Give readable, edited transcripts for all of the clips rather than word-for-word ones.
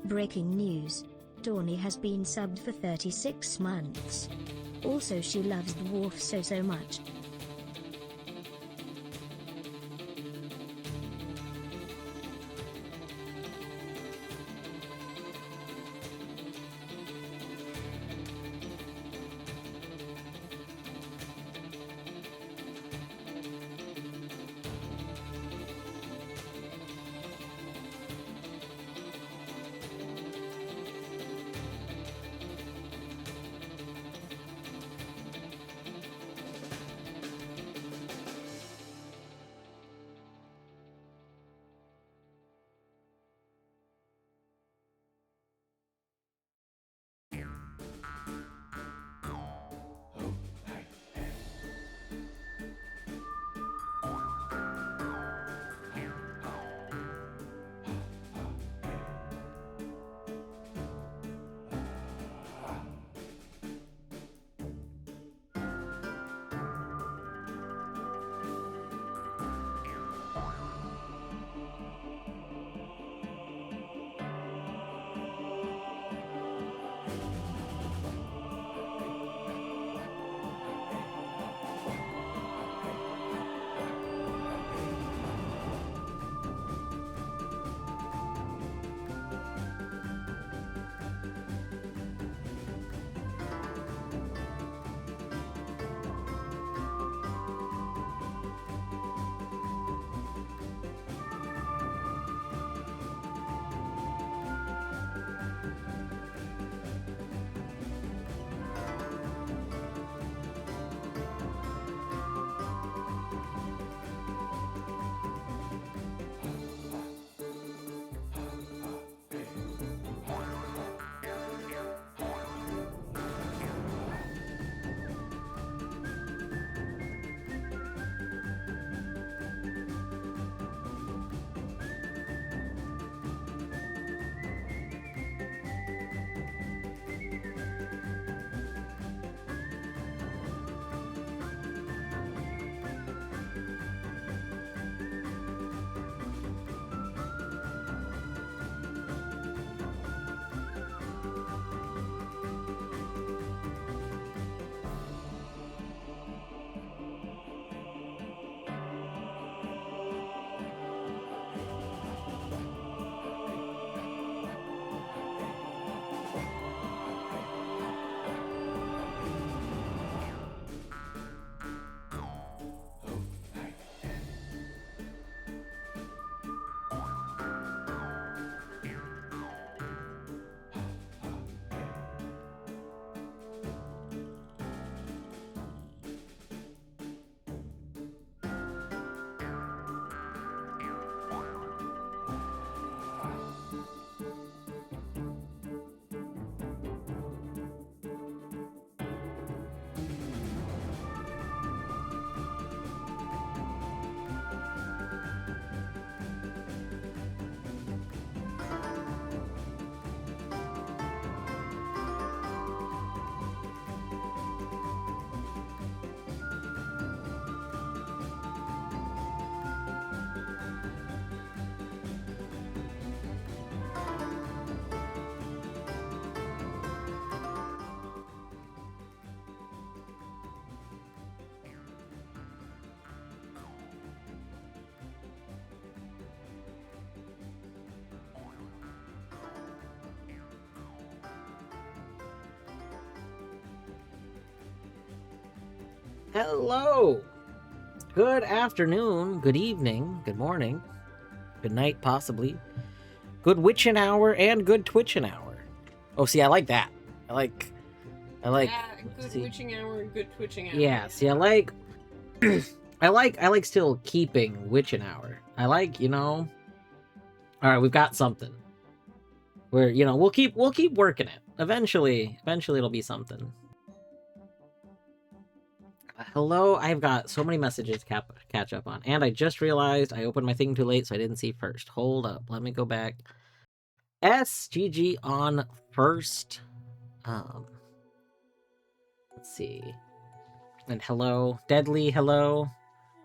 Breaking news. Dawny has been subbed for 36 months. Also, she loves Dwarf so much. Hello! Good afternoon, good evening, good morning, good night, possibly. Good witching hour and good twitching hour. Oh, see, I like that. I like. Yeah, good witching hour and good twitching hour. Yeah, see, I like. I like still keeping witching hour. I like, All right, we've got something. Where we'll keep working it. Eventually it'll be something. Hello, I've got so many messages to catch up on, and I just realized I opened my thing too late, so I didn't see first. Hold up, let me go back. SGG on first. Let's see. And hello, Deadly, hello.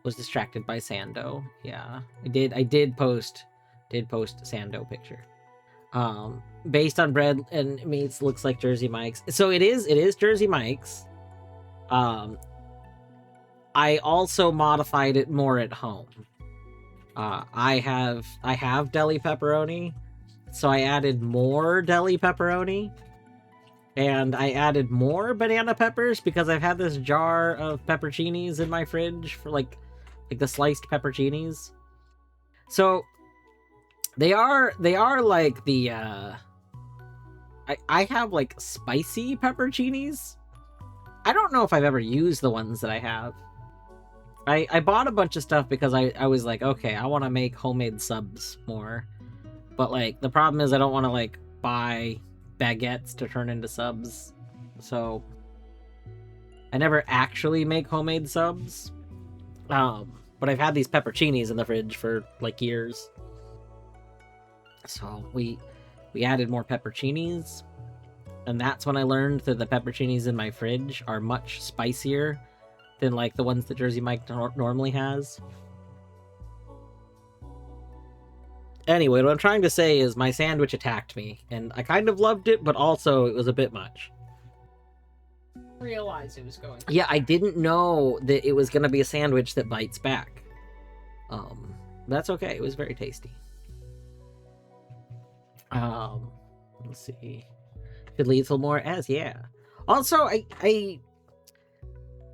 Was distracted by Sando. Yeah, I did post Sando picture. Based on bread and meats, looks like Jersey Mike's. So it is Jersey Mike's. I also modified it more at home. I have deli pepperoni, so I added more deli pepperoni, and I added more banana peppers because I've had this jar of pepperoncinis in my fridge for like the sliced pepperoncinis. So they are like the I have like spicy pepperoncinis. I don't know if I've ever used the ones that I have. I bought a bunch of stuff because I was like, okay, I want to make homemade subs more. But like the problem is I don't want to like buy baguettes to turn into subs. So I never actually make homemade subs. But I've had these pepperoncinis in the fridge for like years. So we added more pepperoncinis, and that's when I learned that the pepperoncinis in my fridge are much spicier than like the ones that Jersey Mike normally has. Anyway, what I'm trying to say is my sandwich attacked me, and I kind of loved it, but also it was a bit much. Realize it was going. Yeah, I didn't know that it was going to be a sandwich that bites back. That's okay. It was very tasty. Let's see. Could lethal more as yeah. Also,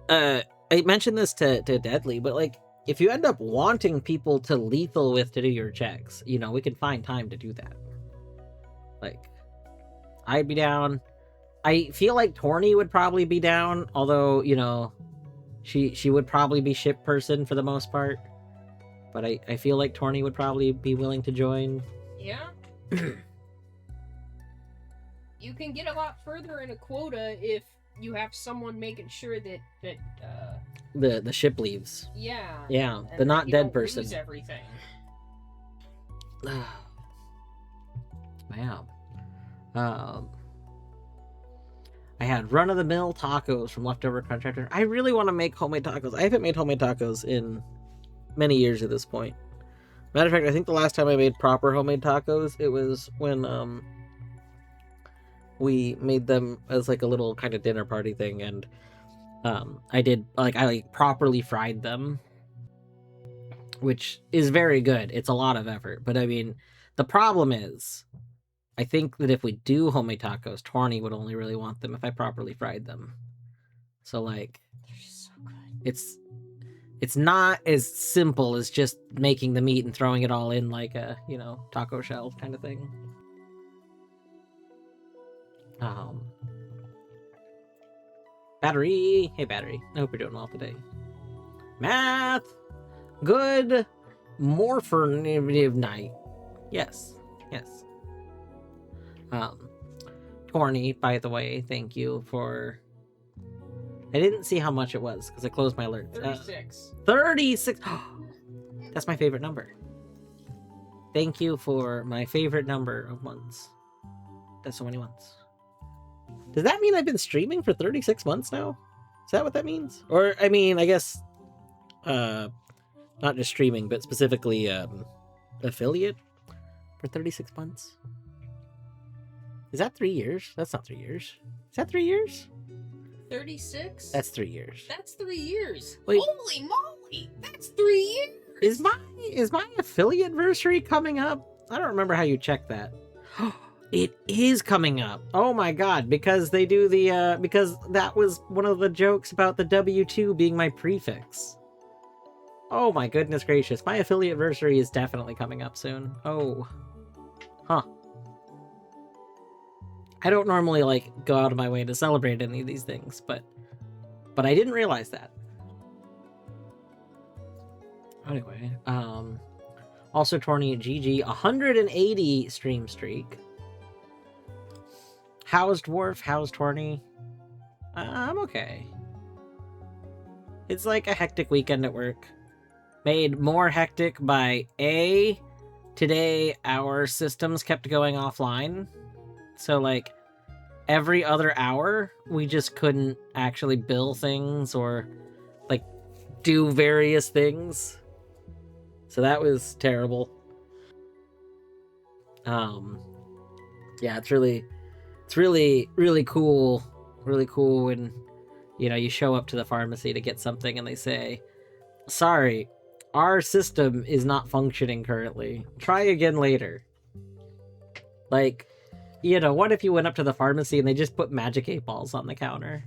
I mentioned this to Deadly, but like if you end up wanting people to lethal with to do your checks, you know, we can find time to do that. Like, I'd be down. I feel like Torny would probably be down, although, you know, she would probably be ship person for the most part. But I feel like Torny would probably be willing to join. Yeah. You can get a lot further in a quota if you have someone making sure that the ship leaves. Yeah. Yeah, the not dead person. Lose everything. Man. I had run-of-the-mill tacos from leftover contractor. I really want to make homemade tacos. I haven't made homemade tacos in many years at this point. Matter of fact, I think the last time I made proper homemade tacos, it was when we made them as like a little kind of dinner party thing, and I properly fried them, which is very good. It's a lot of effort, but I mean, the problem is, I think that if we do homemade tacos, Torny would only really want them if I properly fried them. So like, They're so good. It's not as simple as just making the meat and throwing it all in like a, you know, taco shell kind of thing. Battery. Hey, Battery. I hope you're doing well today. Math. Good morphonative night. Yes. Yes. Torny, by the way, thank you for... I didn't see how much it was because I closed my alert. 36. 36! That's my favorite number. Thank you for my favorite number of months. That's so many months. Does that mean I've been streaming for 36 months now? Is that what that means? Or, I mean, I guess, not just streaming, but specifically, affiliate for 36 months? Is that 3 years? That's not 3 years. Is that 3 years? 36? That's 3 years. That's 3 years. Wait. Holy moly! That's 3 years! Is my affiliate anniversary coming up? I don't remember how you check that. It is coming up. Oh my god, because they do the because that was one of the jokes about the W2 being my prefix. Oh my goodness gracious. My affiliate anniversary is definitely coming up soon. Oh. Huh. I don't normally like go out of my way to celebrate any of these things, but I didn't realize that. Anyway, also Torny GG 180 stream streak. How's Dwarf? How's Torny? I'm okay. It's like a hectic weekend at work. Made more hectic by today our systems kept going offline. So like every other hour, we just couldn't actually bill things or like do various things. So that was terrible. Yeah, it's really cool. Really cool when, you know, you show up to the pharmacy to get something and they say, sorry, our system is not functioning currently. Try again later. Like, you know, what if you went up to the pharmacy and they just put Magic 8 balls on the counter?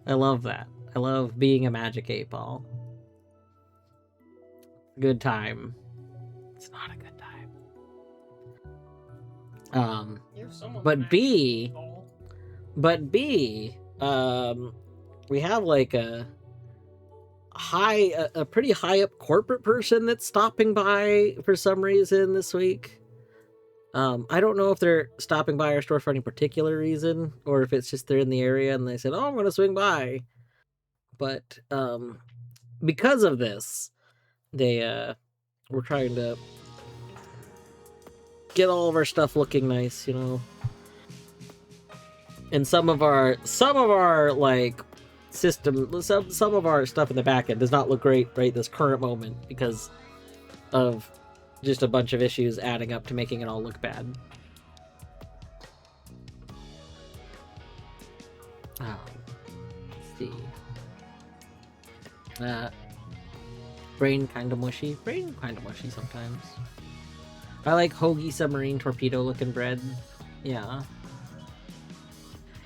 I love that. I love being a Magic 8 ball. Good time. It's not a good time. But B, we have like a pretty high up corporate person that's stopping by for some reason this week. I don't know if they're stopping by our store for any particular reason, or if it's just they're in the area and they said, oh, I'm gonna swing by. But because of this, they we're trying to get all of our stuff looking nice, you know. And some of our like system, some of our stuff in the back end does not look great right this current moment because of just a bunch of issues adding up to making it all look bad. Let's see. Brain kind of mushy. Brain kind of mushy sometimes. I like hoagie submarine torpedo looking bread. Yeah.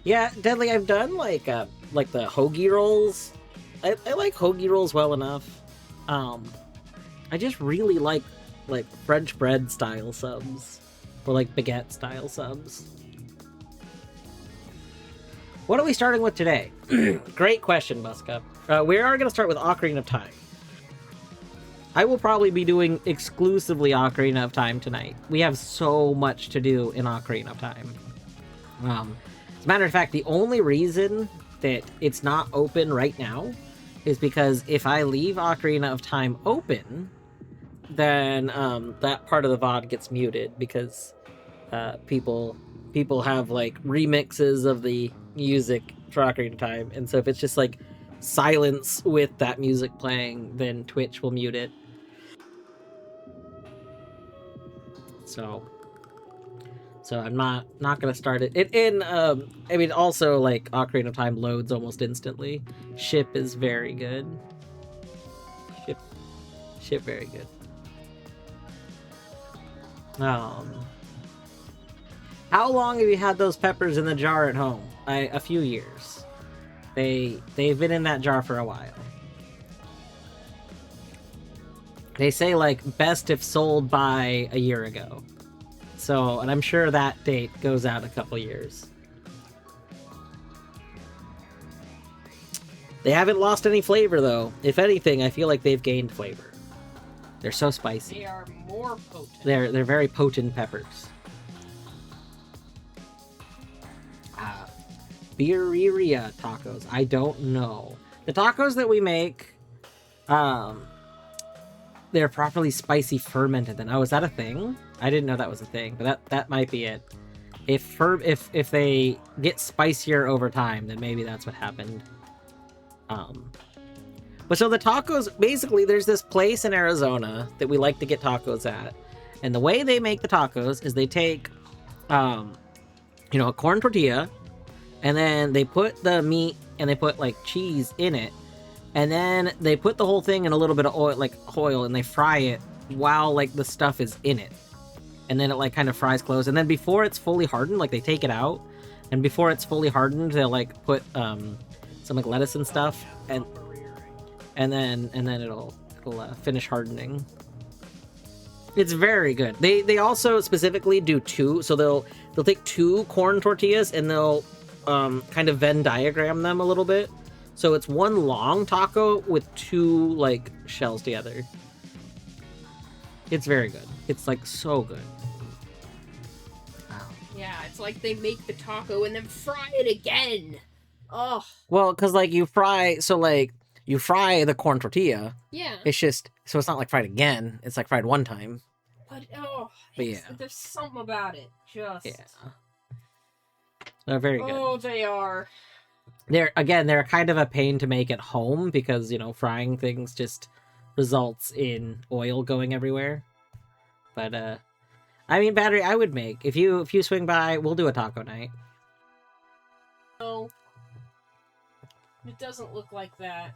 Yeah, Deadly, I've done like the hoagie rolls. I like hoagie rolls well enough. I just really like French bread style subs. Or like baguette style subs. What are we starting with today? Great question, Buska. We are going to start with Ocarina of Time. I will probably be doing exclusively Ocarina of Time tonight. We have so much to do in Ocarina of Time. As a matter of fact, the only reason that it's not open right now is because if I leave Ocarina of Time open, then that part of the VOD gets muted because people have like remixes of the music for Ocarina of Time, and so if it's just like silence with that music playing, then Twitch will mute it. So I'm not gonna start it. I mean, also like Ocarina of Time loads almost instantly. Ship is very good. Ship very good. How long have you had those peppers in the jar at home? A few years. They've been in that jar for a while. They say like best if sold by a year ago. So, and I'm sure that date goes out a couple years. They haven't lost any flavor though. If anything, I feel like they've gained flavor. They're so spicy. They are more potent. They're very potent peppers. Birria tacos. I don't know. The tacos that we make, they're properly spicy fermented. Then, oh, is that a thing? I didn't know that was a thing, but that might be it. If they get spicier over time, then maybe that's what happened. But so the tacos, basically, there's this place in Arizona that we like to get tacos at, and the way they make the tacos is they take, a corn tortilla, and then they put the meat and they put like cheese in it, and then they put the whole thing in a little bit of oil, and they fry it while like the stuff is in it, and then it like kind of fries close, and then before it's fully hardened, like they take it out, and before it's fully hardened, they'll like put some like lettuce and stuff, and then it'll finish hardening. It's very good. They also specifically do two, so they'll take two corn tortillas and they'll kind of Venn diagram them a little bit. So it's one long taco with two like shells together. It's very good. It's like so good. Wow. Yeah, it's like they make the taco and then fry it again. Oh. Well, because like you fry the corn tortilla. Yeah. It's just, so it's not like fried again. It's like fried one time. But yeah, there's something about it. Just they're very good. Oh, they are. They're kind of a pain to make at home because, you know, frying things just results in oil going everywhere. But I mean, Battery, I would make if you swing by, we'll do a taco night. No, it doesn't look like that.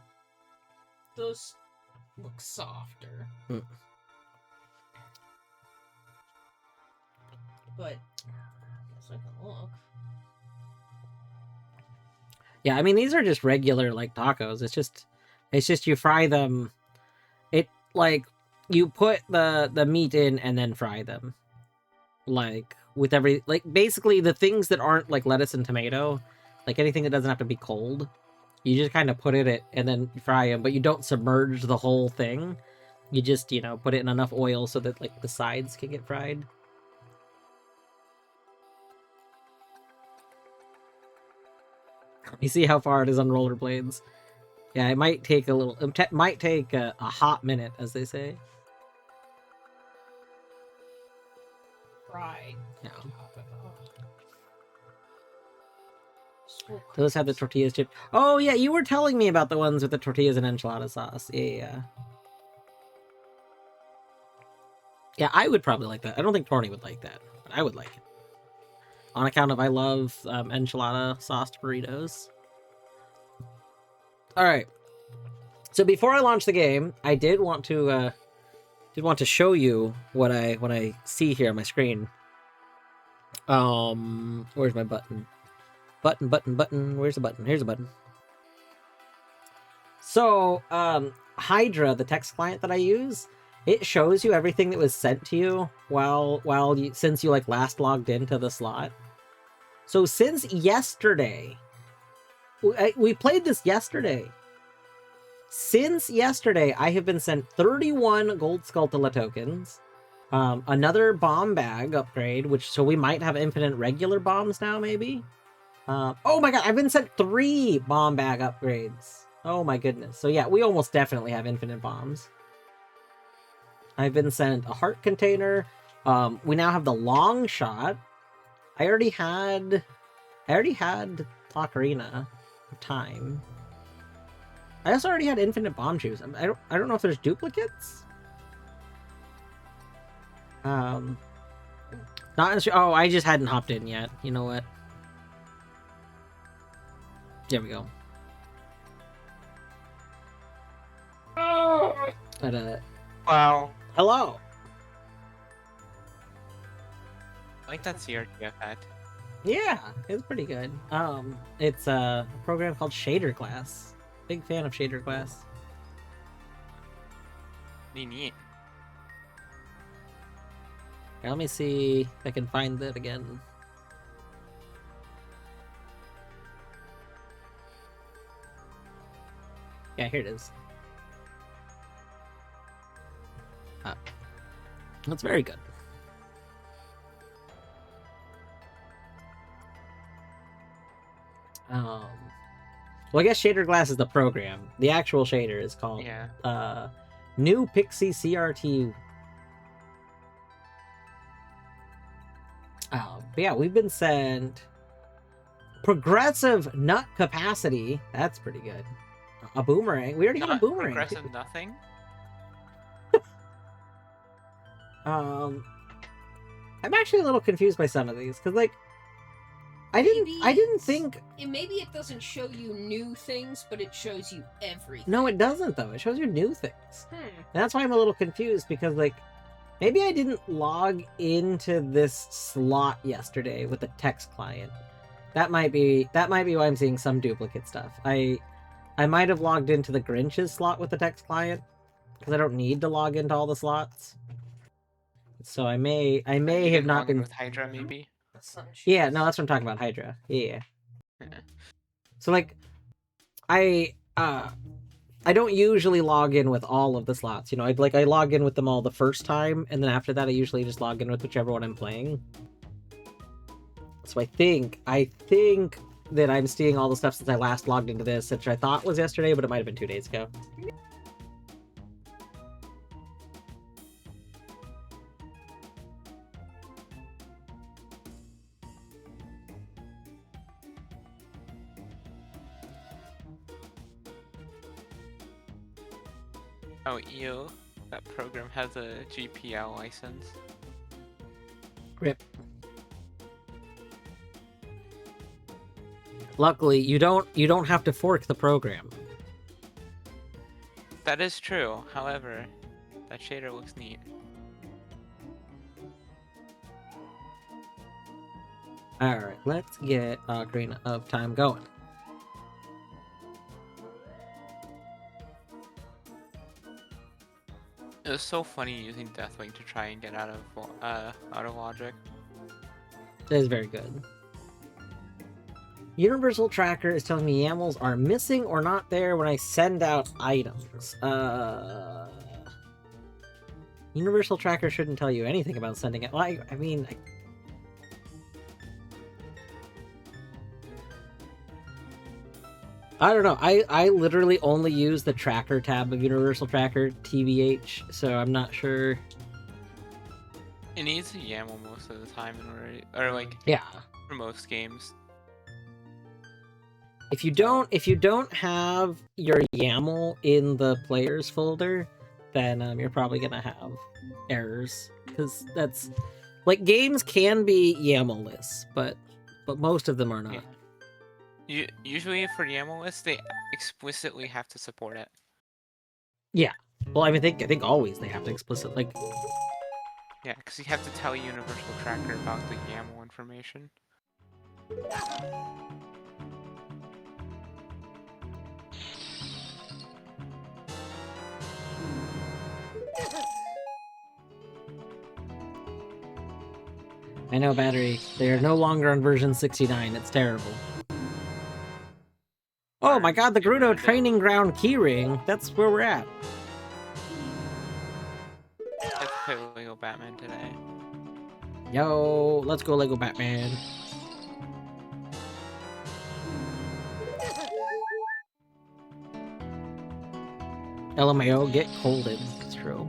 Those look softer. But I guess I can look. Yeah, I mean, these are just regular like tacos. It's just you fry them. It like you put the meat in and then fry them. Like with basically the things that aren't like lettuce and tomato, like anything that doesn't have to be cold, you just kind of put it and then fry them, but you don't submerge the whole thing. You just, you know, put it in enough oil so that like the sides can get fried. You see how far it is on rollerblades. Yeah, it might take a hot minute, as they say. Fried. No. Those have the tortillas chip. Oh yeah, you were telling me about the ones with the tortillas and enchilada sauce. Yeah. Yeah, I would probably like that. I don't think Torny would like that, but I would like it. On account of I love enchilada sauced burritos. All right. So before I launch the game, I did want to show you what I see here on my screen. Where's my button? Button. Where's the button? Here's a button. So, Hydra, the text client that I use, it shows you everything that was sent to you since you like last logged into the slot. So since yesterday, we played this yesterday. Since yesterday, I have been sent 31 gold Skulltula tokens, another bomb bag upgrade, so we might have infinite regular bombs now, maybe. Oh my god, I've been sent 3 bomb bag upgrades. Oh my goodness. So yeah, we almost definitely have infinite bombs. I've been sent a heart container. We now have the long shot. I already had Ocarina of Time. I also already had infinite bomb shoes. I don't know if there's duplicates. Not sure. Oh, I just hadn't hopped in yet. You know what? There we go. But Wow. hello. I like that CRT effect. Yeah, it's pretty good. It's a program called Shader Class. Big fan of Shader Class. Neat. Here, let me see if I can find that again. Yeah, here it is. That's very good. Well, I guess Shader Glass is the program. The actual shader is called New Pixie CRT. But yeah, we've been sent progressive nut capacity. That's pretty good. A boomerang. We already got a boomerang. Progressive nothing. I'm actually a little confused by some of these because, like, I didn't think. Maybe it doesn't show you new things, but it shows you everything. No, it doesn't though. It shows you new things. Hmm. And that's why I'm a little confused because, like, maybe I didn't log into this slot yesterday with the text client. That might be why I'm seeing some duplicate stuff. I might have logged into the Grinch's slot with the text client because I don't need to log into all the slots. So I may have not been with Hydra, maybe. Yeah, no, that's what I'm talking about, Hydra. Yeah. So like, I don't usually log in with all of the slots. You know, I log in with them all the first time, and then after that, I usually just log in with whichever one I'm playing. So I think that I'm seeing all the stuff since I last logged into this, which I thought was yesterday, but it might have been 2 days ago. Oh, ew. That program has a GPL license. Rip. Luckily, you don't have to fork the program. That is true. However, that shader looks neat. Alright, let's get Ocarina of Time going. It was so funny using Deathlink to try and get out of logic. That is very good. Universal Tracker is telling me YAMLs are missing or not there when I send out items. Universal Tracker shouldn't tell you anything about sending it. Like, I mean... I don't know. I literally only use the Tracker tab of Universal Tracker, TBH, so I'm not sure. It needs a YAML most of the time in order, or like Yeah. for most games. If you don't have your YAML in the players folder, then you're probably gonna have errors, because that's like games can be YAML-less, but most of them are not. Yeah. Usually for YAML lists, they explicitly have to support it. Yeah. Well, I think always they have to explicit like. Yeah, because you have to tell Universal Tracker about the YAML information. I know, Battery. They are no longer on version 69. It's terrible. Oh my god, the Gerudo Training Ground keyring. That's where we're at. Let's play Lego Batman today. Yo, let's go Lego Batman. LMAO, get colded. It's true.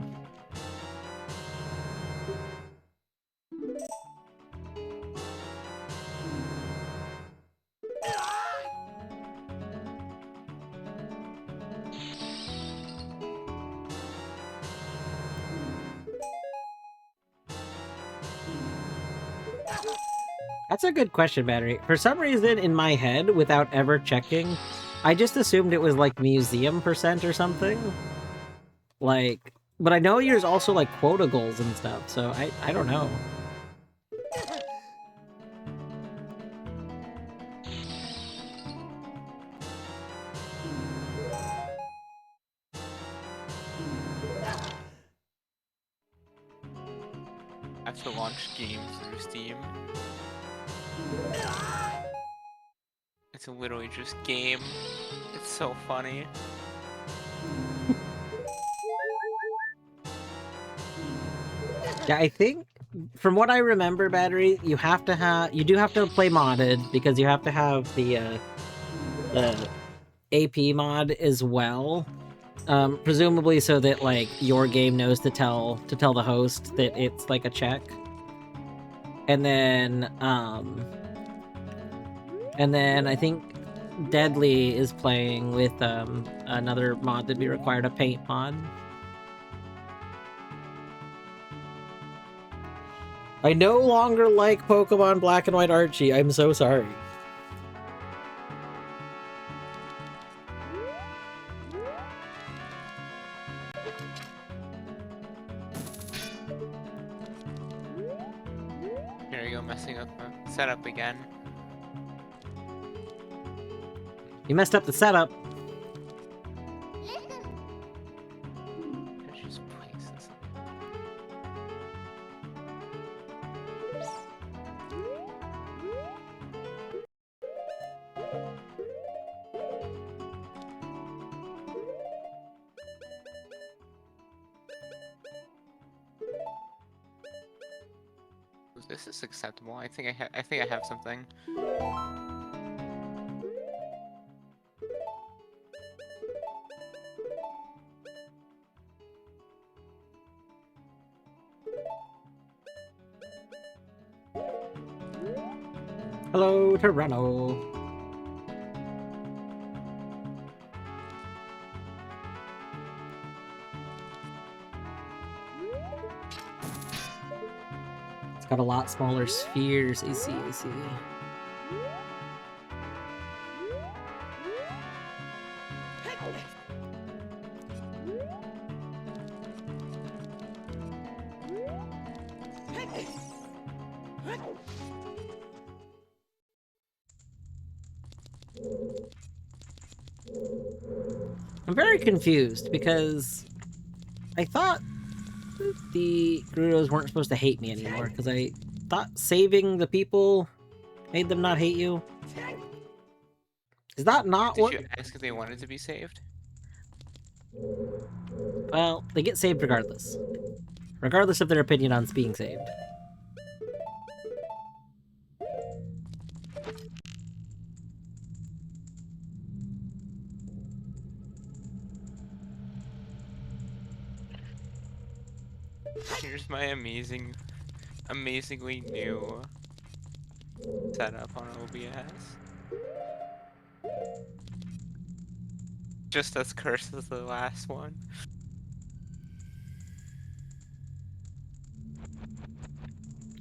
That's a good question, Battery. For some reason, in my head, without ever checking, I just assumed it was like museum % or something. Like, but I know there's also like quota goals and stuff, so I don't know. I have to launch games through Steam. It's literally just game. It's so funny. Yeah, I think from what I remember, Battery, you do have to play modded because you have to have the AP mod as well. Presumably so that like your game knows to tell the host that it's like a check. And then I think Deadly is playing with another mod that'd be required, a paint mod. I no longer like Pokemon Black and White Archie. I'm so sorry. Here we go, messing up my setup again. You messed up the setup. Let's just place this. This is acceptable. I think I have something. Hello, Toronto. It's got a lot smaller spheres. I see, I see. I'm very confused because I thought the Gerudos weren't supposed to hate me anymore because I thought saving the people made them not hate you. Is that not Did what? you ask if they wanted to be saved? Well, they get saved regardless. Regardless of their opinion on being saved. Here's my amazingly new setup on OBS. Just as cursed as the last one.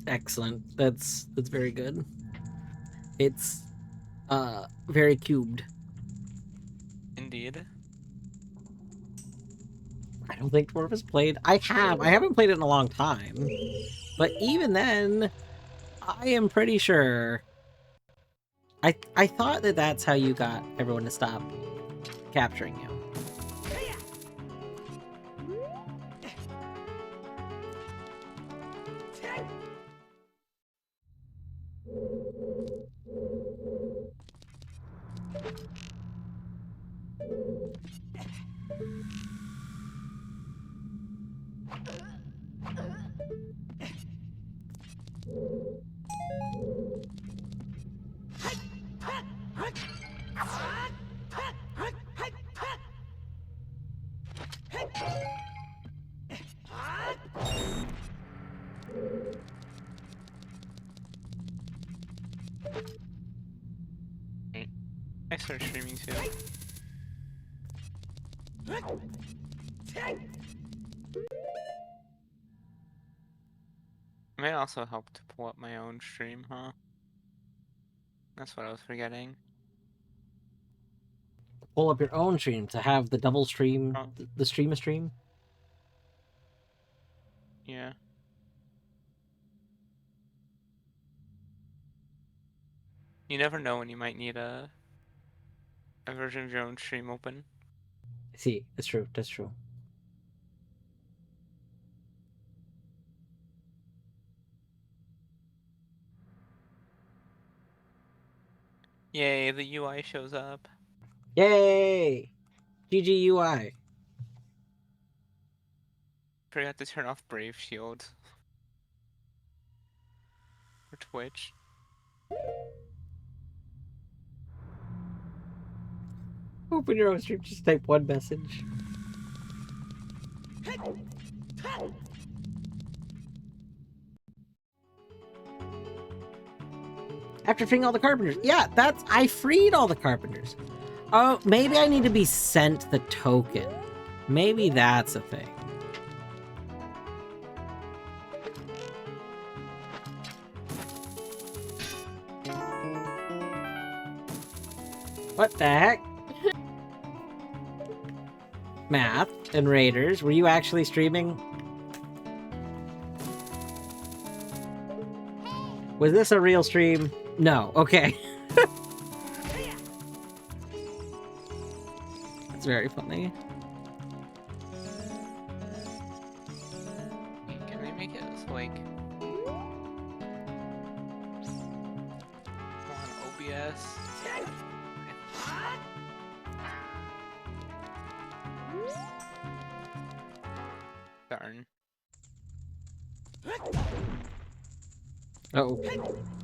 Excellent. That's very good. It's very cubed. Indeed. I don't think Dwarf has played. I haven't played it in a long time. But even then, I am pretty sure. I thought that that's how you got everyone to stop capturing you. I start streaming too. Might also help to pull up my own stream, huh? That's what I was forgetting. Pull up your own stream to have the double stream, Oh. the stream a stream. Yeah. You never know when you might need a version of your own stream open. See, that's true. That's true. Yay, the UI shows up. Yay! GG UI. Forgot to turn off Brave Shield. For Twitch. Open your own stream. Just type one message. After freeing all the carpenters. Yeah, I freed all the carpenters. Oh, maybe I need to be sent the token. Maybe that's a thing. What the heck? Math and Raiders, were you actually streaming? Was this a real stream? No. Okay. That's very funny. Can they make it like on OBS? Darn. Uh-oh.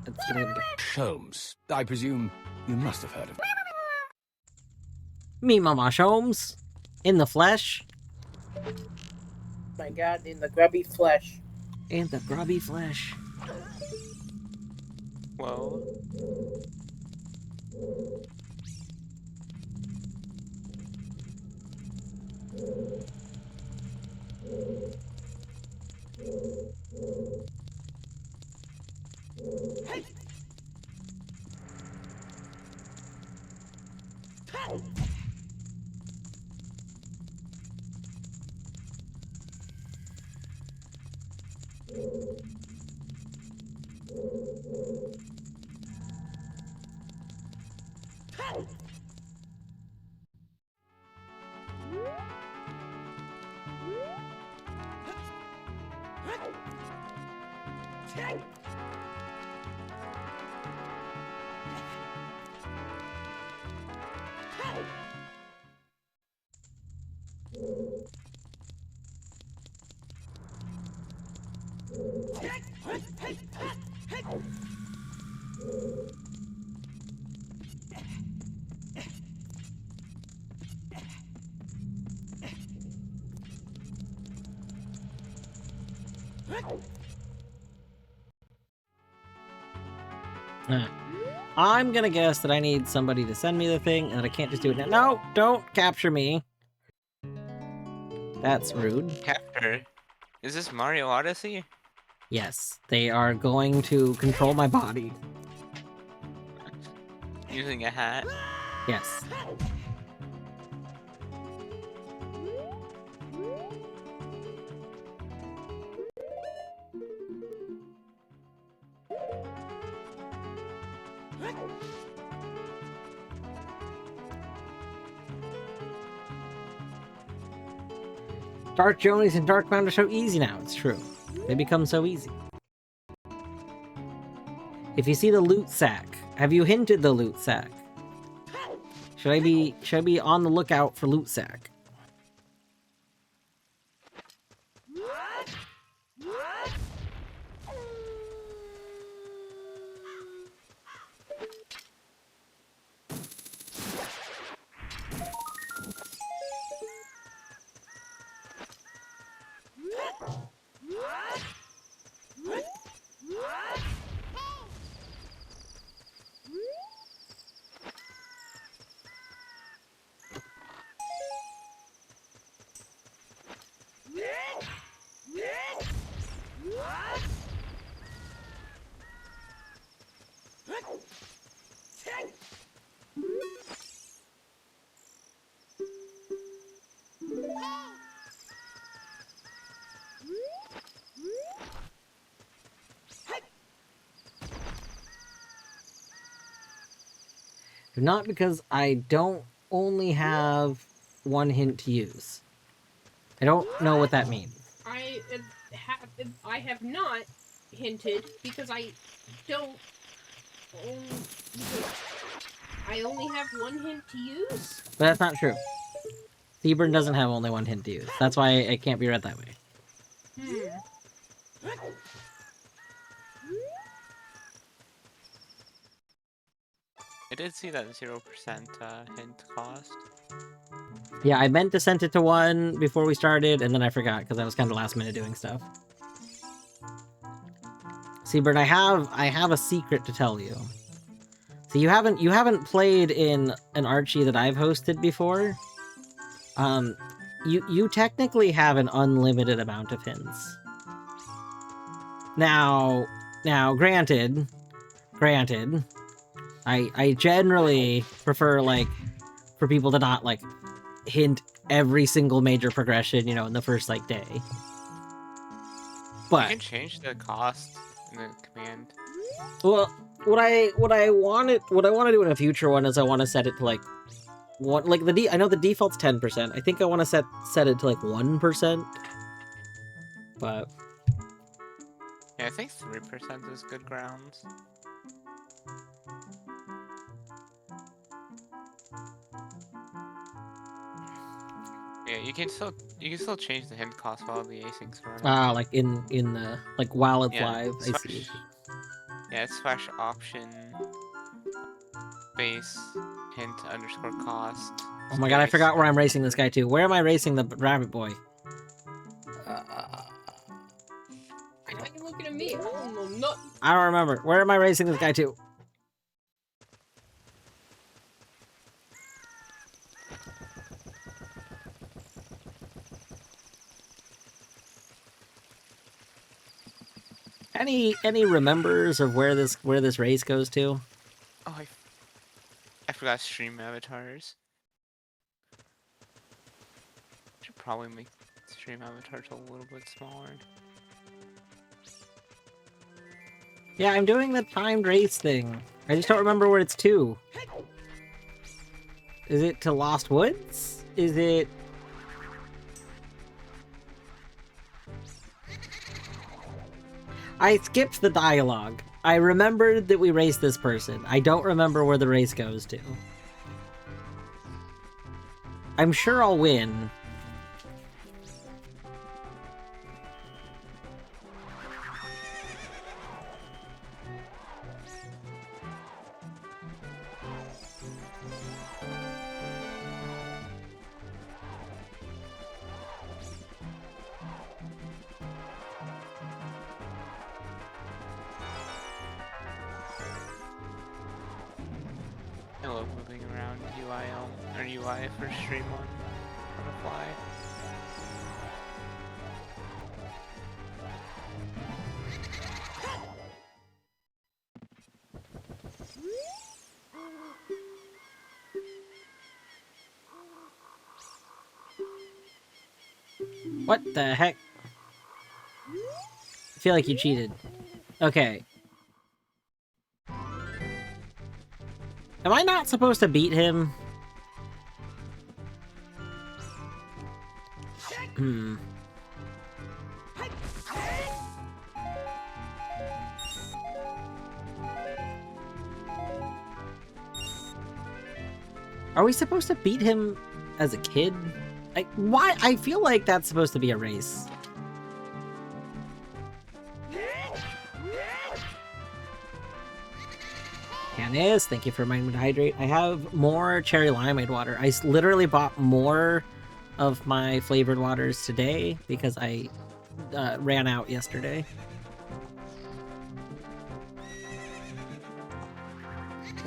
That's gonna get... Holmes, I presume you must have heard of me. Me, Mama Holmes. In the flesh. My god, in the grubby flesh. In the grubby flesh. Whoa. I'm gonna guess that I need somebody to send me the thing, and that I can't just do it now. No, don't capture me. That's rude. Capture. Is this Mario Odyssey? Yes, they are going to control my body. Using a hat? Yes. Dark Jonies and Dark Mound are so easy now, it's true. They become so easy. If you see the loot sack, have you hinted the loot sack? Should I be on the lookout for loot sack? Not because I don't only have one hint to use. I don't know what that means. I have not hinted because I don't. I only have one hint to use. But that's not true. Seaburn doesn't have only one hint to use. That's why it can't be read that way. I did see that 0% hint cost. Yeah, I meant to send it to 1 before we started, and then I forgot because I was kind of last minute doing stuff. Seaburn, I have a secret to tell you. So you haven't played in an Archie that I've hosted before. You technically have an unlimited amount of hints. Now, granted, I generally prefer, like, for people to not, like, hint every single major progression, you know, in the first, like, day. But You can change the cost in the command. well, what I want to do in a future one is I want to set it to, like, what, like, I know the default's 10%. I think I want to set it to, like, 1%. But Yeah, I think 3% is good grounds. Yeah, you can still change the hint cost while the asyncs run. like in the, like, while it's Yeah, live, I see. Yeah, it's / option base hint _ cost. Oh my god, I forgot where I'm racing this guy to. Where am I racing the rabbit boy? Why are you looking at me? I don't know nothing. I don't remember. Where am I racing this guy to? Any remembers of where this race goes to? Oh, I forgot stream avatars. Should probably make stream avatars a little bit smaller. Yeah, I'm doing the timed race thing. I just don't remember where it's to. Is it to Lost Woods? Is it... I skipped the dialogue. I remembered that we raced this person. I don't remember where the race goes to. I'm sure I'll win. I love moving around UI for stream on the fly. What the heck? I feel like you cheated. Okay. Am I not supposed to beat him? Hmm. Are we supposed to beat him as a kid? Like, why? I feel like that's supposed to be a race. Canis, thank you for reminding me to hydrate. I have more cherry limeade water. I literally bought more of my flavored waters today because I ran out yesterday.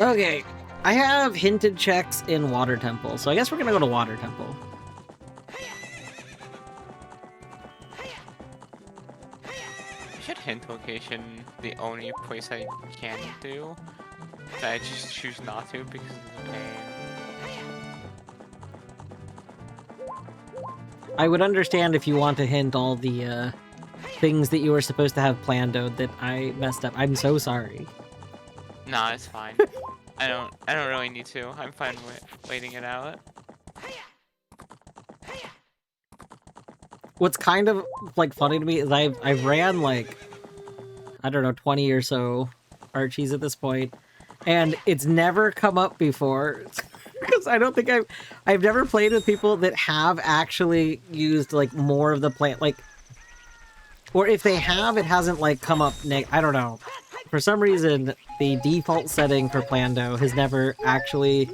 Okay, I have hinted checks in Water Temple, so I guess we're gonna go to Water Temple. Should hint location the only place I can do that I just choose not to because of the pain. I would understand if you want to hint all the things that you were supposed to have planned out that I messed up. I'm so sorry. Nah, it's fine. I don't really need to. I'm fine with waiting it out. What's kind of like funny to me is I've ran like, I don't know, 20 or so Archies at this point, and it's never come up before because I don't think I've never played with people that have actually used like more of the plant, like, or if they have, it hasn't like come up. I don't know. For some reason, the default setting for Plando has never actually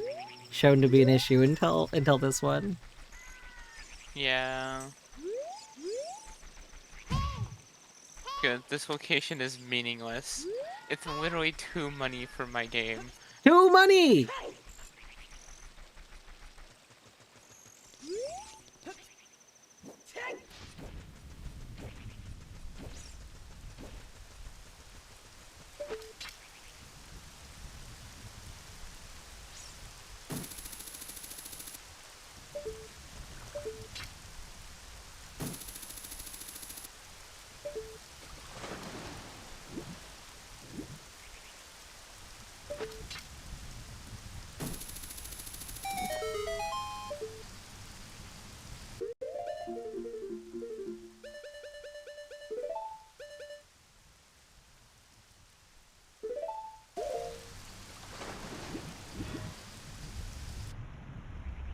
shown to be an issue until this one. Yeah. Good. This location is meaningless. It's literally 2 money for my game. 2 money!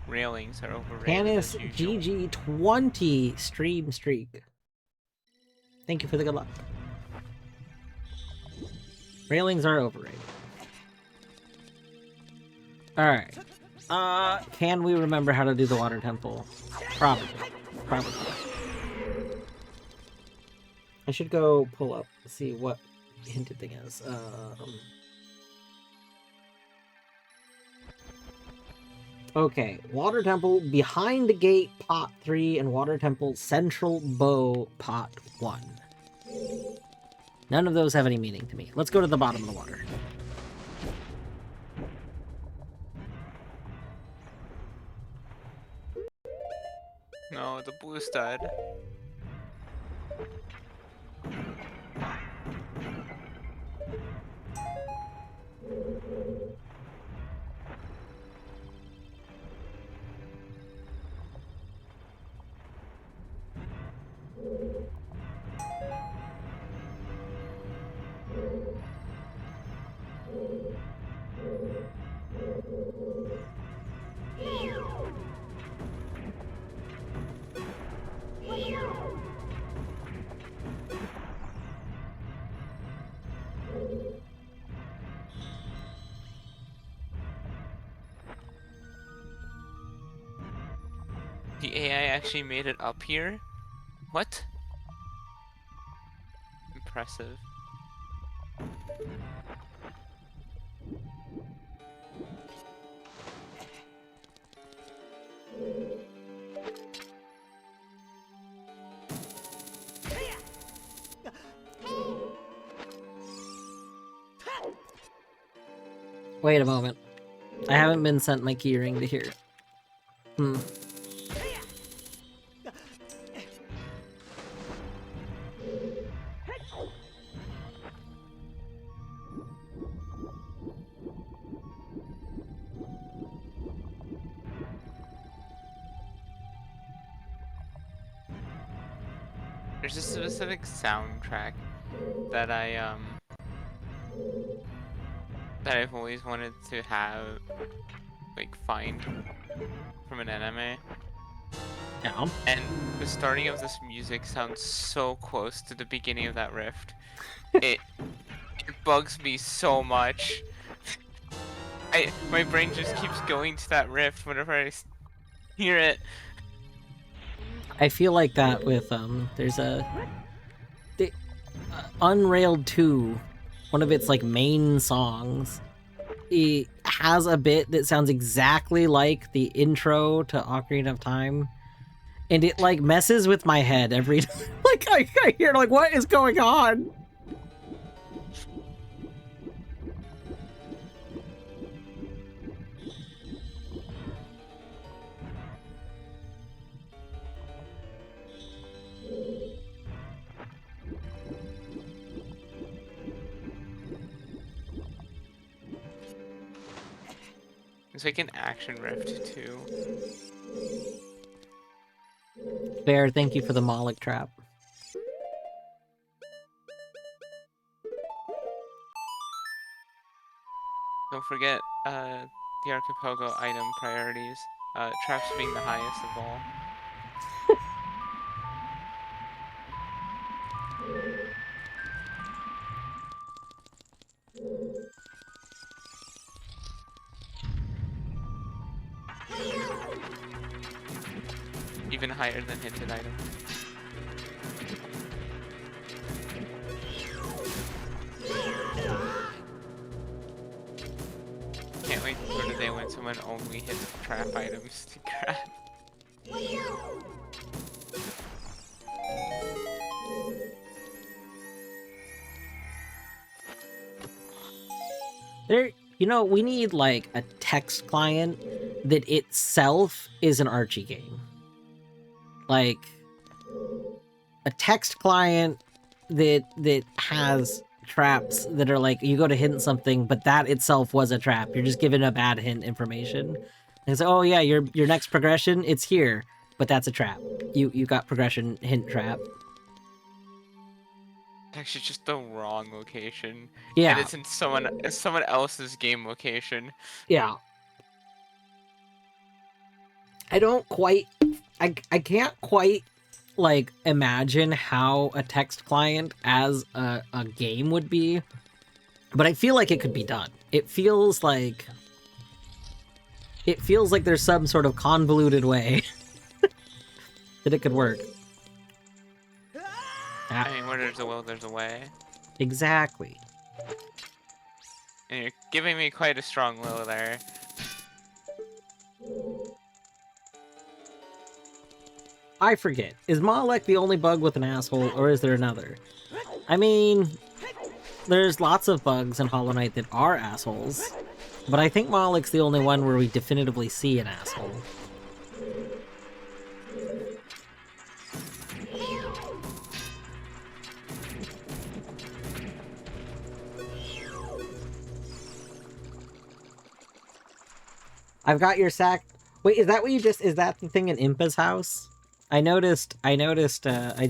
Railings are overrated. Canis as usual. GG20 stream streak. Thank you for the good luck. Railings are overrated. Alright. Can we remember how to do the water temple? Probably. Probably. I should go pull up, see what hinted thing is. Okay, Water Temple behind the gate, pot 3, and Water Temple central bow, pot 1. None of those have any meaning to me. Let's go to the bottom of the water. No, the blue stud. The AI actually made it up here? What? Impressive. Wait a moment. I haven't been sent my keyring to here. There's a specific soundtrack that that I've always wanted to have, like, find from an anime. Yeah. And the starting of this music sounds so close to the beginning of that rift. It bugs me so much. My brain just keeps going to that rift whenever I hear it. I feel like that with there's Unrailed 2, one of its like main songs. It has a bit that sounds exactly like the intro to Ocarina of Time, and it like messes with my head every time. Like I hear like, what is going on? It's like an action rift too. Bear, thank you for the Moloch trap. Don't forget the archipelago item priorities. Traps being the highest of all. Even higher than hinted item. Can't wait for the day when someone only hits trap items to grab. There, you know, we need like a text client that itself is an Archie game. Like a text client that has traps that are like, you go to hint something, but that itself was a trap. You're just giving a bad hint information. And it's like, oh yeah, your next progression, it's here, but that's a trap. You got progression hint trap. Actually, just the wrong location. Yeah. And it's in someone else's game location. Yeah. I can't quite like imagine how a text client as a game would be, but I feel like it could be done. It feels like there's some sort of convoluted way that it could work. I mean, where there's a will, there's a way. Exactly. And you're giving me quite a strong will there. I forget. Is Malek the only bug with an asshole, or is there another? I mean, there's lots of bugs in Hollow Knight that are assholes, but I think Malek's the only one where we definitively see an asshole. I've got your sack. Wait, is that what you just... Is that the thing in Impa's house? I noticed, I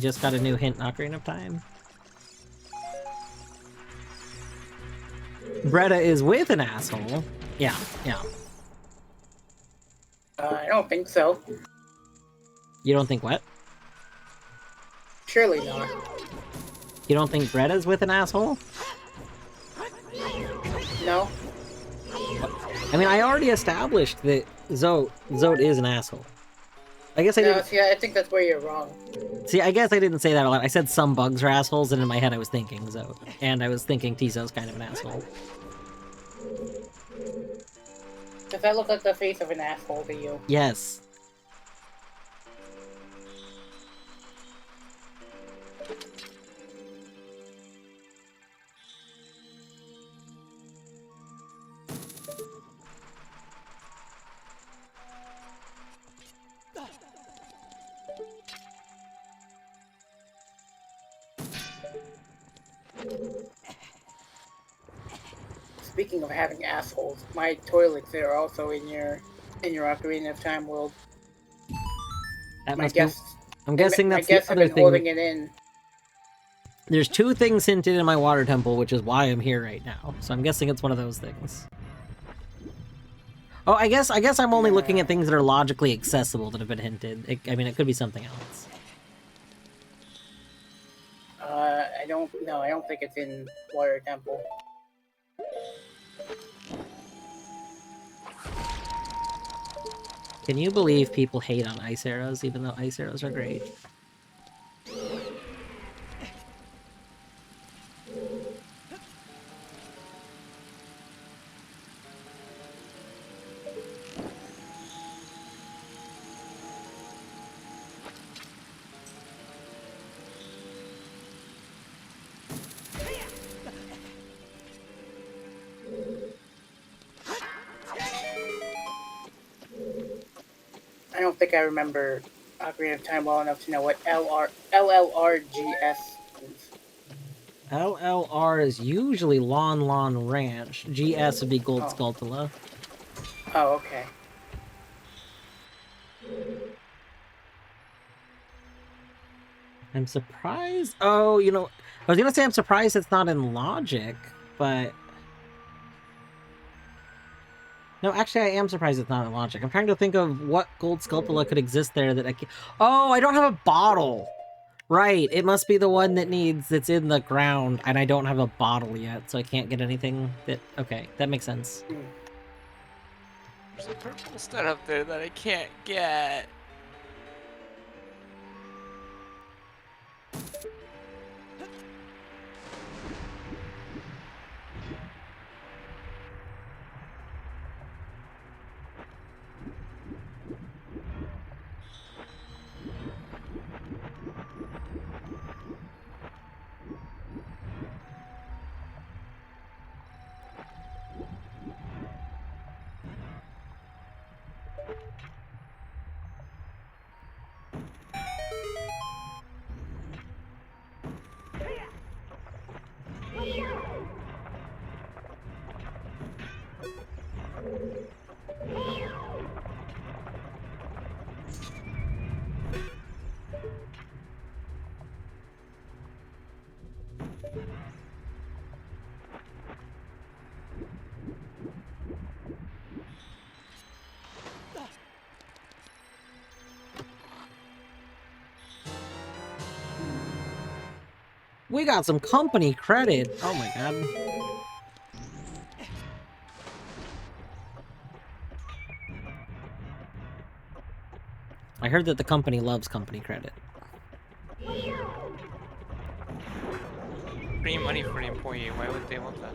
just got a new hint in Ocarina of Time. Bretta is with an asshole. Yeah, yeah. I don't think so. You don't think what? Surely not. You don't think Bretta's with an asshole? No. I mean, I already established that Zote is an asshole. I guess I No, didn't. see, I think that's where you're wrong. See, I guess I didn't say that a lot. I said some bugs are assholes, and in my head I was thinking so. And I was thinking Tizo's kind of an asshole. Does that look like the face of an asshole to you? Yes. Speaking of having assholes, my toilets are also in your Ocarina of Time world. That My must be. guests, I'm guessing my that's guests the have other been holding thing. it in. There's two things hinted in my water temple, which is why I'm here right now. So I'm guessing it's one of those things. Oh, I guess I'm only looking at things that are logically accessible that have been hinted. I mean, it could be something else. I don't think it's in Water Temple. Can you believe people hate on ice arrows, even though ice arrows are great? I don't think I remember Ocarina of Time well enough to know what LLRGS is. LLR is usually Lon Ranch. GS would be Gold Skulltula. Oh, okay. I'm surprised. Oh, you know, I was gonna say I'm surprised it's not in Logic, but no, actually, I am surprised it's not in Logic. I'm trying to think of what Gold Skulltula could exist there that I can. Oh, I don't have a bottle. Right, it must be the one that's in the ground, and I don't have a bottle yet, so I can't get anything that. Okay, that makes sense. There's a purple stud up there that I can't get. We got some company credit. Oh my god. I heard that the company loves company credit. Free money for the employee. Why would they want that?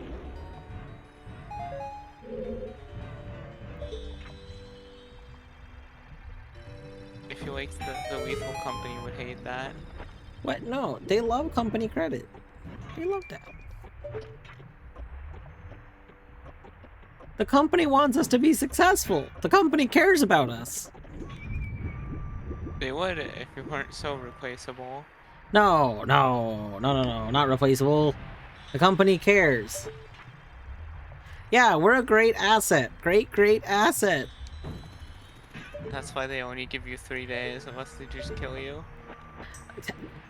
I feel like the lethal company would hate that. What? No, they love company credit. They love that. The company wants us to be successful. The company cares about us. They would if we weren't so replaceable. No, not replaceable. The company cares. Yeah, we're a great asset. Great asset. That's why they only give you 3 days unless they just kill you.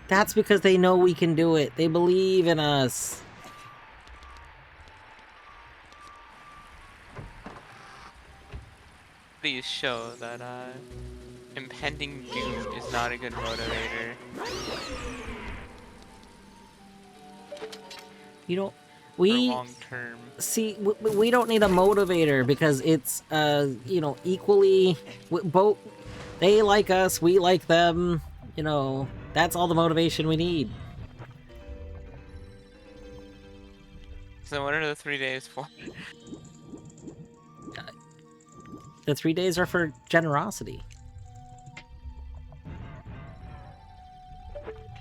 That's because they know we can do it. They believe in us. These show that impending doom is not a good motivator. You don't. For long term. See, we don't need a motivator because it's, you know, equally both. They like us, we like them. You know, that's all the motivation we need. So what are the 3 days for? The 3 days are for generosity.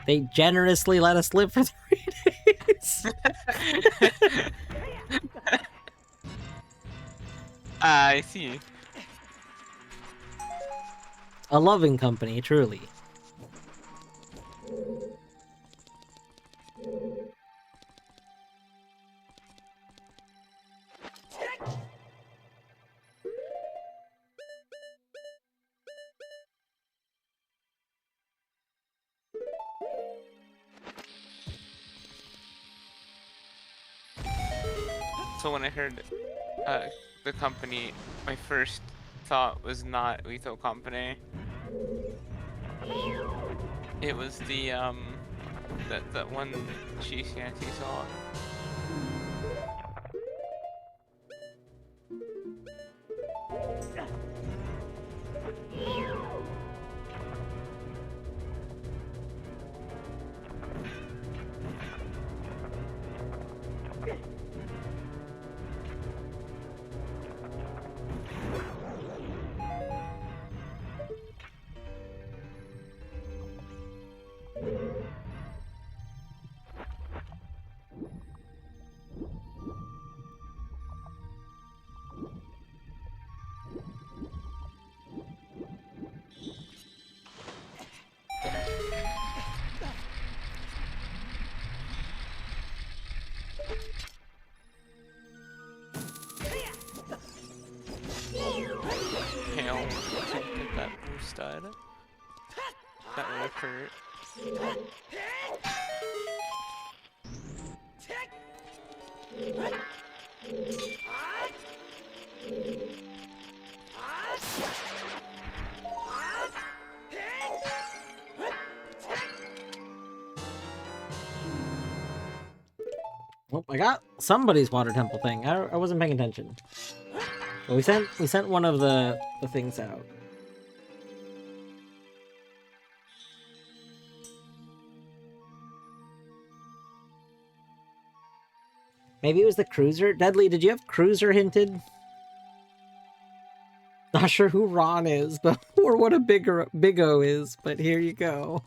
They generously let us live for 3 days. I see. A loving company, truly. So when I heard the company, my first thought was not Lethal Company. It was the that one She Shanty song. Hail to get that boost stud. That will hurt. Oh, I got somebody's water temple thing. I wasn't paying attention. But we sent one of the things out. Maybe it was the cruiser? Deadly, did you have cruiser hinted? Not sure who Ron is, but or what a Big O is, but here you go.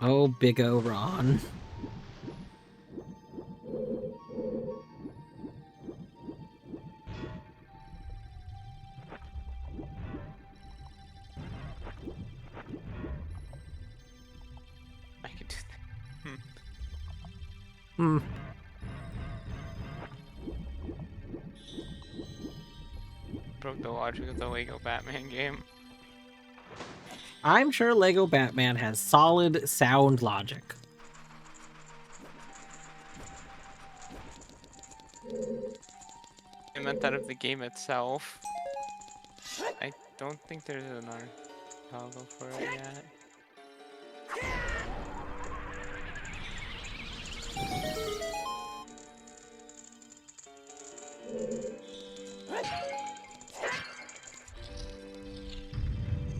Oh, Big O Ron. I could do that. Hmm. Broke the logic of the Lego Batman game. I'm sure Lego Batman has solid, sound logic. I meant that of the game itself. I don't think there's an archival for it yet.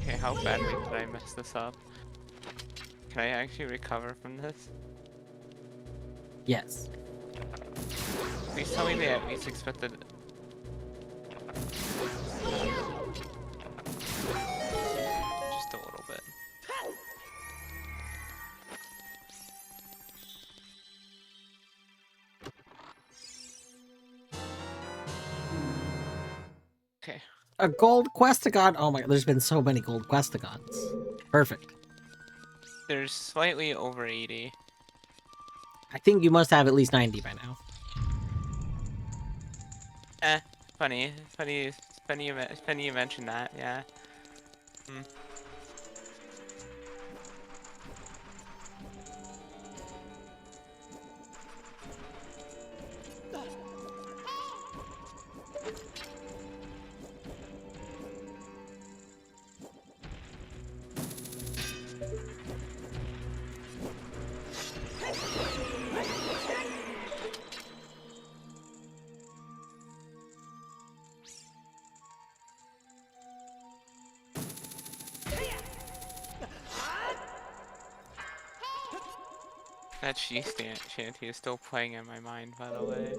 Okay, how badly did I mess this up? Can I actually recover from this? Yes. Please tell me they at least expected. Just a little bit. Okay. A gold Questagon. Oh my god, there's been so many gold Questagons. Perfect. There's slightly over 80. I think you must have at least 90 by now. Funny you mentioned that, yeah. That shanty is still playing in my mind, by the way.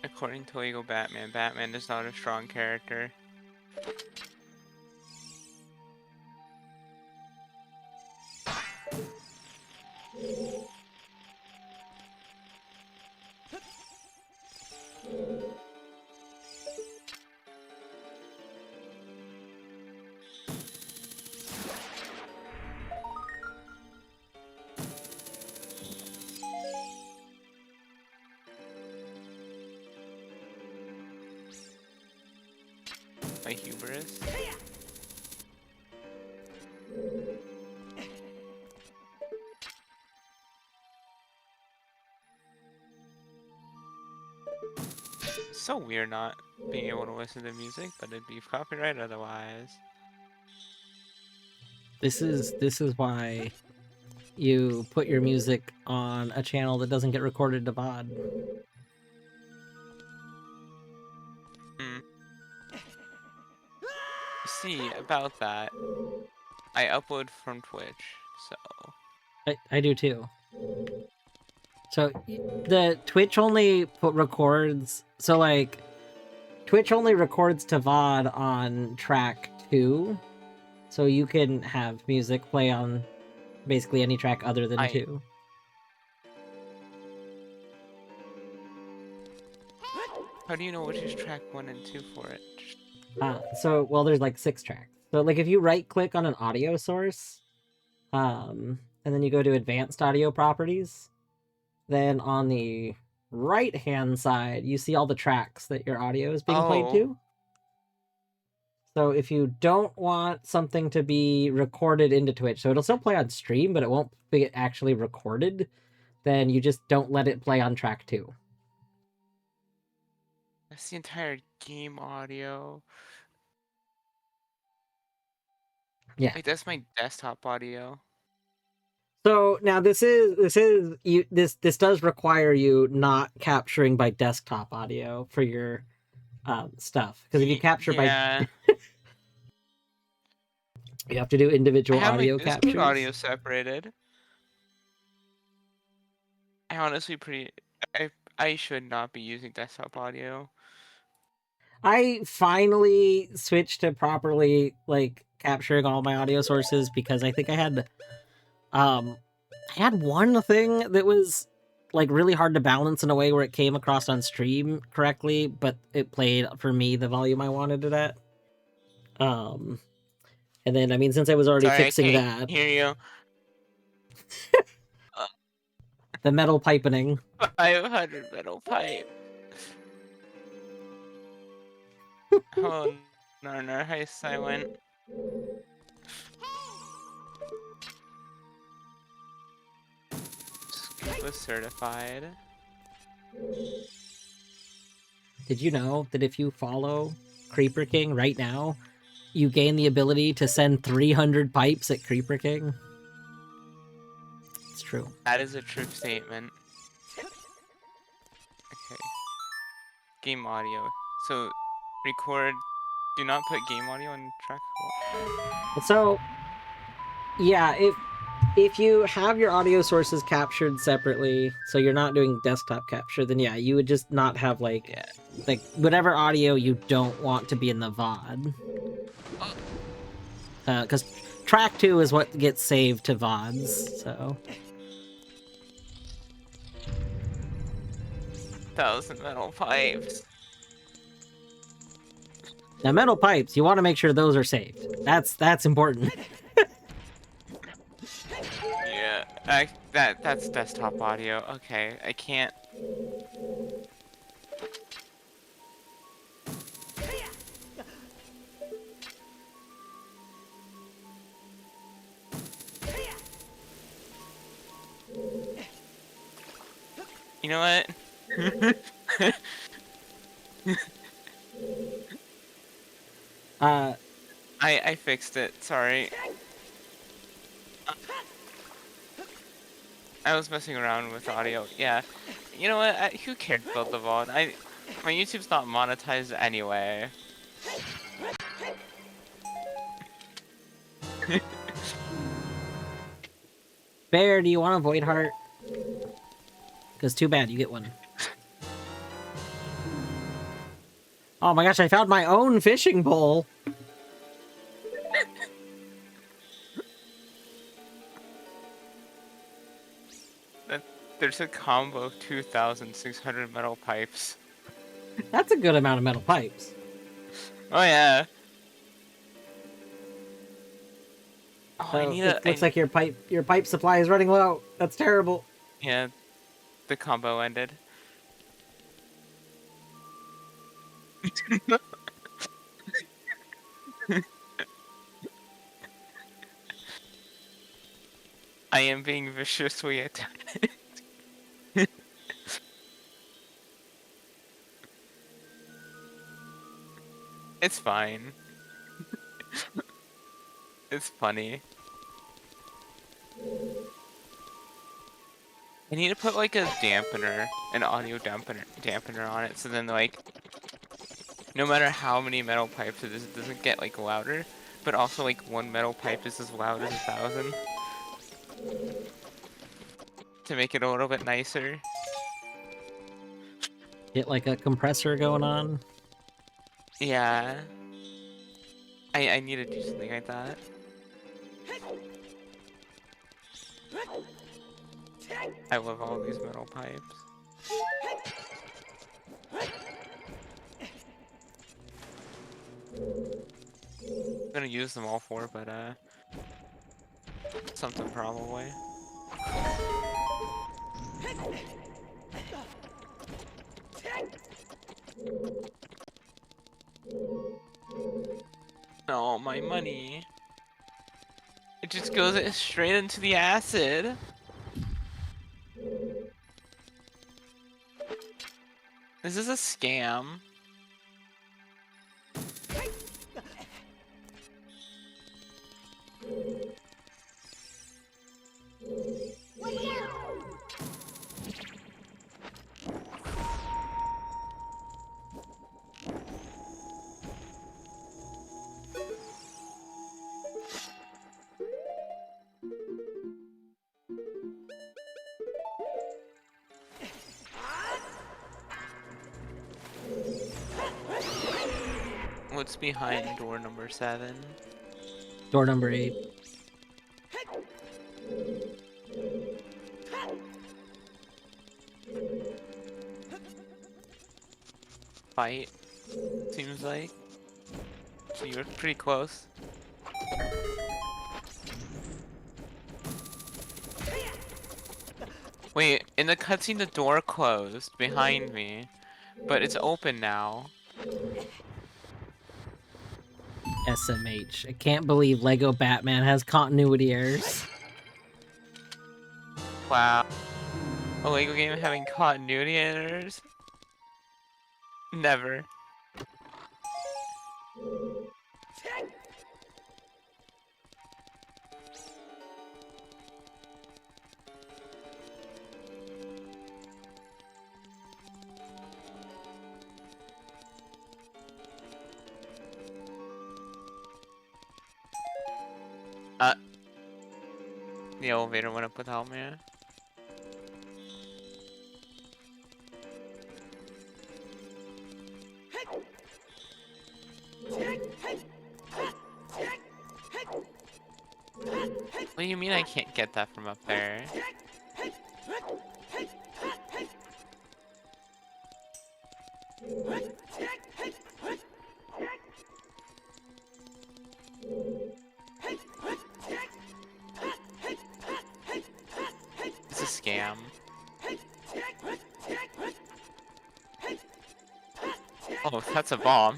According to Lego Batman, Batman is not a strong character. My hubris. So weird not being able to listen to music, but it'd be copyright otherwise. This is why you put your music on a channel that doesn't get recorded to VOD. See, about that, I upload from Twitch, so... I do too. So the Twitch only records, so like Twitch only records to VOD on track 2, so you can have music play on basically any track other than 2. How do you know which is track 1 and 2 for it? So, well, there's like 6 tracks. So, like, if you right-click on an audio source, and then you go to Advanced Audio Properties, then on the right-hand side, you see all the tracks that your audio is being played to. So, if you don't want something to be recorded into Twitch, so it'll still play on stream, but it won't be actually recorded, then you just don't let it play on track 2. That's the entire game audio. Yeah. Like, that's my desktop audio. So now this does require you not capturing by desktop audio for your stuff, because if you capture by you have to do individual audio captures. Audio separated. I honestly I should not be using desktop audio. I finally switched to properly like capturing all my audio sources because I think I had one thing that was like really hard to balance in a way where it came across on stream correctly, but it played for me the volume I wanted it at. And then I mean, since I was already fixing that, hear you. the metal piping. 500 metal pipe. Oh no, hi silent. Was certified. Did you know that if you follow Creeper King right now, you gain the ability to send 300 pipes at Creeper King? It's true. That is a true statement. Okay. Game audio. So, record. Do not put game audio on track 1. So, yeah, if you have your audio sources captured separately, so you're not doing desktop capture, then yeah, you would just not have like whatever audio you don't want to be in the VOD. Because track 2 is what gets saved to VODs, so. 1,000 metal pipes. Now, metal pipes, you want to make sure those are saved. That's important. Yeah, that's desktop audio. Okay, I can't. You know what? Uh, I fixed it. Sorry. I was messing around with audio. Yeah. You know what? Who cares about the VOD? My YouTube's not monetized anyway. Bear, do you want a Void Heart? Because too bad, you get one. Oh my gosh, I found my own fishing pole! There's a combo of 2,600 metal pipes. That's a good amount of metal pipes. Oh yeah. Oh, So it looks like your pipe supply is running low. That's terrible. Yeah, the combo ended. I am being viciously attacked. It's fine. It's funny. I need to put like a dampener, an audio dampener on it, so then like, no matter how many metal pipes it is, it doesn't get like louder, but also like one metal pipe is as loud as 1,000. To make it a little bit nicer. Get like a compressor going on. Yeah. I need to do something like that. I love all these metal pipes. I'm gonna use them all for, but something probably. No, my money. It just goes straight into the acid. This is a scam. What's behind door number 7? Door number 8. Fight, seems like. So you were pretty close. Wait, in the cutscene the door closed behind me, but it's open now. SMH. I can't believe Lego Batman has continuity errors. Wow. A Lego game having continuity errors? Never. The elevator went up without me. What do you mean I can't get that from up there? It's a scam. Oh, that's a bomb.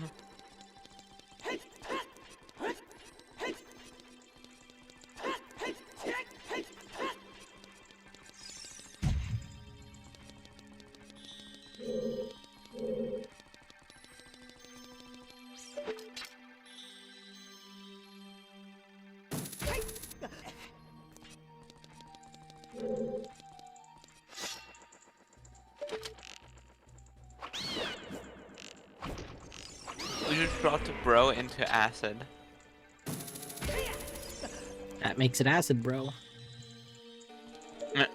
just dropped a bro into acid. That makes it acid, bro. Meh.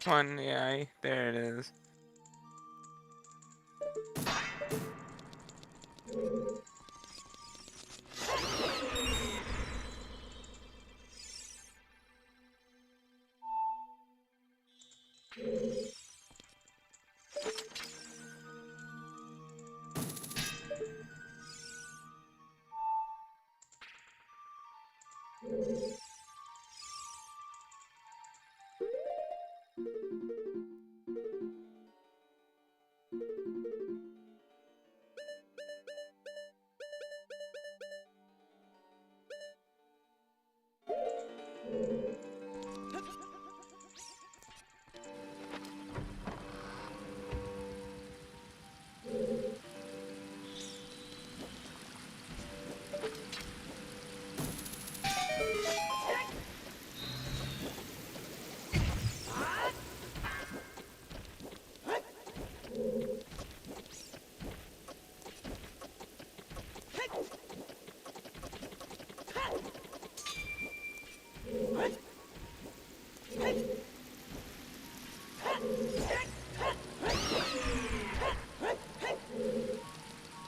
One, yeah, there it is.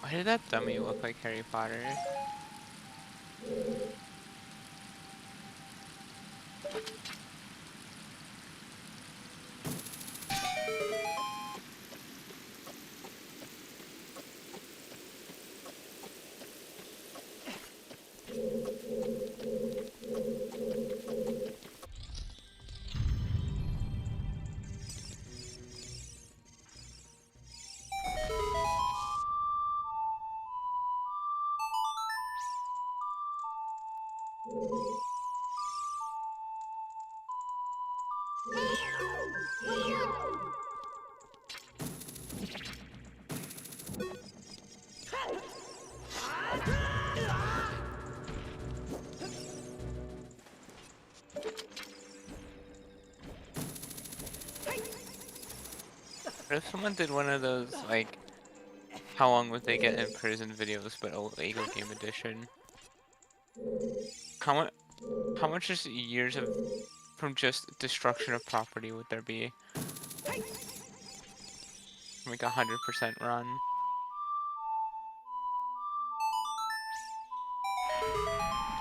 Why did that dummy look like Harry Potter? What if someone did one of those, like, how long would they get in prison videos, but a Lego game edition? How much? How much just years of from just destruction of property would there be? Like 100% run.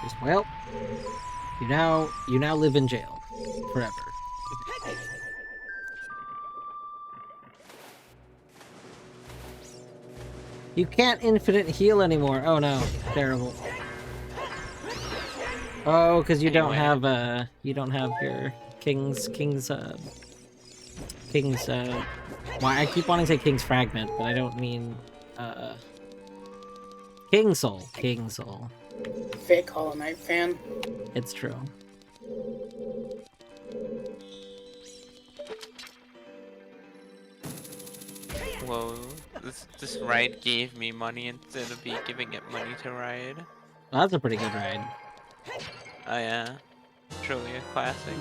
Just, well, you now live in jail forever. You can't infinite heal anymore. Oh no, terrible. Oh, because you don't have your king's why I keep wanting to say king's fragment, but I don't mean king soul. Fake Hollow Knight fan. It's true. Whoa, this ride gave me money instead of me giving it money to ride. Well, that's a pretty good ride. Oh yeah, truly a classic.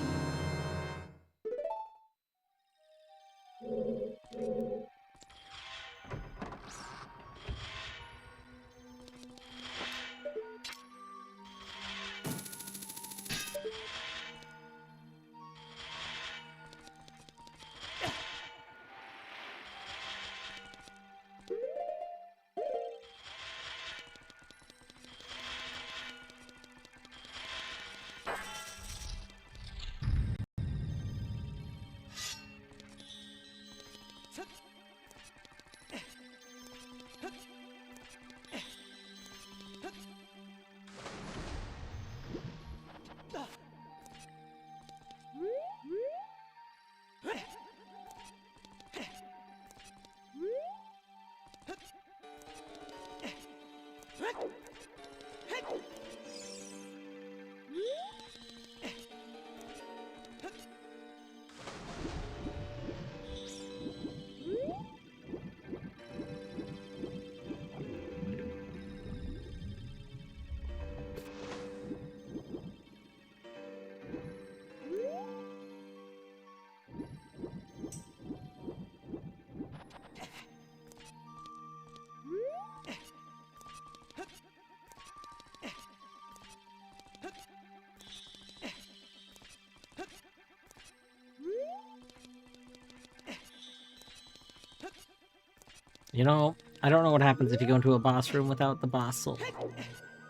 You know, I don't know what happens if you go into a boss room without the boss soul.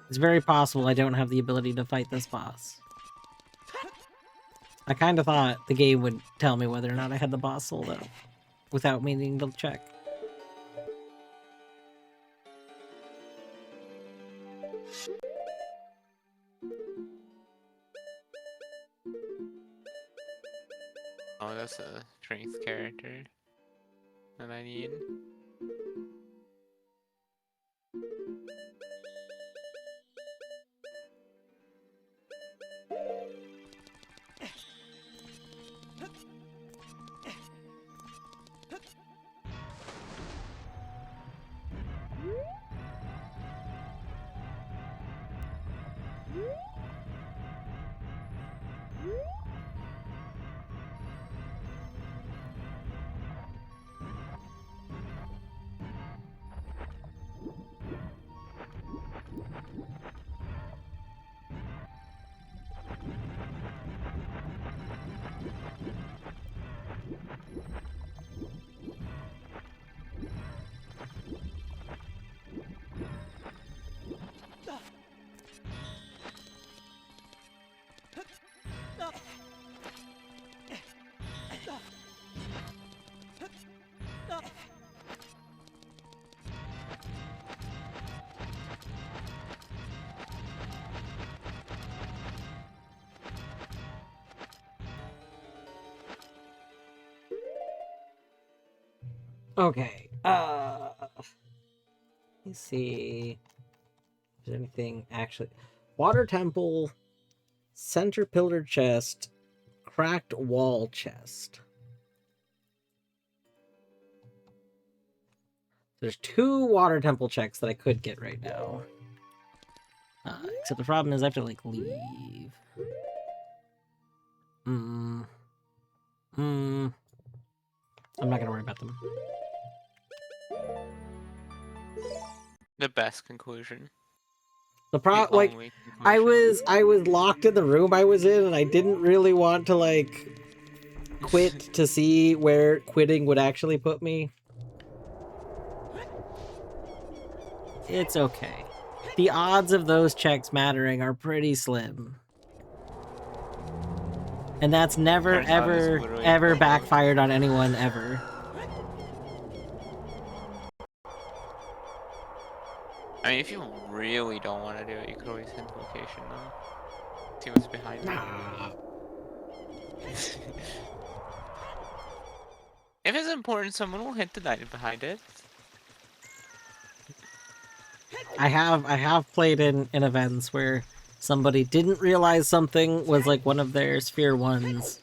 It's very possible I don't have the ability to fight this boss. I kind of thought the game would tell me whether or not I had the boss soul, though, without me needing to check. Oh, that's a strength character that I need. Okay, let's see if there's anything actually. Water temple, center pillar chest, cracked wall chest. There's 2 water temple checks that I could get right now. Except the problem is I have to, like, leave. I'm not gonna worry about them. The best conclusion. The The like, only I conclusion. was locked in the room I was in, and I didn't really want to, like, quit to see where quitting would actually put me. It's okay. The odds of those checks mattering are pretty slim. And that's never, Turns out it's ever, literally ever both. backfired on anyone, ever. I mean, if you really don't want to do it, you could always hit the location though. See what's behind it. If it's important, someone will hit the knight behind it. I have played in events where somebody didn't realize something was like one of their sphere ones,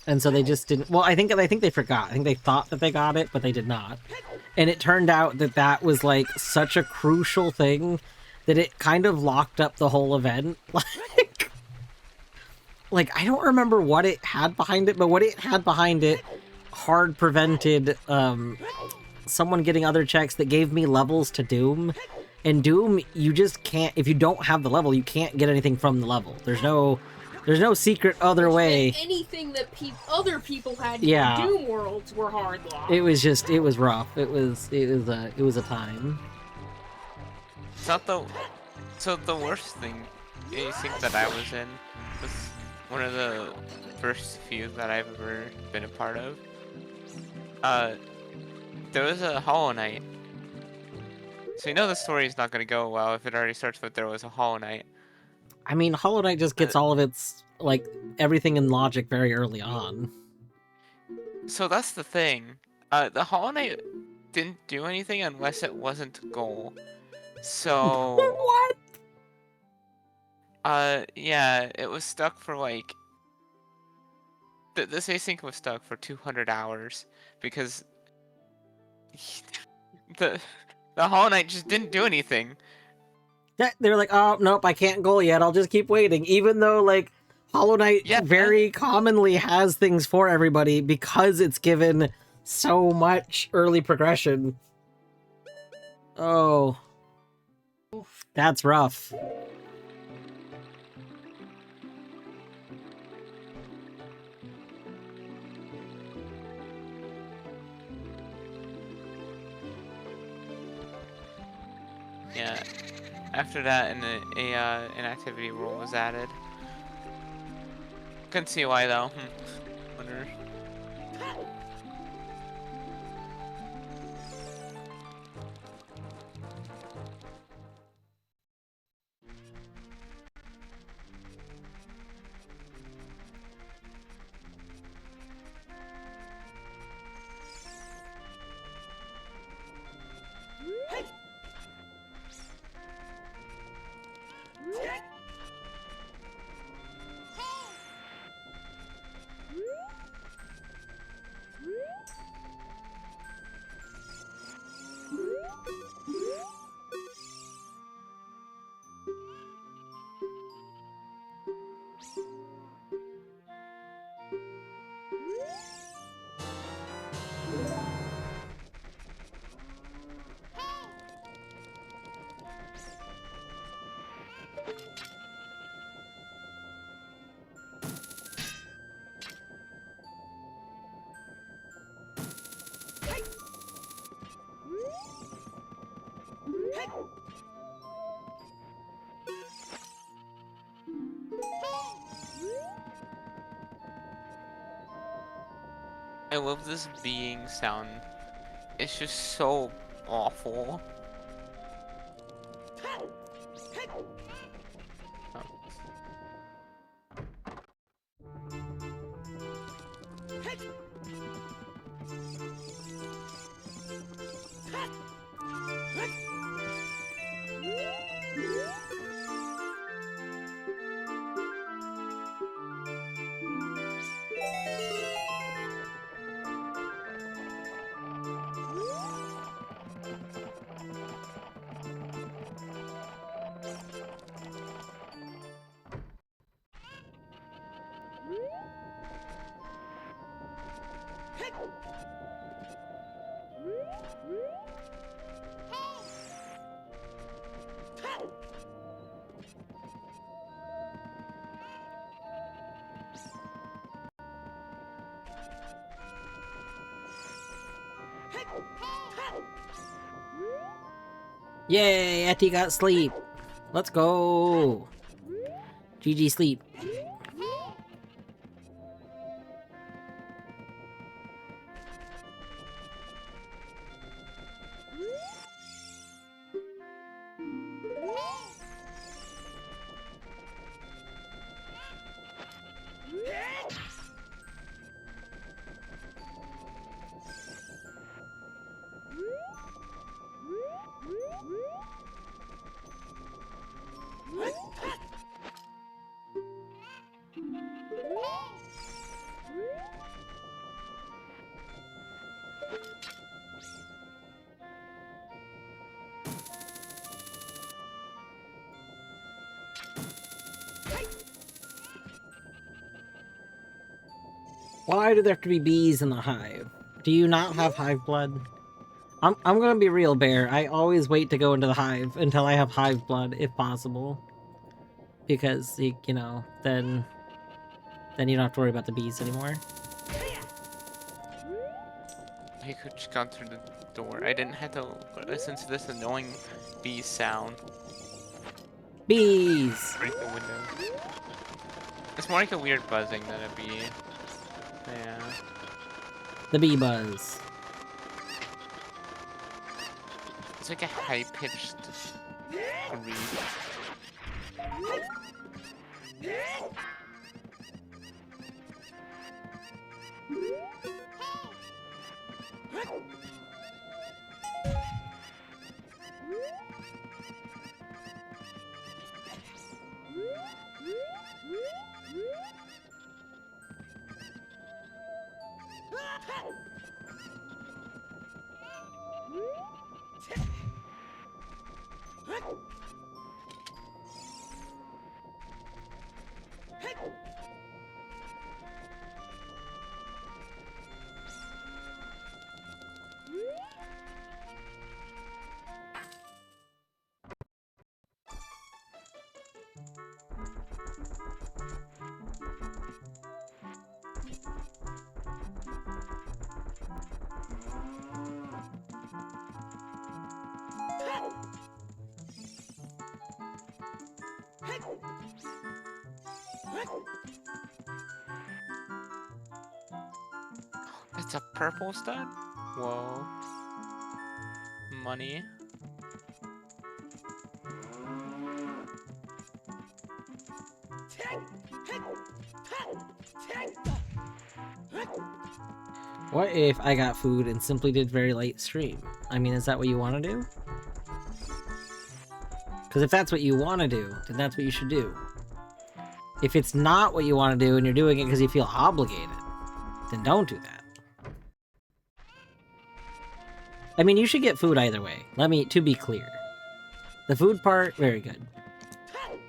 and so they just didn't. Well, I think they forgot. I think they thought that they got it, but they did not. And it turned out that that was like such a crucial thing that it kind of locked up the whole event. Like I don't remember what it had behind it, but what it had behind it hard prevented someone getting other checks that gave me levels to Doom. In Doom, you just can't, if you don't have the level, you can't get anything from the level. There's no secret other way. Anything that other people had Yeah. Doom worlds were hard locked. It was rough. It was a time. It's not the. So the worst thing, I think that I was in was one of the first few that I've ever been a part of. There was a Hollow Knight. So you know the story is not going to go well if it already starts with there was a Hollow Knight. I mean, Hollow Knight just gets all of its, like, everything in logic very early on. So that's the thing. The Hollow Knight didn't do anything unless it wasn't goal. So What? yeah, it was stuck for like this async was stuck for 200 hours because the Hollow Knight just didn't do anything. They were like, oh, nope, I can't goal yet. I'll just keep waiting. Even though, like, Hollow Knight very commonly has things for everybody because it's given so much early progression. Oh. That's rough. Yeah. After that, an activity rule was added. Couldn't see why though. Wonder. I love this being sound. It's just so awful. Oh. Yay, Etty got sleep. Let's go. GG sleep. Why do there have to be bees in the hive? Do you not have hive blood? I'm gonna be real, Bear. I always wait to go into the hive until I have hive blood, if possible. Because, you know, then you don't have to worry about the bees anymore. I could just gone through the door. I didn't have to listen to this annoying bee sound. Bees! Break the window. It's more like a weird buzzing than a bee. Yeah. The bee buzz. It's like a high-pitched scream. That's a purple stud? Whoa. Money. What if I got food and simply did very late stream? I mean, is that what you want to do? Because if that's what you want to do, then that's what you should do. If it's not what you want to do and you're doing it because you feel obligated, then don't do that. I mean, you should get food either way. To be clear. The food part, very good.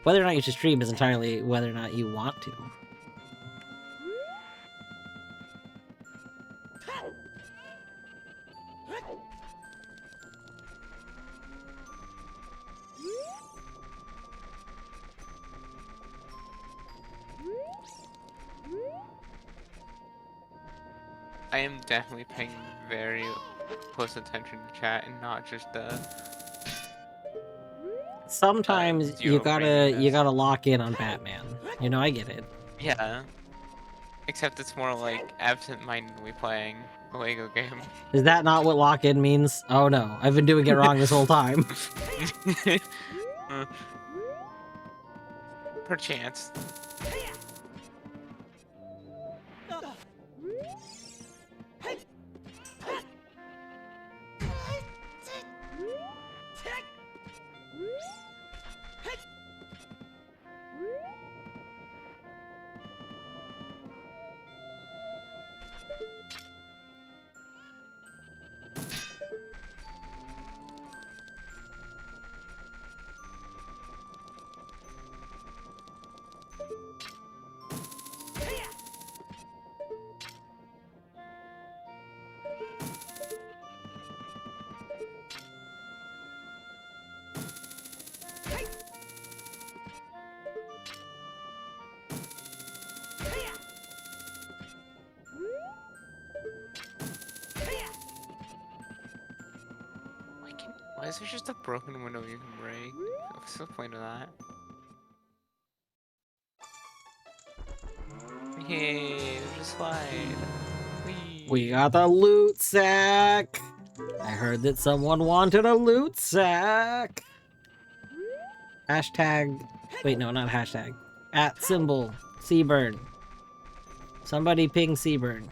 Whether or not you should stream is entirely whether or not you want to. I am definitely paying very close attention to chat and not just Sometimes you gotta lock in on Batman. You know, I get it. yeah. Except it's more like absent-mindedly playing a Lego game. Is that not what lock in means? Oh no, I've been doing it wrong this whole time. Perchance. Why is there just a broken window you can break? What's the point of that? Hey, there's a slide. Whee. We got the loot sack! I heard that someone wanted a loot sack! Hashtag... Wait, no, not hashtag. @ symbol. Seaburn. Somebody ping Seaburn.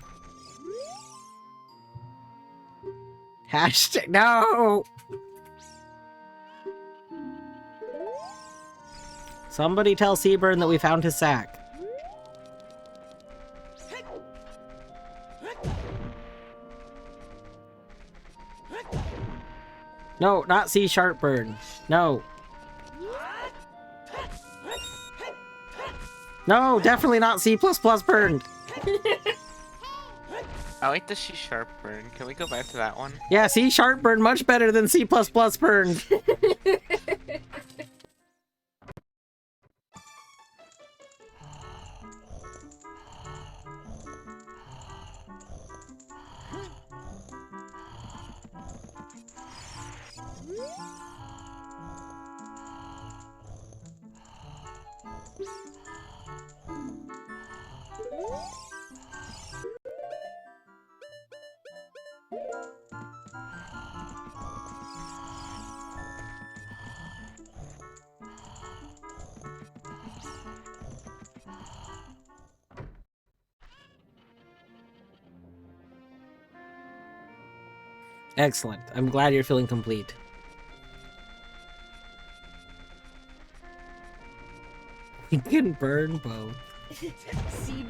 Hashtag... No! Somebody tell Seaburn that we found his sack. No, not C Sharpburn. No. No, definitely not C++ burned. I like the C# burn. Can we go back to that one? Yeah, C# burned much better than C++ burned. Excellent. I'm glad you're feeling complete. We can burn both. See,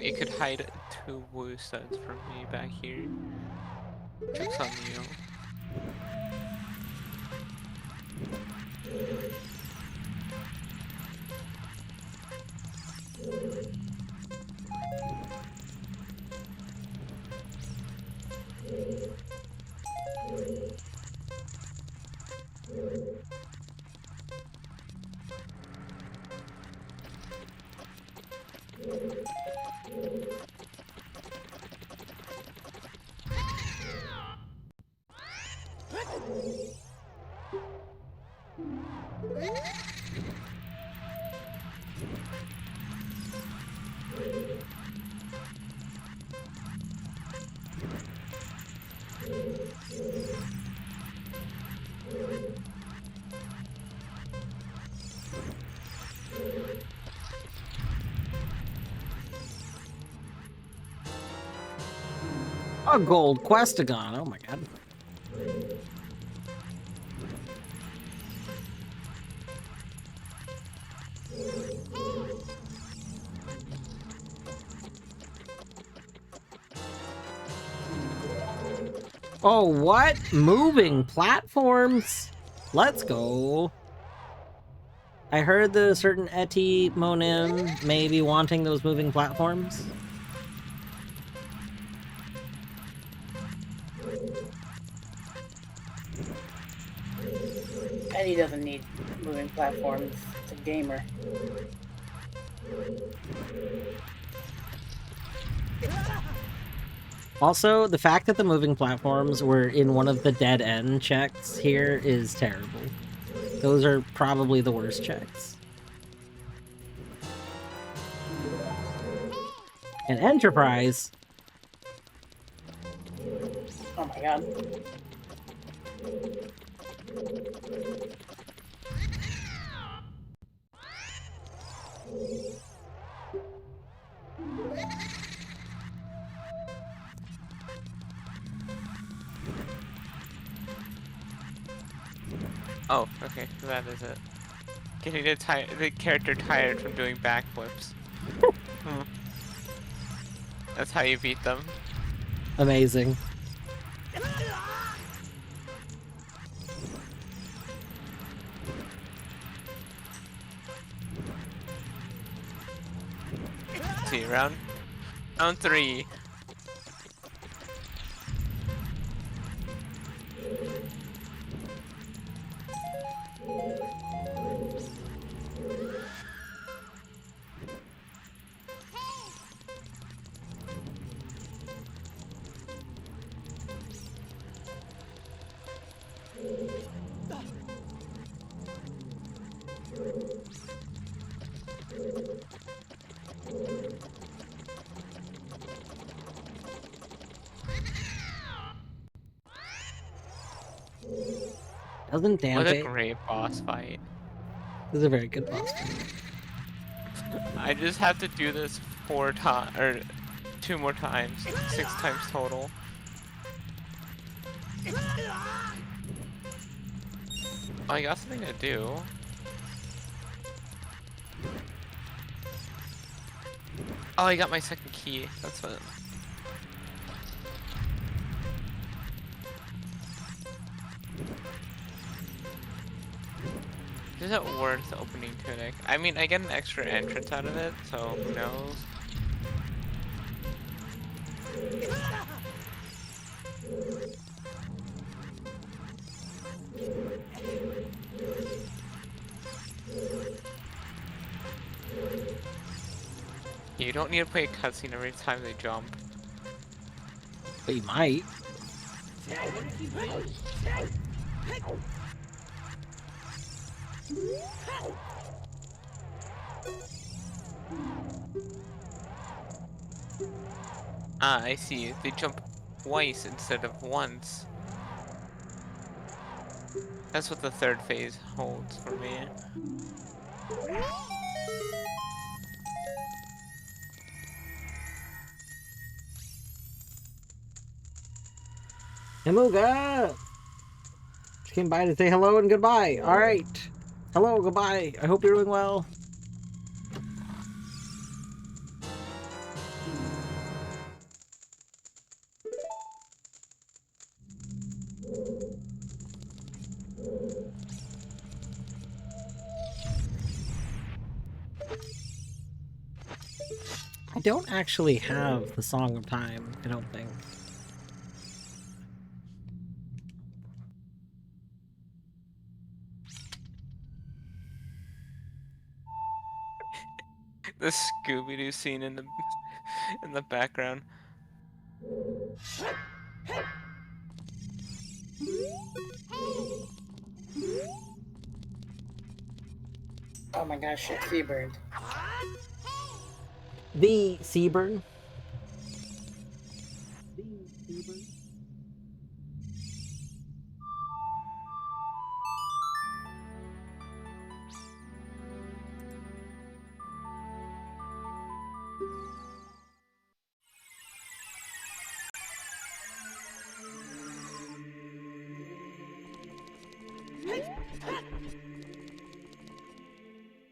But you could hide 2 woo studs from me back here. Joke's on you. A gold questagon. Oh my god. Oh, what? Moving platforms? Let's go. I heard that a certain Eti Monim may be wanting those moving platforms. Eddie doesn't need moving platforms. It's a gamer. Also, the fact that the moving platforms were in one of the dead end checks here is terrible. Those are probably the worst checks. And Enterprise. Oh my god. Oh, okay, that is it. Getting the character tired from doing backflips. That's how you beat them. Amazing. See, round 3. Doesn't What a Dante... great boss fight. This is a very good boss fight. I just have to do this 4 times, or 2 more times, 6 times total. Oh, I got something to do. Oh, I got my second key. That's what. Is it worth opening Tunic? I mean, I get an extra entrance out of it, so who knows? You don't need to play a cutscene every time they jump. But you might. Ah, I see. They jump twice instead of once. That's what the third phase holds for me. Emuga! Just came by to say hello and goodbye. Alright. Hello, goodbye. I hope you're doing well. I don't actually have the Song of Time, I don't think. The Scooby-Doo scene in the background. Oh my gosh, Seabird. The Seabird?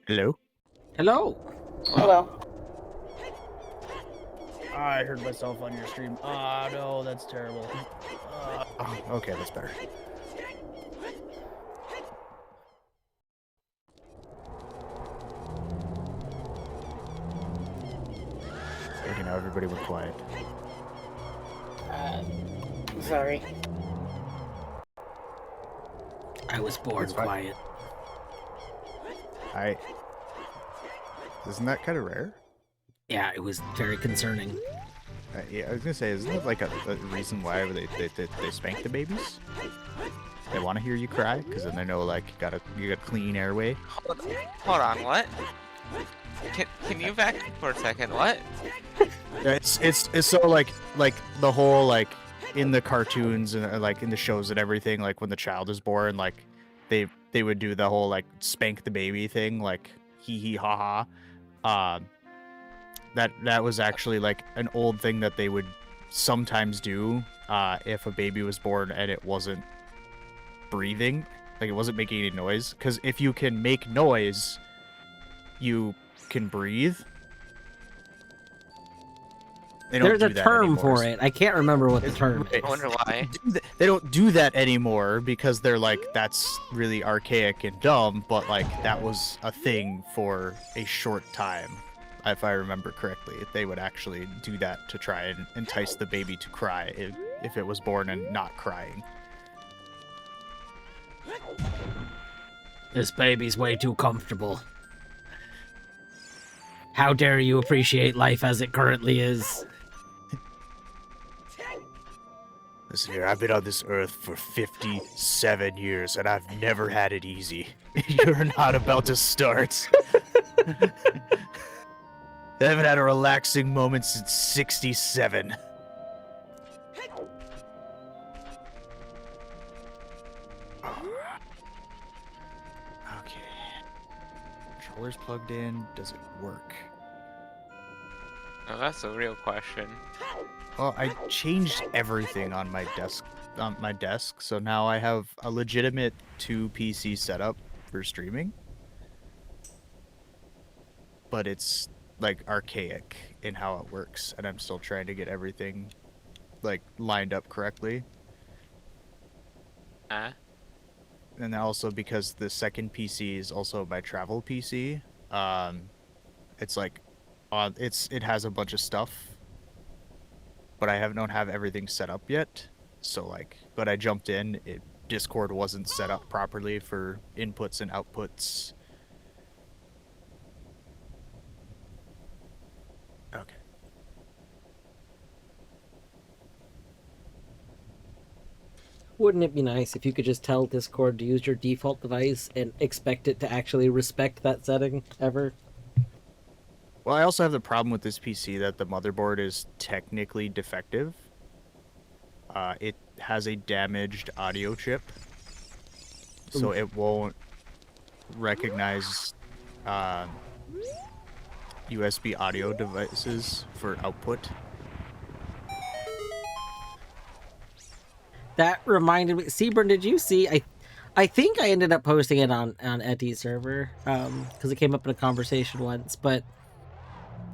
Hello? Hello! Hello. I heard myself on your stream. Ah, no, that's terrible. Okay, that's better. Okay, now everybody went quiet. I'm sorry. I was born That's fine. quiet. Isn't that kind of rare? Yeah, it was very concerning. Yeah, I was gonna say, isn't that like a reason why they spank the babies? They want to hear you cry, because then they know like you got clean airway. Hold on, what? Can you back up for a second? What? It's so like the whole like in the cartoons and like in the shows and everything, like when the child is born, like they would do the whole like spank the baby thing, like hee hee ha ha. That was actually like an old thing that they would sometimes do if a baby was born and it wasn't breathing, like it wasn't making any noise. Because if you can make noise, you can breathe. There's a term for it. I can't remember what the term is. I wonder why. They don't do that anymore because they're like, that's really archaic and dumb, but like that was a thing for a short time. If I remember correctly, they would actually do that to try and entice the baby to cry if it was born and not crying. This baby's way too comfortable. How dare you appreciate life as it currently is? Listen here, I've been on this earth for 57 years, and I've never had it easy. You're not about to start. I haven't had a relaxing moment since 67. Okay. Controller's plugged in. Does it work? Oh, that's a real question. Well, I changed everything on my desk, so now I have a legitimate 2 PC setup for streaming. But it's like archaic in how it works, and I'm still trying to get everything like lined up correctly. And also because the second PC is also my travel PC, it's like it has a bunch of stuff, but I don't have everything set up yet. So like, but I jumped in, Discord wasn't set up properly for inputs and outputs. Okay. Wouldn't it be nice if you could just tell Discord to use your default device and expect it to actually respect that setting ever? Well, I also have the problem with this PC that the motherboard is technically defective. It has a damaged audio chip, so it won't recognize USB audio devices for output. That reminded me, Seaburn, did you see? I think I ended up posting it on Etty's server because it came up in a conversation once. But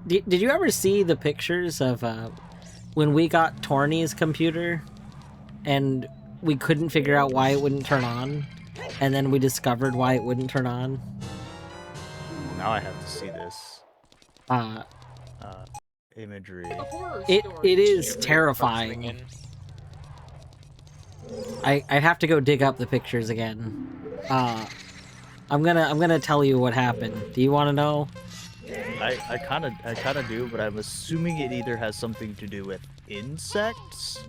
did you ever see the pictures of when we got Torny's computer and we couldn't figure out why it wouldn't turn on, and then we discovered why it wouldn't turn on? Now I have to see this. imagery. The horror It story. is Every terrifying. person again. I have to go dig up the pictures again. I'm gonna tell you what happened. Do you want to know? I kind of do, but I'm assuming it either has something to do with insects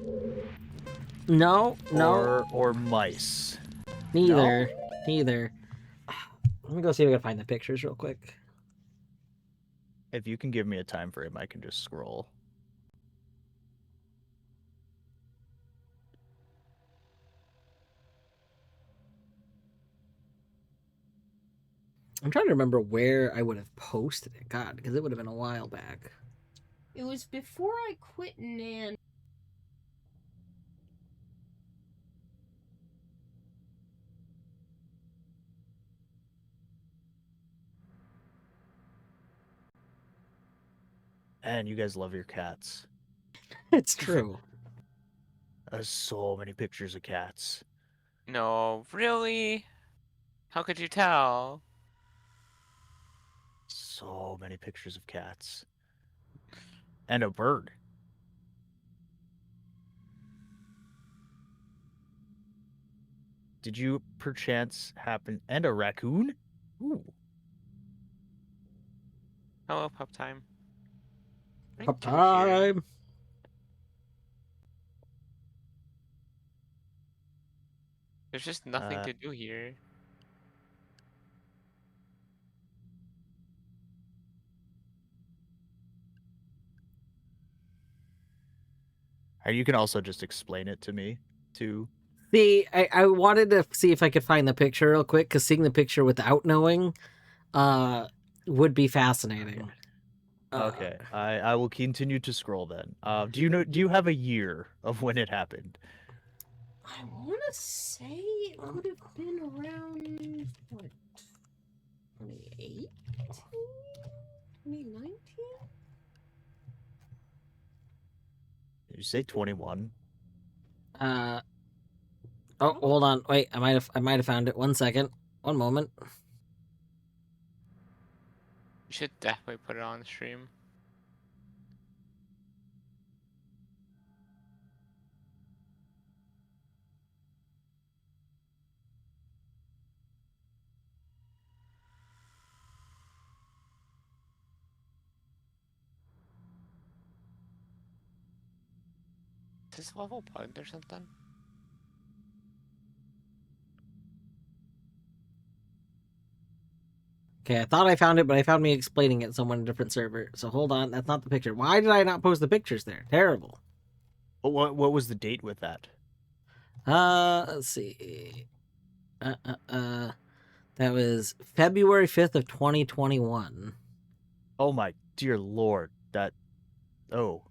No, no, or mice. neither, neither. Let me go see if I can find the pictures real quick. If you can give me a time frame, I can just scroll. I'm trying to remember where I would have posted it. God, because it would have been a while back. It was before I quit Nan. And you guys love your cats. It's true. There's so many pictures of cats. No, really? How could you tell? So many pictures of cats. And a bird. Did you perchance happen... And a raccoon? Ooh. Hello, pup time. What Up do you here? time. There's just nothing Uh, to do here. Or you can also just explain it to me, too. See, I wanted to see if I could find the picture real quick, because seeing the picture without knowing would be fascinating. Okay, I will continue to scroll then. Do you have a year of when it happened? I want to say it would have been around, what, 2018? 2019? Did you say 21? Oh, hold on. Wait, I might have found it. 1 second. 1 moment. You should definitely put it on the stream. Is this level bugged or something? Okay, I thought I found it, but I found me explaining it to someone in a different server. So hold on, that's not the picture. Why did I not post the pictures there? Terrible. What was the date with that? Let's see. That was February 5th of 2021. Oh my dear lord, that... Oh.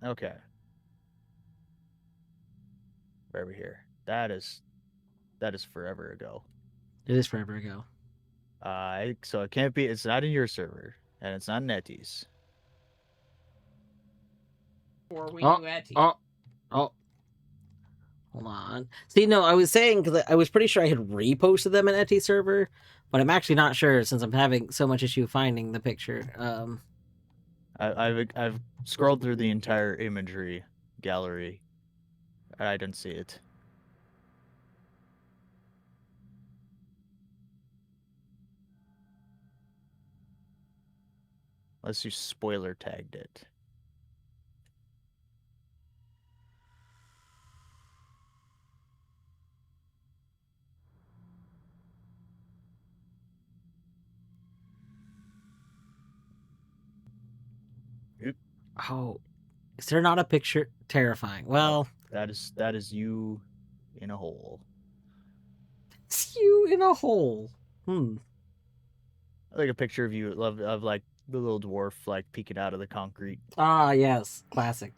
Okay. Where are we here? That is forever ago. It is forever ago. So it can't be, it's not in your server, and it's not in Etty's. Or we Oh, knew Etty. Oh. Hold on. See, no, I was saying, because I was pretty sure I had reposted them in Etty server, but I'm actually not sure since I'm having so much issue finding the picture. I've scrolled through the entire imagery gallery, and I didn't see it. Unless you spoiler tagged it. Oh, is there not a picture? Terrifying. Well, That is you in a hole. it's you in a hole. Like a picture of you of like the little dwarf like peeking out of the concrete. Ah, yes, classic.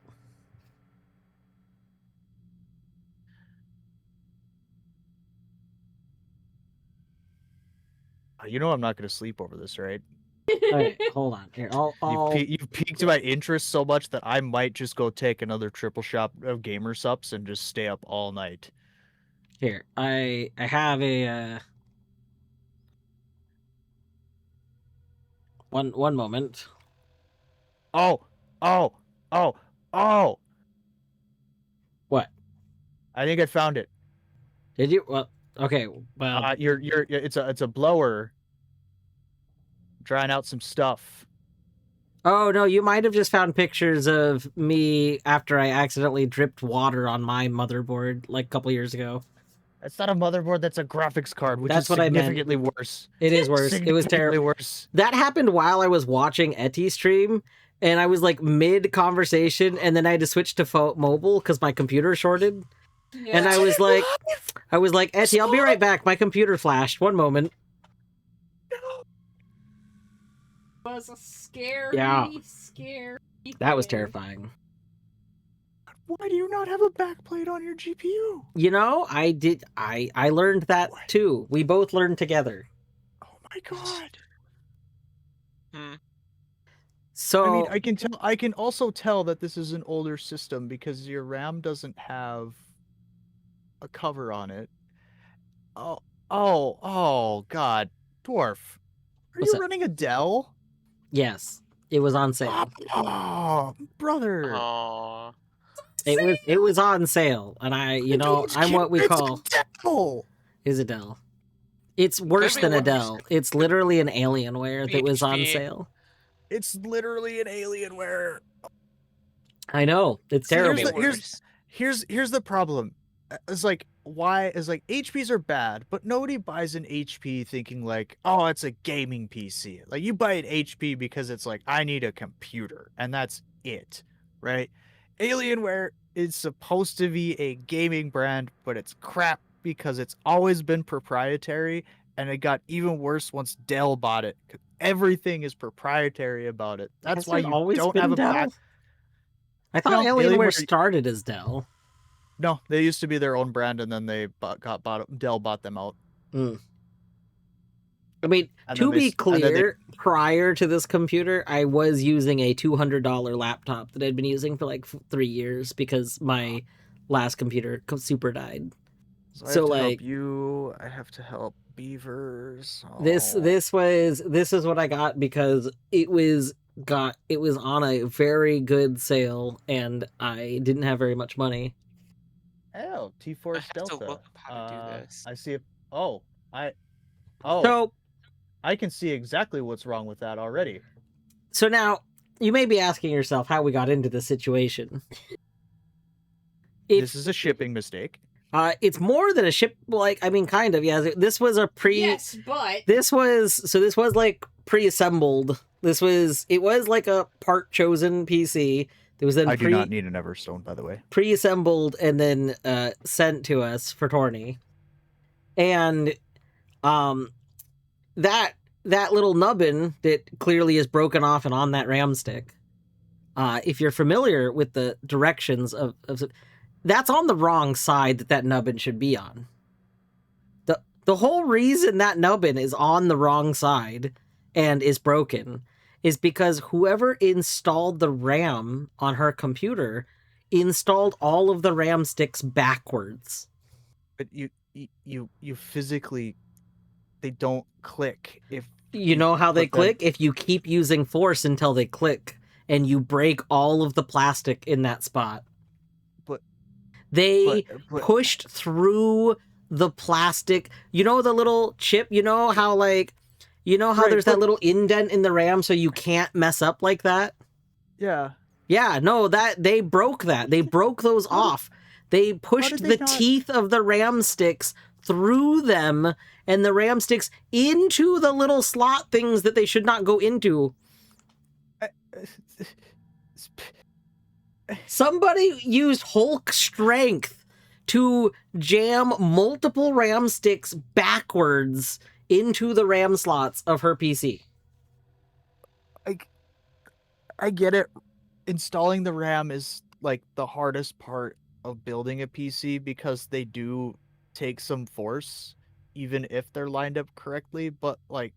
You know I'm not going to sleep over this, right? Okay, hold on. Here, You've piqued my interest so much that I might just go take another triple shot of gamer sups and just stay up all night. Here, I have a One moment. Oh. What? I think I found it. Did you? Well, okay. Well, It's a blower drying out some stuff. oh no, you might have just found pictures of me after I accidentally dripped water on my motherboard like a couple years ago. That's not a motherboard. That's a graphics card, which That's is what I meant. significantly worse. It is worse. It was Significantly terrible. worse. That happened while I was watching Eti stream, and I was like mid conversation, and then I had to switch to mobile because my computer shorted. Yeah. And I was like, Eti, I'll be right back. My computer flashed. One moment. was a scary, scary. That was thing. terrifying. Why do you not have a backplate on your GPU? You know, I learned that too. We both learned together. Oh my god. So I mean, I can also tell that this is an older system because your RAM doesn't have a cover on it. Oh god. Dwarf. Are What's you that? running a Dell? yes, it was on sale. Oh, brother. Oh. It was on sale, and I'm what we call Dell. is a Dell. It's worse Could be than a worse. Dell. It's literally an Alienware that was on HP. sale. It's literally an Alienware. I know, it's See, terrible. Could be worse. Here's the problem. It's like HPs are bad, but nobody buys an HP thinking like, oh, it's a gaming PC. Like you buy an HP because it's like, I need a computer, and that's it, right? Alienware is supposed to be a gaming brand, but it's crap because it's always been proprietary, and it got even worse once Dell bought it. 'Cause everything is proprietary about it. That's Has why it you always don't been have a Dell? back. I thought No, Alienware Alienware- started as Dell. No, they used to be their own brand, and then they got bought. Dell bought them out. I mean, And to then they be s- and then they- clear, prior to this computer, I was using a $200 laptop that I'd been using for like 3 years because my last computer super died. So I So, have to like- help you. I have to help beavers. This Oh. this is what I got because it was on a very good sale and I didn't have very much money. Oh, I T-Force have to Delta. look up how to do this. I see it. Oh, So I can see exactly what's wrong with that already. so now you may be asking yourself how we got into this situation. This is a shipping mistake. It's more than a ship. Like, I mean, kind of. Yeah, this was a Yes, but This was like pre-assembled. It was like a part chosen PC. That was then I do not need an Everstone, by the way. pre-assembled and then sent to us for Torny. And that little nubbin that clearly is broken off and on that RAM stick. If you're familiar with the directions of that's on the wrong side that nubbin should be on. The whole reason that nubbin is on the wrong side and is broken is because whoever installed the RAM on her computer installed all of the RAM sticks backwards. But you physically, they don't click. If You know how they But then- click? If you keep using force until they click and you break all of the plastic in that spot. But- They but pushed through the plastic. You know the little chip? You know how Right, there's that but- little indent in the RAM so you can't mess up like that? yeah, Yeah, no, that they broke that. They broke those off. They pushed did they the not- teeth of the RAM sticks through them and the RAM sticks into the little slot things that they should not go into. Somebody used Hulk strength to jam multiple RAM sticks backwards into the RAM slots of her PC. I get it. Installing the RAM is like the hardest part of building a PC because they do take some force, even if they're lined up correctly. But like,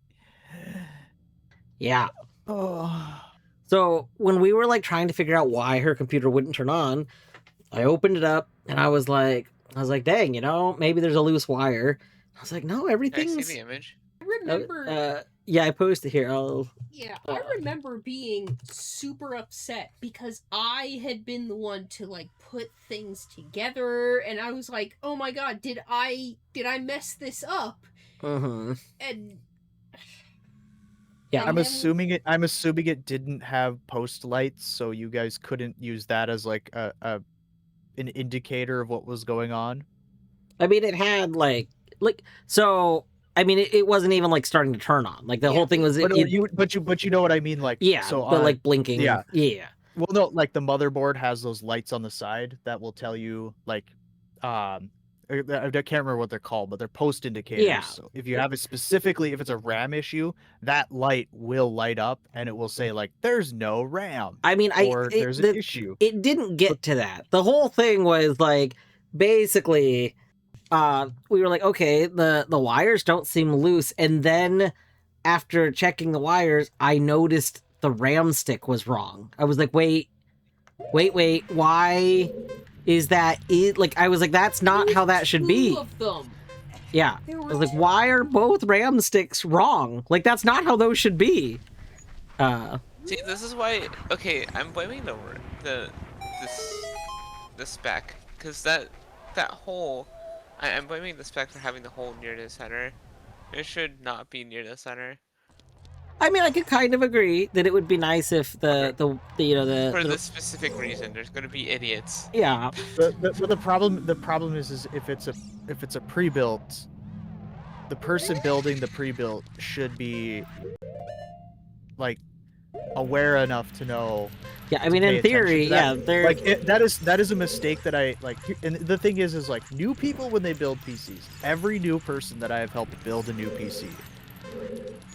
Yeah. oh, So when we were like trying to figure out why her computer wouldn't turn on, I opened it up and I was like, dang, maybe there's a loose wire. I was like, no, Can I see everything's the image? I remember Yeah, I posted here. Yeah, I remember being super upset because I had been the one to like put things together, and I was like, "Oh my god, did I mess this up?" Mhm. And Yeah. and I'm then- assuming it didn't have post lights, so you guys couldn't use that as like an indicator of what was going on. I mean, it had like so. I mean, it wasn't even like starting to turn on. Like the whole thing was. But you know what I mean, like yeah, so but like blinking. yeah. Yeah. Well, no, like the motherboard has those lights on the side that will tell you like I can't remember what they're called, but they're post indicators. Yeah. So if you have it specifically, if it's a RAM issue, that light will light up and it will say like there's no RAM. I mean, there's an issue. It didn't get to that. The whole thing was like basically we were like, okay, the wires don't seem loose, and then after checking the wires, I noticed the RAM stick was wrong. I was like, wait, why is that it? Like, I was like, that's not how that should be. Two of them. Yeah. I was like, why are both RAM sticks wrong? Like, that's not how those should be. See, this is why. Okay, I'm blaming the spec, because that hole. I'm blaming the spec for having the hole near the center. It should not be near the center. I mean, I could kind of agree that it would be nice if For the this specific reason, there's gonna be idiots. yeah. But the problem is if it's a pre-built, the person building the pre-built should be like aware enough to know. Yeah, I mean, in theory, yeah, they're like that is a mistake that I like. And the thing is like new people when they build PCs, every new person that I have helped build a new PC,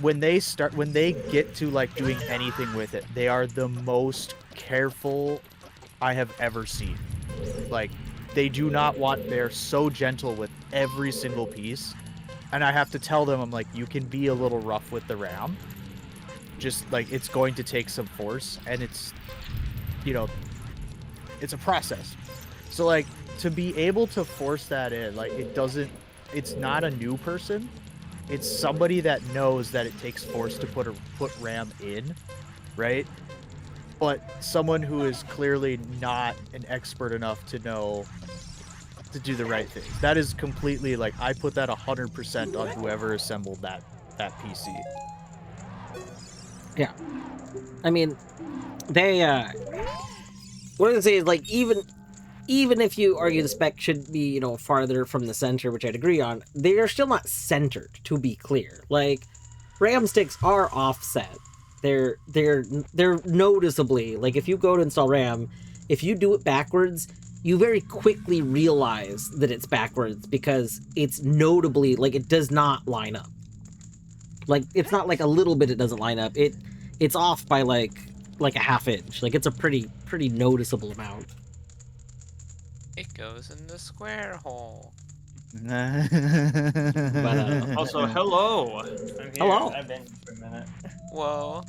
when they get to like doing anything with it, they are the most careful I have ever seen. Like they do not want, they're so gentle with every single piece, and I have to tell them, I'm like, you can be a little rough with the RAM, just like it's going to take some force, and it's, you know, it's a process. So like to be able to force that in, like it's not a new person, it's somebody that knows that it takes force to put RAM in, right? But someone who is clearly not an expert enough to know to do the right things. That is completely like, I put that 100% on whoever assembled that PC. yeah. I mean, they what I was gonna say is like even if you argue the spec should be, you know, farther from the center, which I'd agree on, they are still not centered, to be clear. Like, RAM sticks are offset. They're noticeably, like, if you go to install RAM, if you do it backwards, you very quickly realize that it's backwards because it's notably, like, it does not line up. Like, it's not like a little bit it doesn't line up. It's off by like a half inch. Like, it's a pretty noticeable amount. It goes in the square hole. Also, hello. I'm here. Hello. I've been here for a minute. Whoa.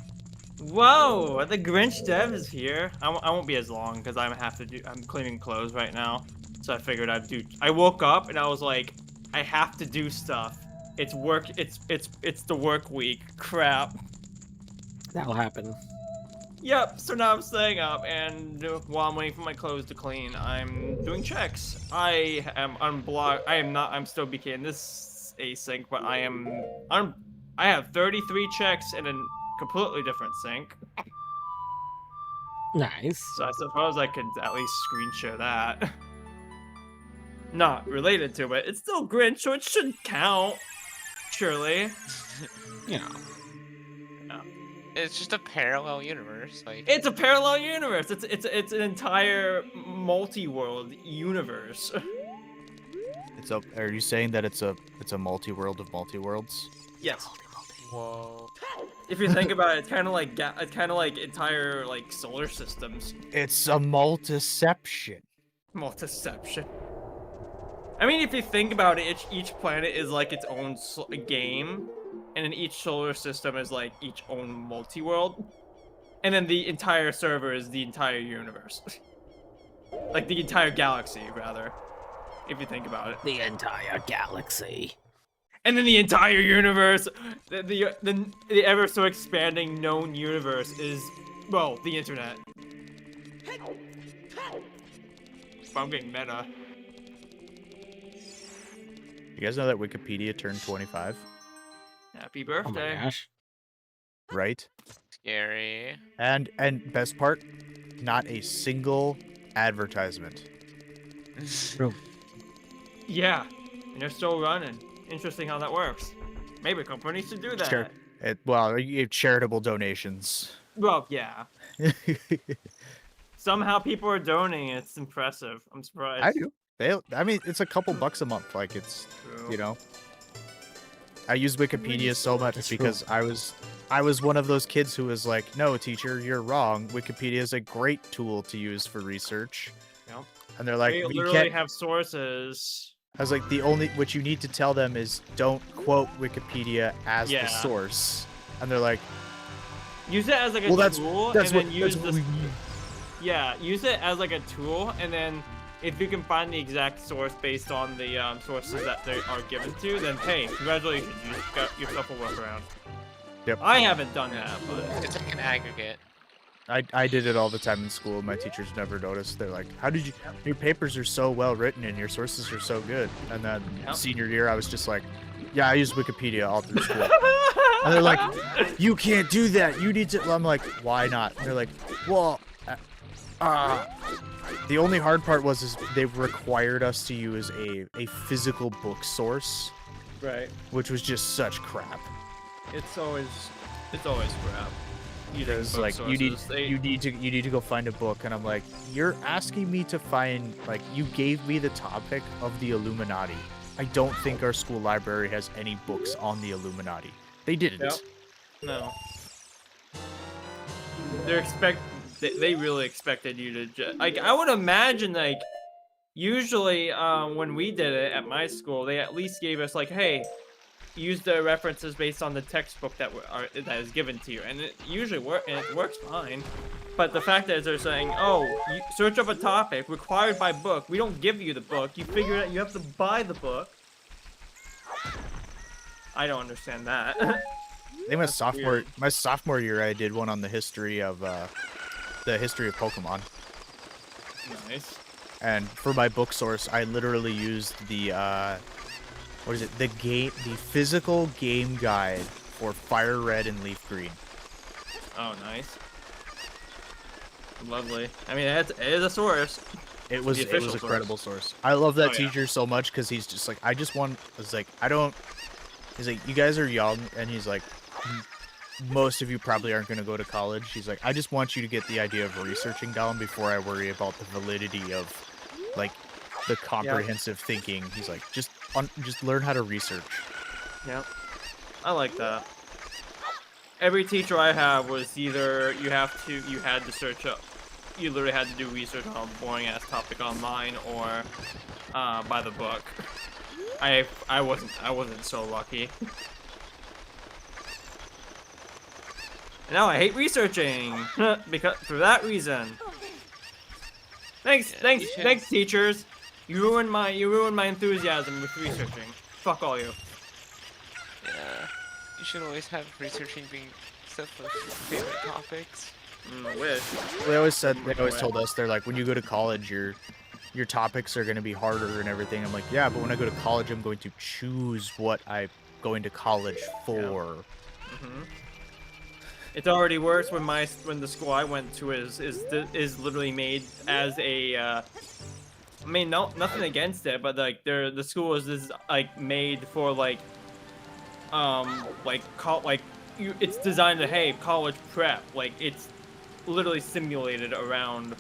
Whoa, the Grinch dev is here. I won't be as long because I'm cleaning clothes right now. So I figured I woke up and I was like, I have to do stuff. It's work. It's the work week. Crap. That'll happen. Yep, so now I'm staying up, and while I'm waiting for my clothes to clean, I'm doing checks. I am still BK in this async, but I have 33 checks in a completely different sync. Nice. So I suppose I could at least screen share that. Not related to it. It's still Grinch, so it shouldn't count. Surely. Yeah. It's just a parallel universe. Like, It's a parallel universe. It's an entire multi-world universe. Are you saying that it's a multi-world of multi-worlds? Yes. whoa. If you think about it, it's kind of like entire like solar systems. It's a multiception. Multiception. I mean, if you think about it, each planet is like its own game, and then each solar system is like each own multi-world, and then the entire server is the entire universe. Like the entire galaxy, rather, if you think about it. The entire galaxy. And then the entire universe, the ever so expanding known universe is, well, the internet. I'm getting meta. You guys know that Wikipedia turned 25? Happy Oh my birthday. gosh. Right? Scary. And best part, not a single advertisement. True. Yeah, and they're still running. Interesting how that works. Maybe companies should do that. Well, charitable donations. Well, yeah. Somehow people are donating. It's impressive. I'm surprised. I do. I mean, it's a couple bucks a month. Like, it's, True. you know. I use Wikipedia so much That's because I was one of those kids who was like, no, teacher, you're wrong. Wikipedia is a great tool to use for research. Yep. And they're like, They you literally can't. have sources. I was like, what you need to tell them is don't quote Wikipedia as the source. And they're like, use it as like a tool, and then use this. Yeah, use it as like a tool, and then if you can find the exact source based on the sources that they are given to, then hey, congratulations, you got yourself a workaround. Yep. I haven't done that, but It's like an aggregate. I did it all the time in school. My teachers never noticed. They're like, how did you, your papers are so well written and your sources are so good. And then senior year, I was just like, yeah, I use Wikipedia all through school. And they're like, you can't do that. You need to, I'm like, why not? And they're like, well, the only hard part is they required us to use a physical book source. right. Which was just such crap. It's always crap. Because like you need to go find a book, and I'm like, you're asking me to find, like, you gave me the topic of the Illuminati. I don't think our school library has any books on the Illuminati. They didn't. Yep. No. They really expected you to like. I would imagine like, usually when we did it at my school, they at least gave us like, hey, use the references based on the textbook that is given to you, and it usually works fine. But the fact is, they're saying, oh, you search up a topic required by book. We don't give you the book. You figure out you have to buy the book. I don't understand that. I think my sophomore year, I did one on the history of Pokemon. Nice. And for my book source, I literally used the what is it? The physical game guide for Fire Red and Leaf Green. Oh, nice. Lovely. I mean, it is a source. It was a credible source. I love that teacher so much because he's just like, he's like, you guys are young, and he's like, most of you probably aren't going to go to college. He's like, I just want you to get the idea of researching down before I worry about the validity of, like, the comprehensive thinking. He's like, just learn how to research. Yeah, I like that. Every teacher I have was either you had to search up, you literally had to do research on a boring ass topic online, or by the book. I wasn't so lucky. Now I hate researching because for that reason. Thanks, teachers. You ruined my enthusiasm with researching. Fuck all you. Yeah. You should always have researching being stuff of your favorite topics. I wish. They always told us, they're like, when you go to college, your topics are going to be harder and everything. I'm like, yeah, but when I go to college, I'm going to choose what I'm going to college for. Yeah. Mm-hmm. It's already worse when the school I went to is literally made as a. I mean, nothing against it, but like the school is like made for like it's designed to, hey, college prep. Like it's literally simulated around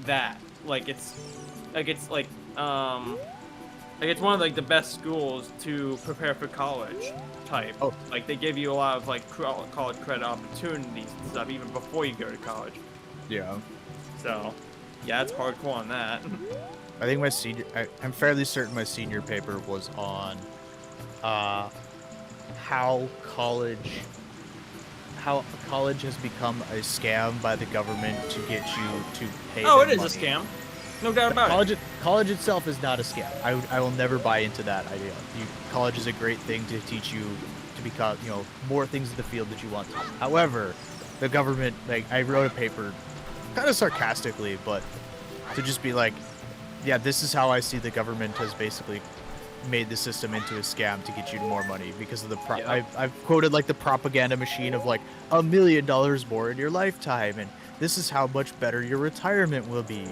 that. It's one of like the best schools to prepare for college type. Oh. Like they give you a lot of like college credit opportunities and stuff even before you go to college. Yeah. So, yeah, it's hardcore on that. I think I'm fairly certain my senior paper was on how college has become a scam by the government to get you to pay. Oh, it is money. a scam. No doubt about it. College itself is not a scam. I will never buy into that idea. College is a great thing to teach you to become, more things in the field that you want to. However, the government, like, I wrote a paper, kind of sarcastically, but to just be like, yeah, this is how I see the government has basically made the system into a scam to get you more money because of the I've quoted like the propaganda machine of like $1 million more in your lifetime, and this is how much better your retirement will be,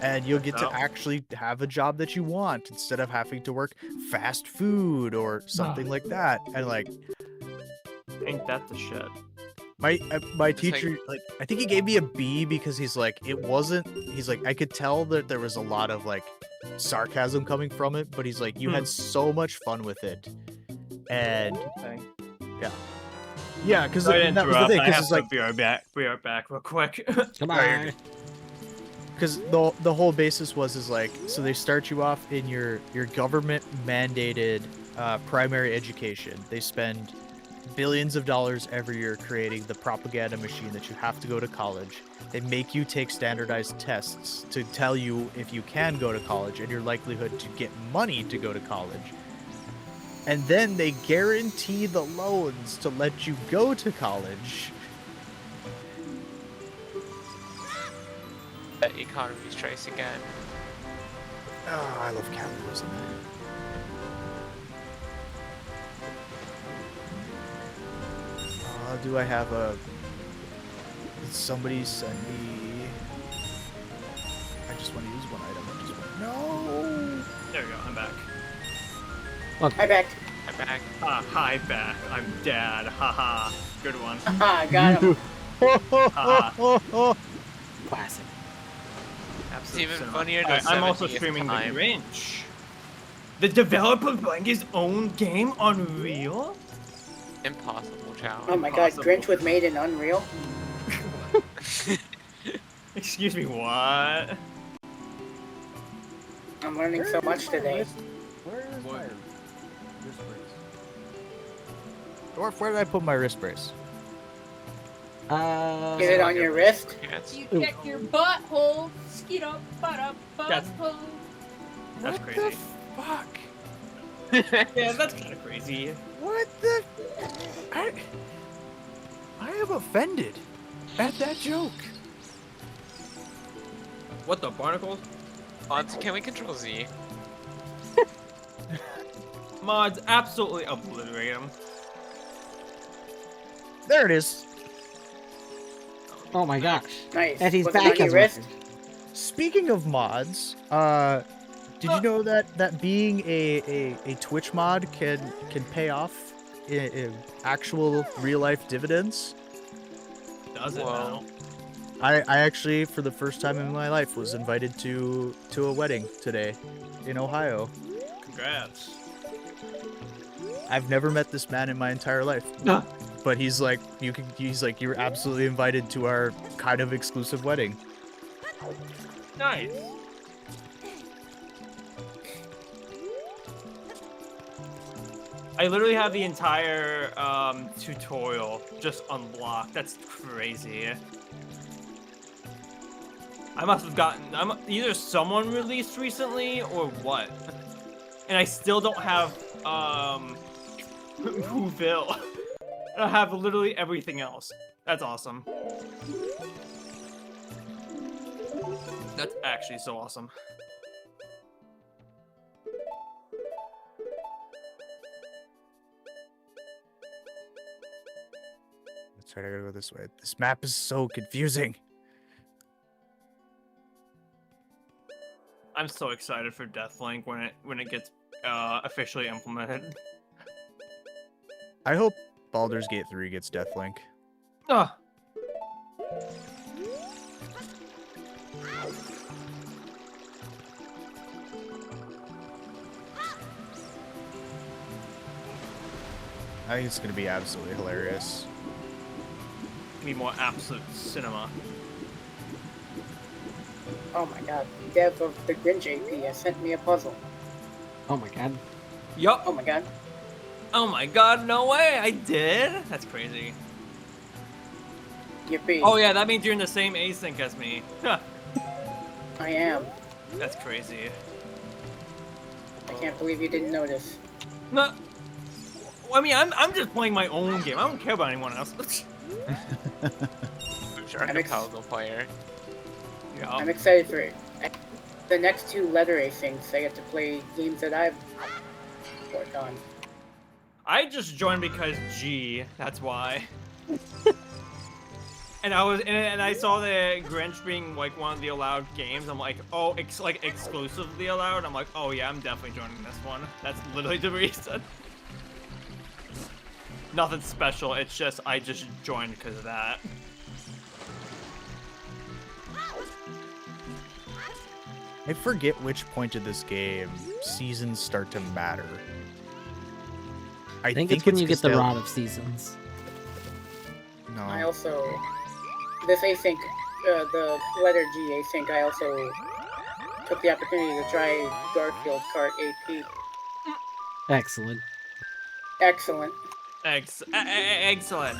and you'll get to actually have a job that you want instead of having to work fast food or something like that. And like, ain't that the shit? My teacher, like, I think he gave me a B because he's like, I could tell that there was a lot of like sarcasm coming from it, but he's like, you had so much fun with it. And yeah, because that was the thing, because it's like, be right back real quick. Come on. Because the whole basis is like, so they start you off in your government mandated primary education. They spend billions of dollars every year creating the propaganda machine that you have to go to college. They make you take standardized tests to tell you if you can go to college and your likelihood to get money to go to college. And then they guarantee the loans to let you go to college. The economy's trace again. Oh, I love capitalism. Do I have did somebody send me? I just want to use one item. No. There we go. I'm back. Hi, back. I'm back. Hi back. I'm dad. Haha. Good one. Haha, got him. Classic. It's even funnier Right, I'm also streaming the Grinch. The developer playing his own game, Unreal? Impossible challenge. Oh my god, Grinch was made in Unreal? Excuse me, what? I'm learning so much today. Where is my wrist brace? Dwarf, where did I put my wrist brace? Is it on your wrist? You check your butthole. Skeet up, butt up, butthole. That's crazy. What the fuck? Yeah, that's kind of crazy. What the? I am offended at that joke. What the barnacles? Mods, can we control Z? Mods, absolutely obliterate him. There it is. Oh my gosh. Nice. And he's Was it back on your as wrist? Speaking of mods, did you know that being a Twitch mod can pay off in actual real life dividends? Does it now? I actually, for the first time in my life, was invited to a wedding today in Ohio. Congrats. I've never met this man in my entire life. But he's like, you're absolutely invited to our kind of exclusive wedding. Nice. I literally have the entire tutorial just unlocked. That's crazy. I must have gotten either someone released recently or what. And I still don't have Whoville. I have literally everything else. That's awesome. That's actually so awesome. Let's try to go this way. This map is so confusing. I'm so excited for Deathlink when it gets officially implemented. I hope Baldur's Gate 3 gets Deathlink. Ah. I think it's gonna be absolutely hilarious. Be more absolute cinema. Oh my god, dev of the Grinch AP has sent me a puzzle. Oh my god. Yup. Oh my god. Oh my god, no way, I did? That's crazy. Yippee. Oh yeah, that means you're in the same async as me. Huh. I am. That's crazy. I can't believe you didn't notice. No, I mean, I'm just playing my own game. I don't care about anyone else. Archipelago player. Yeah. I'm excited for it. The next two letter A things, I get to play games that I've worked on. I just joined because G. That's why. And I saw the Grinch being like one of the allowed games. I'm like, oh, like exclusively allowed. I'm like, oh yeah, I'm definitely joining this one. That's literally the reason. Nothing special. It's just I just joined because of that. I forget which point of this game seasons start to matter. I think it's when you get the Rod of Seasons. No. I also, this async, the letter G async, I also took the opportunity to try Garfield Kart AP. Excellent. Excellent. Excellent.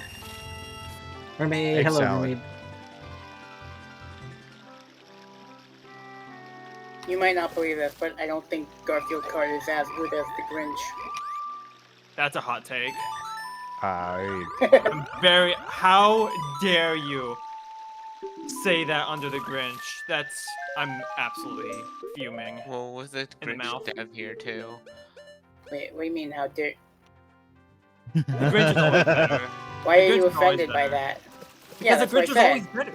Mermaid, hello, Excellent. Mermaid. You might not believe this, but I don't think Garfield Kart is as good as the Grinch. That's a hot take. I I'm how dare you say that under the Grinch? I'm absolutely fuming. Well, with the In the mouth. Grinch dev here too. Wait, what do you mean, how dare... The Grinch is always better. Why The are Grinch you is always offended by better. that? Because Yeah, the that's what Grinch I is said. always better.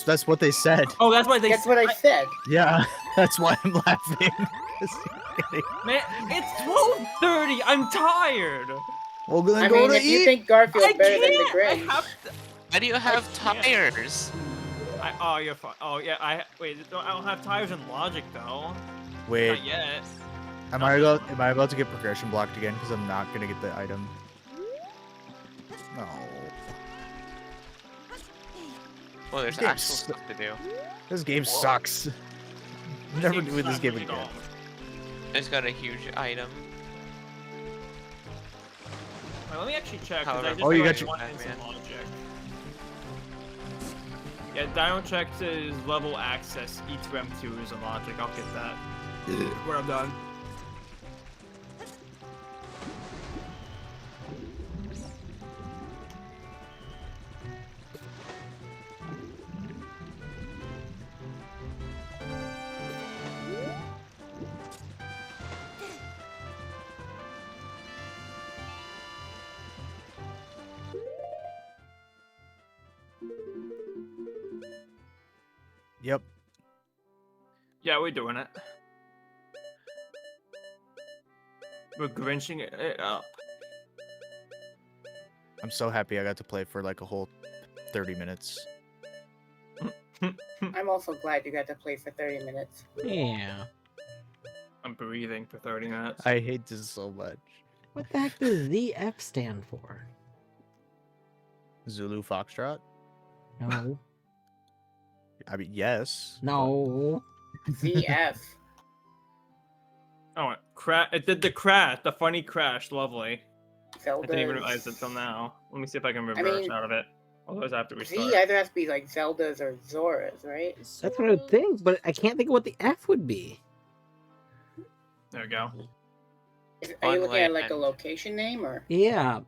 that's what they said. Oh, that's why they. That's what I said. Yeah, that's why I'm laughing. Man, it's 12:30. I'm tired. Well, then I go mean, to if you eat. think Garfield's I better than the can't. I Grinch... have to. Why do you have can't. tires? Oh, you're fine. Oh, yeah. I don't have tires and logic though. Wait, Not yet. am I about to get progression blocked again because I'm not gonna get the item? No. Well, there's This game actual stuff to do. This game sucks. I'm never doing this game again. It's got a huge item. Wait, let me actually check. 'Cause I However, just Oh, you got got your- one instant logic. Yeah, Dino check says level access. E2M2 is a logic. I'll get that. When I'm done. Yep. Yeah, we're doing it. We're Grinching it up. I'm so happy I got to play for like a whole 30 minutes. I'm also glad you got to play for 30 minutes. Yeah. I'm breathing for 30 minutes. I hate this so much. What the heck does ZF stand for? Zulu Foxtrot? No. I mean, yes. No. ZF. Oh, it did the crash, the funny crash, lovely. Zelda. I didn't even realize it till now. Let me see if I can reverse out of it. Otherwise I have to restart. Z either has to be like Zelda's or Zora's, right? That's what I would think, but I can't think of what the F would be. There we go. Are you looking at Unland. like a location name or? Yeah.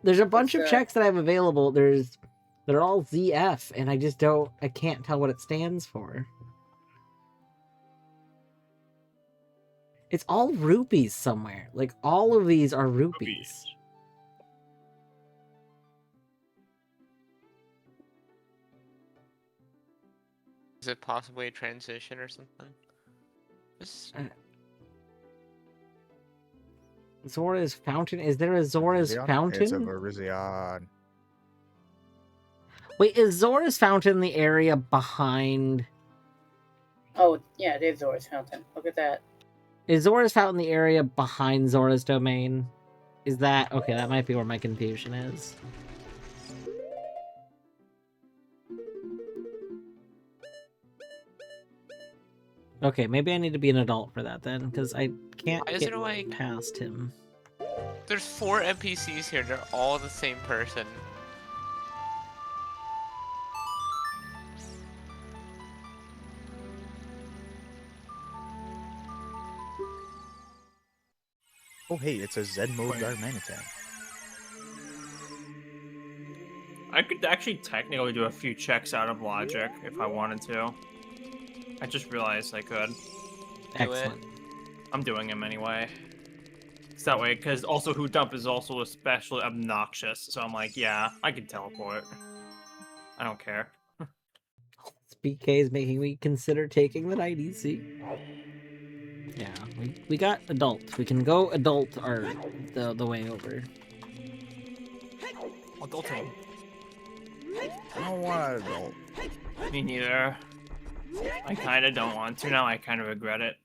There's a bunch of What's checks that I have available. They're all ZF, and I can't tell what it stands for. It's all rupees somewhere. Like, all of these are rupees. Is it possibly a transition or something? This... Zora's Fountain? Is there a Zora's Fountain? It's a Virizion. Wait, is Zora's Fountain the area behind... Oh, yeah, it is Zora's Fountain. Look at that. Is Zora's Fountain the area behind Zora's Domain? Is that... Okay, that might be where my confusion is. Okay, maybe I need to be an adult for that then, because I can't Why is get it like... past him. There's 4 NPCs here, they're all the same person. Oh, hey, it's a Zen mode Garmanitan. I could actually technically do a few checks out of logic if I wanted to. I just realized I could. Excellent. I'm doing them anyway. It's that way, because also Who Dump is also especially obnoxious, so I'm like, yeah, I can teleport. I don't care. This BK is making me consider taking the night EC. Yeah, we got adult. We can go adult or the way over. Adulting. I don't want to adult. Me neither. I kind of don't want to now. I kind of regret it.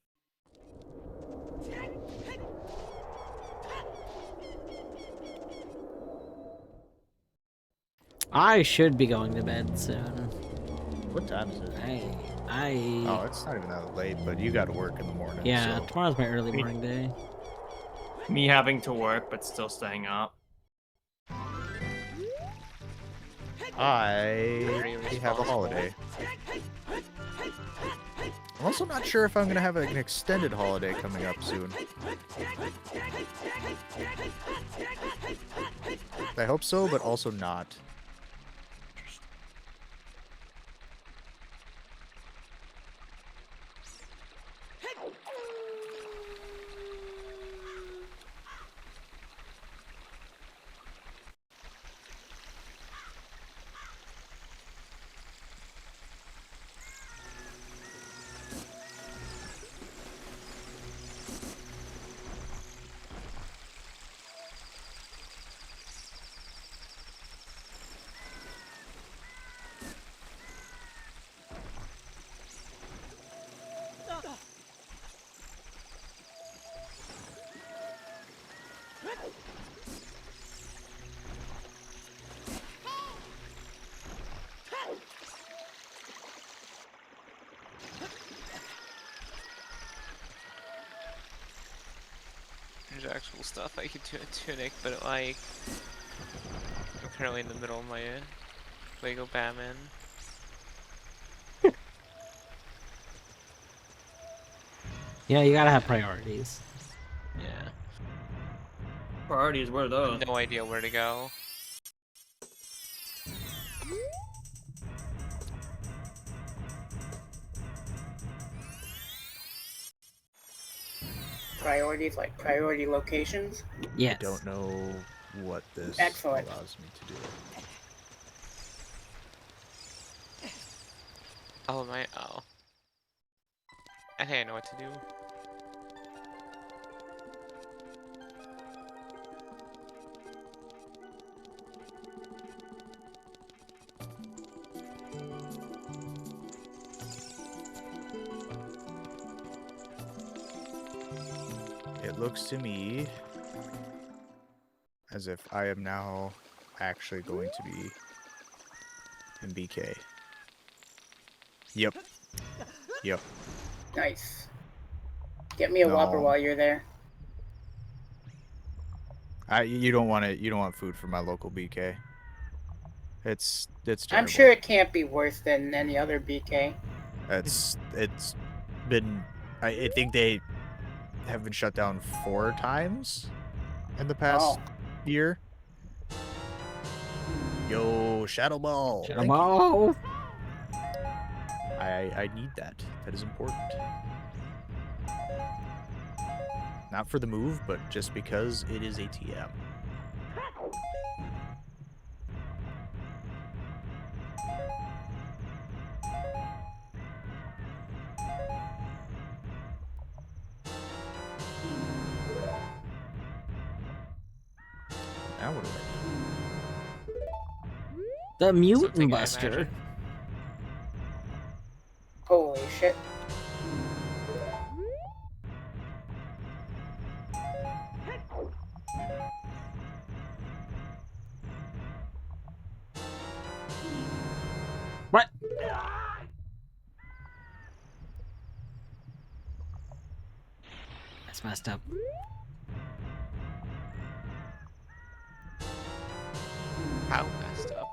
I should be going to bed soon. What time is it? Oh, it's not even that late, but you got to work in the morning. yeah, so. tomorrow's my early morning day. Me having to work, but still staying up. I have a holiday. I'm also not sure if I'm going to have an extended holiday coming up soon. I hope so, but also not. There's actual stuff I could do a tunic, but like I'm currently in the middle of my Lego Batman. Yeah, you gotta have priorities. Yeah. Priorities, where are those? No idea where to go. Priorities, like priority locations. Yes. I don't know what this Excellent. allows me to do. Oh my, oh. I think I know what to do. It looks to me as if I am now actually going to be in BK. Yep. Yep. Nice. Get me a Whopper No. while you're there. You don't want it. You don't want food from my local BK. It's terrible. I'm sure it can't be worse than any other BK. It's been. I think they have been shut down 4 times in the past year. Yo, Shadow Ball. Shadow Ball. I need that. That is important. Not for the move, but just because it is ATM. Now what do I do? The Mutant Something I Buster. imagine. Holy shit. What? That's messed up. How messed up.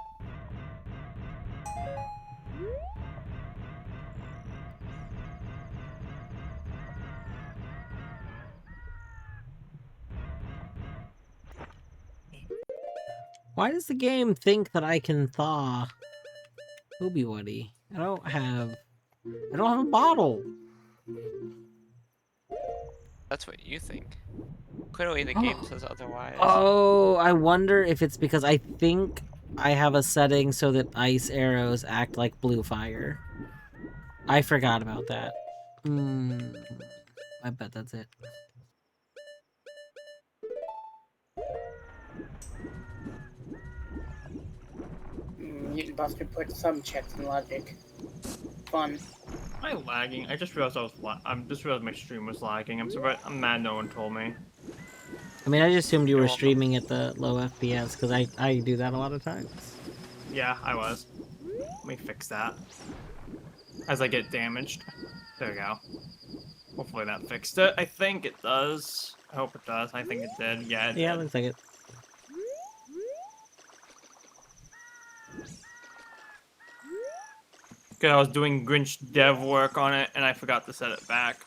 Why does the game think that I can thaw Obi Woody? I don't have a bottle. That's what you think. Clearly the game says otherwise. Oh, I wonder if it's because I think I have a setting so that ice arrows act like blue fire. I forgot about that. I bet that's it. Mutant Buster put some checks in logic. Fun. Am I lagging? I just realized I just realized my stream was lagging. I'm mad no one told me. I mean, I just assumed you were streaming at the low FPS because I do that a lot of times. Yeah, I was. Let me fix that. As I get damaged. There we go. Hopefully that fixed it. I think it does. I hope it does. I think it did. Yeah, it Yeah, did. looks like it. Because I was doing Grinch dev work on it and I forgot to set it back.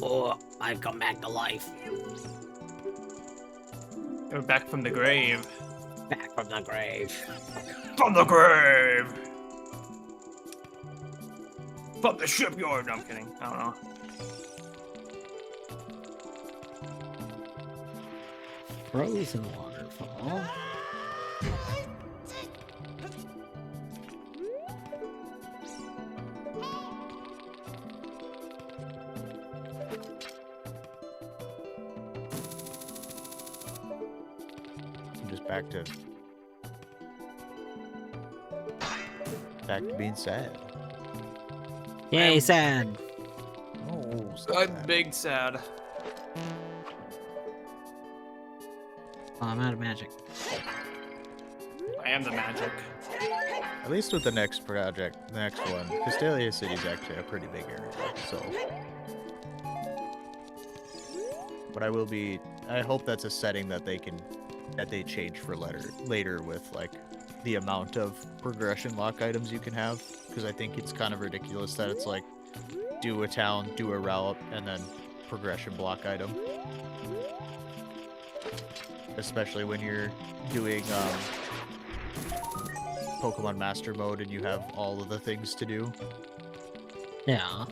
Oh, I've come back to life. We're back from the grave. Back from the grave. From the grave! From the shipyard! No, I'm kidding. I don't know. Frozen waterfall. I'm just back to being sad. Yay, sad. Oh, I'm big sad. Oh, I'm out of magic. I am the magic. At least with the next project, the next one, Castelia City is actually a pretty big area, so. But I hope that's a setting that they change for later with like the amount of progression lock items you can have, because I think it's kind of ridiculous that it's like do a town, do a route, and then progression block item. Especially when you're doing Pokemon Master Mode and you have all of the things to do. Yeah.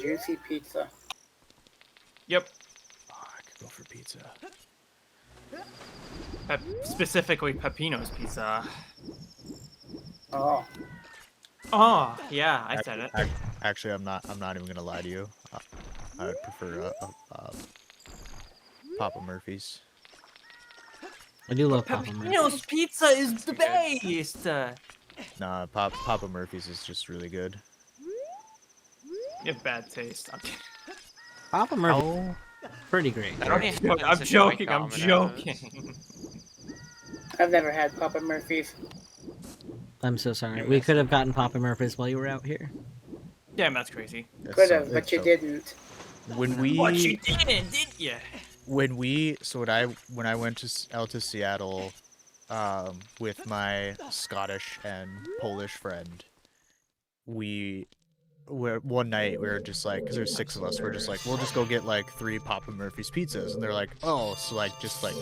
Juicy pizza. Yep. Oh, I could go for pizza. Specifically Peppino's pizza. Oh. Oh, yeah, I said it. Actually, I'm not even gonna lie to you. I would prefer Papa Murphy's. I do love Papa Murphy's. Peppino's pizza is the best! Nah, Papa Murphy's is just really good. You have bad taste. I'm kidding. Papa Murphy's pretty great. I'm joking. I've never had Papa Murphy's. I'm so sorry. We could have gotten Papa Murphy's while you were out here. Damn, that's crazy. Could have, but you didn't. When we What, you didn't, did you? when I went out to Seattle with my Scottish and Polish friend, one night we were just like, because there's 6 of us, we're just like, we'll just go get like 3 Papa Murphy's pizzas, and they're like, oh, so like just like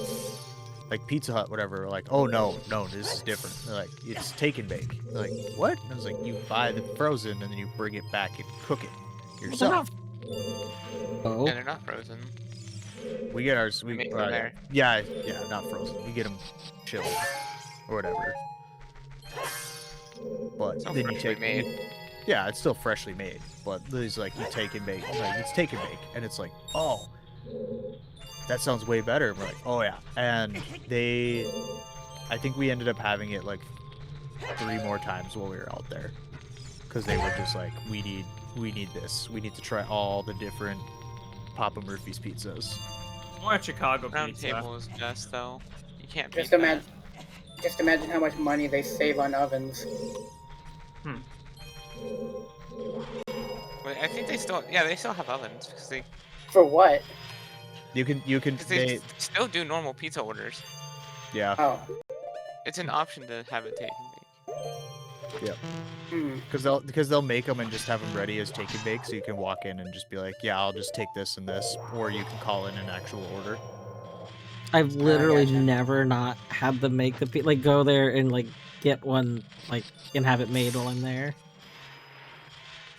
Pizza Hut, whatever. We're like, oh no, this is different. They're like, it's take and bake. They're like, what? And I was like, you buy the frozen and then you bring it back and cook it yourself. Oh. Yeah, they're not frozen. We get ours. We make them there. Yeah, not frozen. We get them chilled or whatever. But So then you freshly take made. Yeah, it's still freshly made, but it's like you take and bake. Like, it's take and bake, and it's like, oh, that sounds way better. And we're like, oh yeah, and I think we ended up having it like 3 more times while we were out there, because they were just like, we need this. We need to try all the different Papa Murphy's pizzas. More at Chicago Round pizza. table is best though. You can't Just beat imagine, just imagine how much money they save on ovens. that. Wait, I think they still have ovens because they For what? You can they still do normal pizza orders. yeah. Oh. It's an option to have it take and bake. Hmm. Because they'll make them and just have them ready as take and bake, so you can walk in and just be like, yeah, I'll just take this and this, or you can call in an actual order. I've literally gotcha. never not had them make the like go there and like get one like and have it made while I'm there.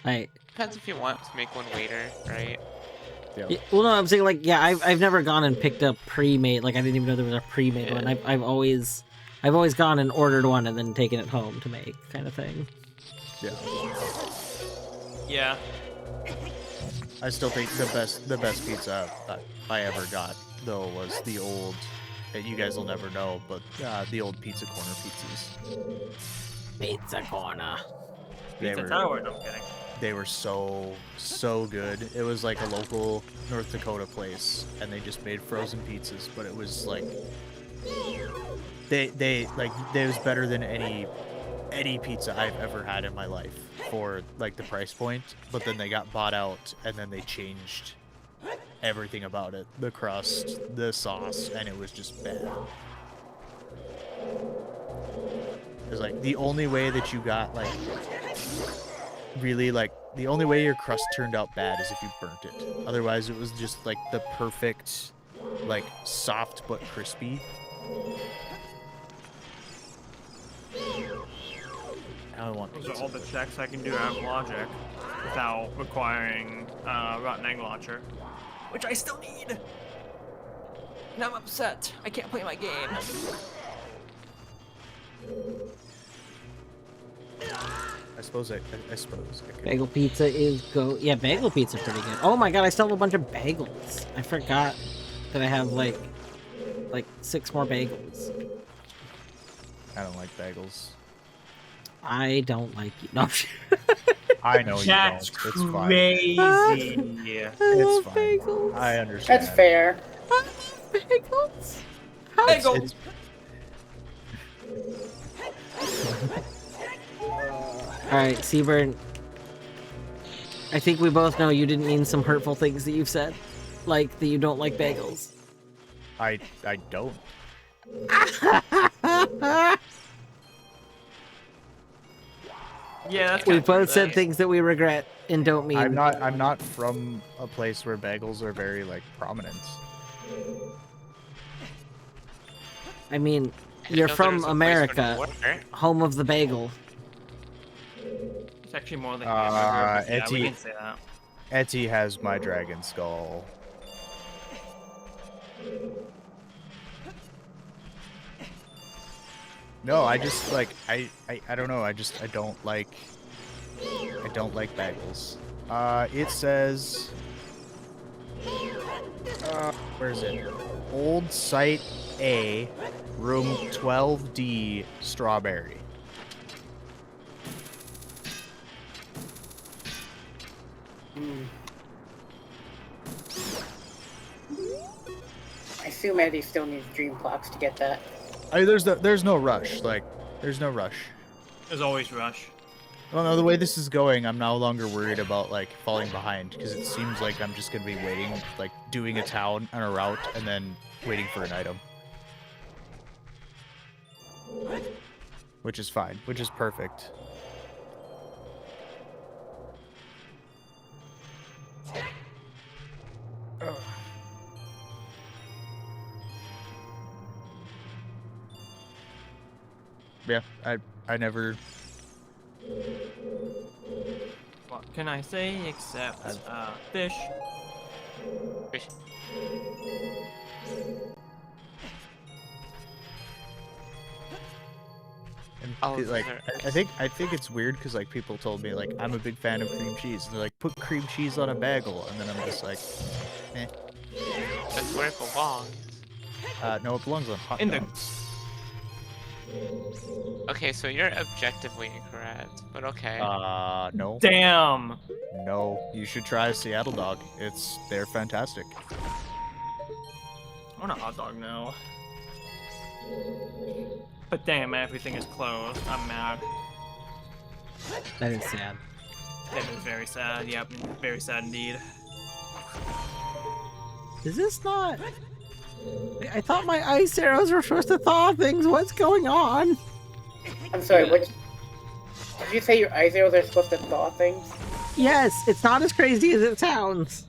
Depends if you want to make one later, right? Yeah, well, no, I'm saying like I've never gone and picked up pre-made. Like I didn't even know there was a pre-made one. I've always gone and ordered one and then taken it home to make, kind of thing. Yeah. Yeah. I still think the best pizza that I ever got though was the old. You guys will never know, but the old Pizza Corner pizzas. Pizza Corner. Pizza Tower, no kidding. They were so good. It was like a local North Dakota place, and they just made frozen pizzas. But it was like they was better than any pizza I've ever had in my life for like the price point. But then they got bought out, and then they changed everything about it, the crust, the sauce, and it was just bad. It was like the only way that you got like really like the only way your crust turned out bad is if you burnt it. Otherwise it was just like the perfect like soft but crispy. I want Those are all the checks I can do out of logic without requiring Rotten Egg Launcher, which I still need. And I'm upset. I can't play my game. I suppose I could. Bagel pizza is yeah, bagel pizza pretty good. Oh my god, I still have a bunch of bagels. I forgot that I have like 6 more bagels. I don't like bagels. I don't like you. No. I know That's you don't. It's fine. crazy. It's fine. Bagels. I understand. That's fair. I love bagels. Bagels. Alright, Seaburn. I think we both know you didn't mean some hurtful things that you've said. Like that you don't like bagels. I don't. Yeah, that's We kinda both said nice. things that we regret and don't mean. I'm not from a place where bagels are very like prominent. I mean, I you're know from there's a place America, where they work. home of the bagel. It's actually more than Uh, yeah, we Etty- can say that. Etty has my dragon skull. No, I just like I don't know. I don't like bagels. It says where is it? Old Site A, room 12D, strawberry. I assume Eddie still needs dream clocks to get that. I mean, there's no rush. Like, there's no rush. There's always rush. Well, no, the way this is going, I'm no longer worried about like falling behind because it seems like I'm just gonna be waiting, like doing a town on a route and then waiting for an item, which is fine, which is perfect. Yeah, I never. What can I say except fish? Fish. And Oh, like, there- I think it's weird because like people told me like I'm a big fan of cream cheese, and they're like put cream cheese on a bagel, and then I'm just like, eh. That's where it belongs. No, it belongs on hot In the- dogs. Okay, so you're objectively incorrect, but okay. No. Damn. No, you should try Seattle Dog. They're fantastic. I want a hot dog now. But damn, everything is closed. I'm mad. That is sad. That is very sad. Yep, very sad indeed. Is this not? I thought my ice arrows were supposed to thaw things. What's going on? I'm sorry, what? Did you say your ice arrows are supposed to thaw things? Yes, it's not as crazy as it sounds.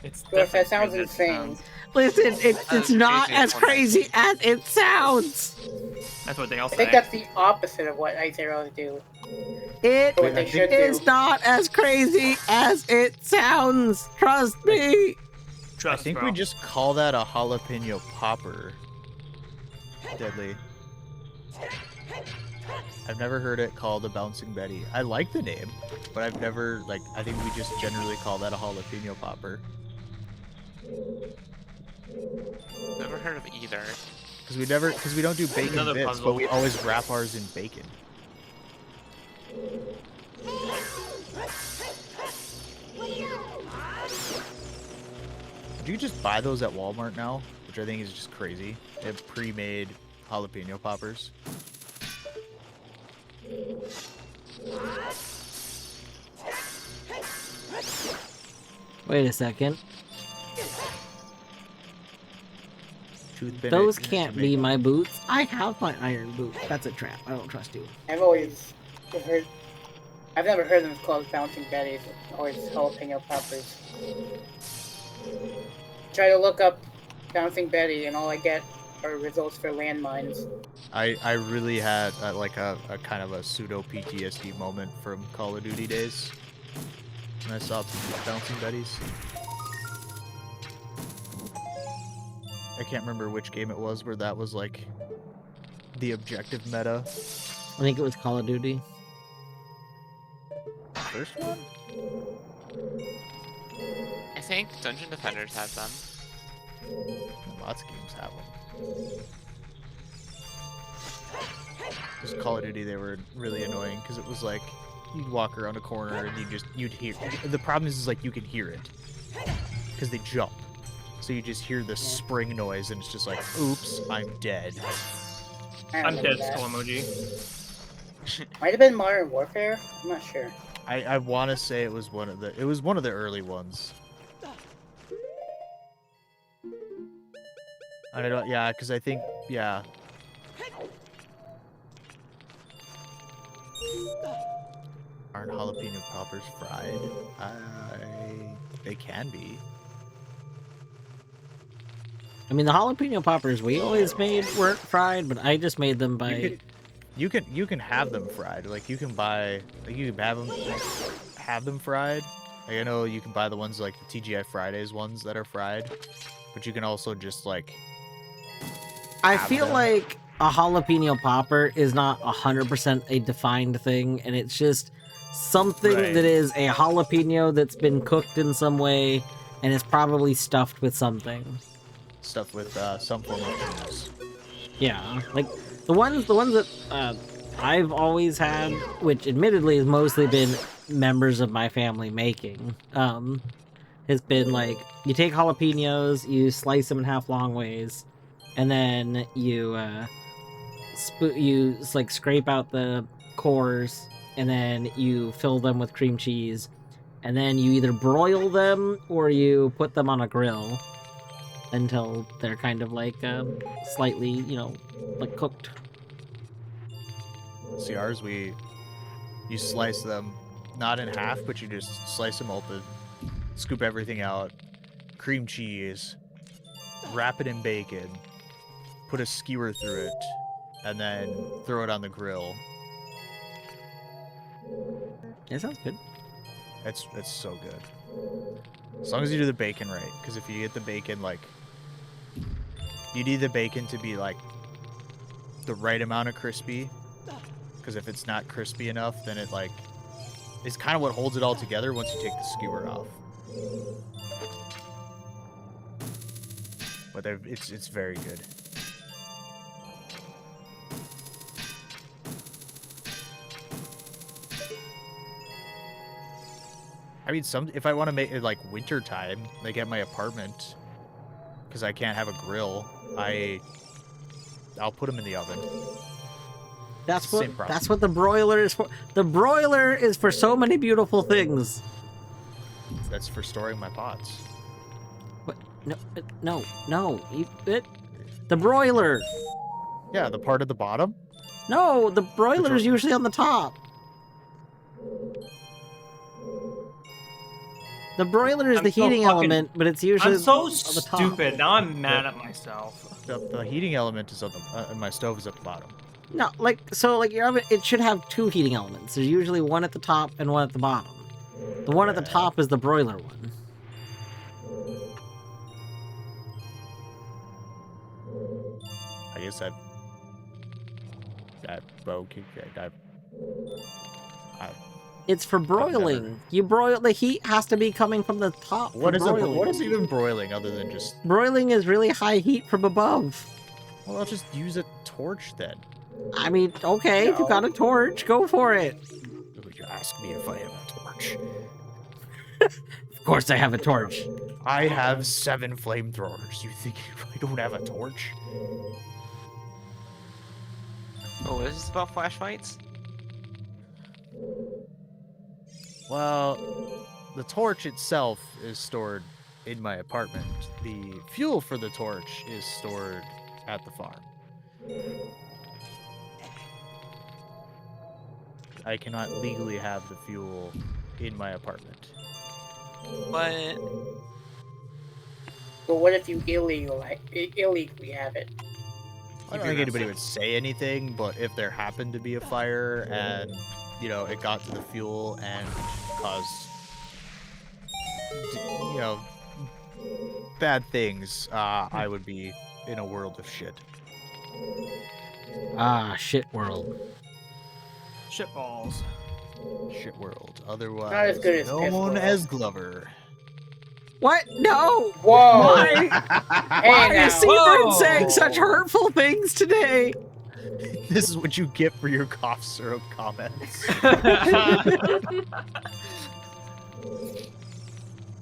It's Dwarf, that definitely sounds crazy as it insane. sounds. Listen, it's not crazy as as crazy as it sounds. That's what they all I say. think that's the opposite of what ice arrows do. It What they should is do. not as crazy as it sounds. Trust me. Trust, I think bro. we just call that a jalapeno popper. Deadly. I've never heard it called a Bouncing Betty. I like the name, but I've never, like, I think we just generally call that a jalapeno popper. Never heard of either. Because we don't do bacon Another bits, puzzle. but we always wrap ours in bacon. Do you just buy those at Walmart now? Which I think is just crazy. They have pre-made jalapeno poppers. Wait a second. Toothpick Those it, can't to be make- my boots. I have my iron boot. That's a trap. I don't trust you. I've always heard. I've never heard them called bouncing betties. Always jalapeno poppers. Try to look up bouncing betty, and all I get are results for landmines. I really had like a kind of a pseudo PTSD moment from Call of Duty days when I saw bouncing betties. I can't remember which game it was where that was like the objective meta. I think it was Call of Duty. First one? I think Dungeon Defenders had them. Lots of games have them. Just Call of Duty, they were really annoying because it was like you'd walk around a corner and you'd hear. The problem is like you can hear it because they jump, so you just hear the spring noise and it's just like, oops, I'm dead. I I'm remember dead, that. skull emoji. Might have been Modern Warfare. I'm not sure. I want to say it was one of the early ones. I don't, yeah, because I think, yeah. Aren't jalapeno poppers fried? They can be. I mean, the jalapeno poppers we always made weren't fried, but I just made them by. You can have them fried. Like you can buy, like you can have them fried. Like I know you can buy the ones like the TGI Fridays ones that are fried, but you can also just like. I have feel them. like a jalapeno popper is not 100% a defined thing, and it's just something Right. that is a jalapeno that's been cooked in some way, and is probably stuffed with something. Stuff with some form of cheese. Yeah, like the ones that I've always had, which admittedly has mostly been members of my family making, has been like you take jalapenos, you slice them in half long ways, and then you like scrape out the cores, and then you fill them with cream cheese, and then you either broil them or you put them on a grill until they're kind of like slightly, like cooked. See, ours, you slice them, not in half, but you just slice them open, scoop everything out, cream cheese, wrap it in bacon, put a skewer through it, and then throw it on the grill. That sounds good. It's so good. As long as you do the bacon right, because if you get the bacon, like, you need the bacon to be, like, the right amount of crispy, because if it's not crispy enough, then it, like, it's kind of what holds it all together once you take the skewer off. But it's very good. I mean, if I want to make it like winter time, like at my apartment, because I can't have a grill, I'll put them in the oven. That's Same what problem. that's what the broiler is for. The broiler is for so many beautiful things. That's for storing my pots. What? No. The broiler. Yeah, the part at the bottom. No, the broiler is usually on the top. The broiler is I'm the so heating fucking- element, but it's usually I'm so on the top. stupid. Now I'm mad at myself. The heating element is on the and my stove is at the bottom. No, like your oven, it should have two heating elements. There's usually one at the top and one at the bottom. The one at the top is the broiler one. I guess It's for broiling. You broil, the heat has to be coming from the top. for What is it? broiling. What is even broiling other than just? Broiling is really high heat from above. Well, I'll just use a torch then. I mean, okay, if you got a torch, go for it. You ask me if I have a torch. Of course I have a torch. I have 7 flamethrowers. You think I don't have a torch? Oh, is this about flashlights? Well, the torch itself is stored in my apartment. The fuel for the torch is stored at the farm. I cannot legally have the fuel in my apartment. But But what if you illegally have it? I don't think anybody would say anything, but if there happened to be a fire and, you know, it got to the fuel and caused, you know, bad things, I would be in a world of shit. Ah, shit world. Shitballs. Shit world. Otherwise Not as good as known Pitbull. as Glover. What? No! Whoa! Why? Hey, Why now. is Seabird Whoa. saying such hurtful things today? This is what you get for your cough syrup comments.